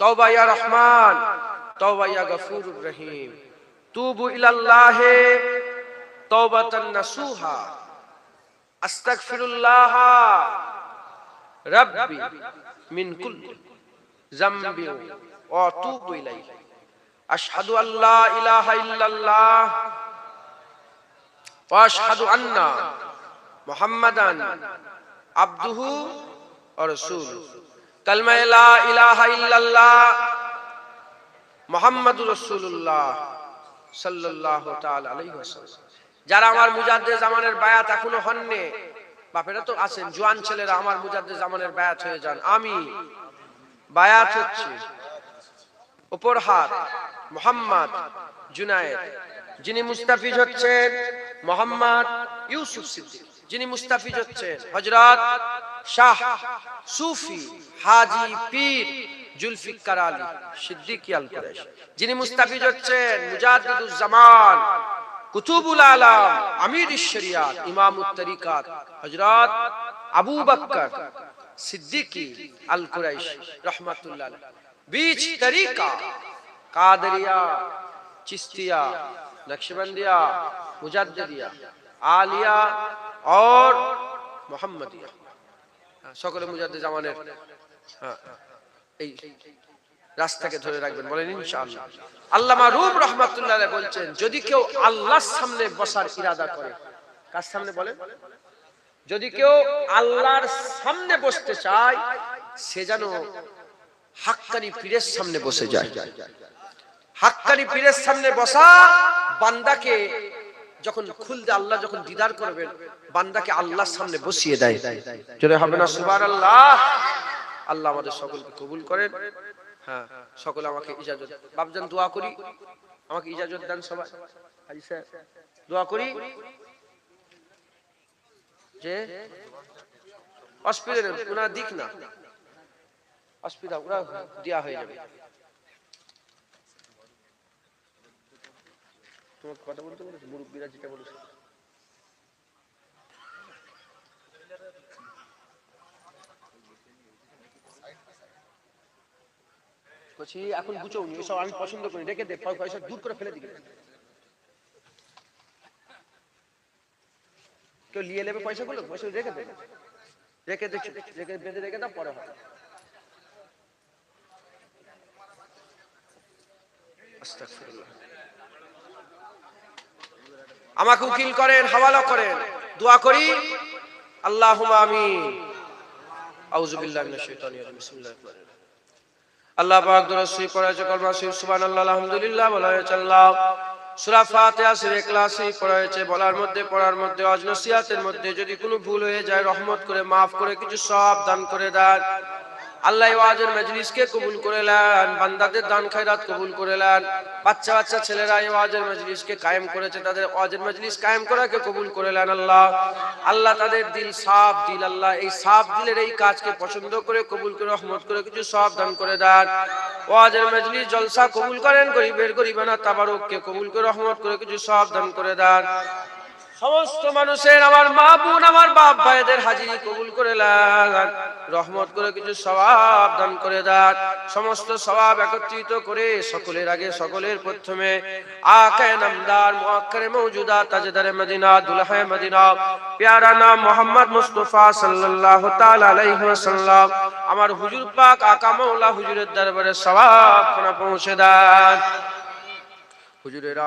তওবা ইয়া রহমান, তওবা ইয়া গফুরুর রহিম। তুবু ইলাল্লাহি তাওবাতান নাসুহা। আস্তাগফিরুল্লাহ রাব্বি মিন কুল্লি যামবি ওয়া আতুবু ইলাইহি। আশহাদু আল্লা ইলাহা ইল্লাল্লাহ ওয়া আশহাদু আন্না মুহাম্মাদান আবদুহু ওয়া রাসূলুহু। কালমা লা ইলাহা ইল্লাল্লাহ মুহাম্মাদুর রাসূলুল্লাহ সাল্লাল্লাহু তাআলা আলাইহি ওয়াসাল্লাম। যারা আমার মুজাদ্দিদ জামানের বায়াত এখনো হননি, বাপেরা তো আছেন, জওয়ান ছেলেরা আমার মুজাদ্দিদ জামানের বায়াত হয়ে যান। আমি বায়াত হচ্ছি। উপর হাত মোহাম্মদ জুনায়েদ, যিনি মুস্তাফিজ হচ্ছেন মোহাম্মদ ইউসুফ সিদ্দিক, যিনি মুস্তাফিজ হচ্ছেন হযরত শাহ সুফি হাজী পীর জুলফিকার আলী সিদ্দিকী আল কুরাইশি, যিনি মুস্তাফিজ হচ্ছেন মুজাদ্দিদুজ জামান, কুতুবুল আলাম, আমিরুশ শরিয়াত, ইমামুত তরিকাত হযরত আবু বকর সিদ্দিকী আল কুরাইশি রাহমাতুল্লাহ আলাইহি। बीच तरीका कादरिया, चिश्तिया, नक्शबंदिया, मुजद्दिदिया, आलिया और मोहम्मदिया, সকলে মুজাদ্দিদ জামানের এই রাস্তাকে ধরে রাখবেন, বলেন ইনশাআল্লাহ। আল্লামা রুম রাহমাতুল্লাহ আলাইহি বলছেন, যদি কেউ আল্লাহর সামনে বসার ইরাদা করে, কার সামনে বলেন? যদি কেউ আল্লাহর সামনে বসতে চায়, সে যেন হাক্কানি পীরের সামনে বসে যায়। হাক্কানি পীরের সামনে বসা বান্দাকে যখন খুলতে, আল্লাহ যখন দিদার করবেন, বান্দাকে আল্লাহর সামনে বসিয়ে দেয়। জোরে হবে না সুবহানাল্লাহ? আল্লাহ আমাদের সকলকে কবুল করেন। হ্যাঁ, সকলে আমাকে ইজাজত, বাপজান দোয়া করি, আমাকে ইজাজত দেন সবাই। হাজি স্যার দোয়া করি যে অসুবিধা নেই, ওনারা দিক না, অসুবিধা ওরা দেওয়া হয়ে যাবে। তোমার কথা বলতে বলেছে মুরব্বীরা, যেটা বলেছে বলছি এখন বুঝো, এসব আমি পছন্দ করি, রেখে দে, পয়সা দূর করে ফেলে দিবে। কেউ নিয়ে নেবে পয়সাগুলো, পয়সা রেখে দেবে, রেখে দেখছি, রেখে বেঁধে রেখে দাও, পরে হবে। আমাকে উকিল করেন, হাওয়ালা করেন, দোয়া করি। আল্লাহুম্মা আমিন। আউযু বিল্লাহি মিনাশ শাইতানির রাজিম। বিসমিল্লাহির রহমানির রহিম। আল্লাহ পাক দরুদ শরীফ পড়া হয়েছে, কলমা শরীফ সুবহানাল্লাহ আলহামদুলিল্লাহ বলা হয়েছে, আল্লাহ সূরা ফাতিহা সূরা ইখলাস পড়া হয়েছে। বলার মধ্যে, পড়ার মধ্যে, ওয়াজ নসিহতের মধ্যে যদি কোনো ভুল হয়ে যায়, রহমত করে মাফ করে কিছু সওয়াব দান করে দেন। আল্লাহ ওয়াজের মজলিসকে কবুল করে নেন, বান্দাদের দান খয়রাত কবুল করে নেন। বাচ্চা বাচ্চা ছেলেরা এই ওয়াজের মজলিসকে কায়েম করেছে, তাদের ওয়াজের মজলিস কায়েম করাকে কবুল করে নেন। আল্লাহ আল্লাহ তাদের দিল সাফ দিল, আল্লাহ এই সাফ দিলের এই কাজকে পছন্দ করে কবুল করে রহমত করে কিছু সওয়াব দান করে দেন। ওয়াজের মজলিস জলসা কবুল করেন, গরিবের গরিবানা তাবারুককে কবুল করে রহমত করে কিছু সওয়াব দান করে দেন। সমস্ত মানুষের, আমার মা বোন, আমার বাপ ভাইদের হাজিরি কবুল করে নেন, রহমত করে কিছু সওয়াব দান করে দেন। সমস্ত সওয়াব একত্রিত করে সকলের আগে, সকলের প্রথমে আকায়ে নামদার, মুআক্কারে মওজুদা, তাজদারে মদিনা, দুলহায়ে মদিনা, প্যারা নাম মুহাম্মদ মুস্তাফা সাল্লাল্লাহু তাআলা আলাইহি ওয়াসাল্লাম, আমার হুজুর পাক আকা মাওলা হুজুরের দরবারে সওয়াব খানা পৌঁছে দেন। হুজুরের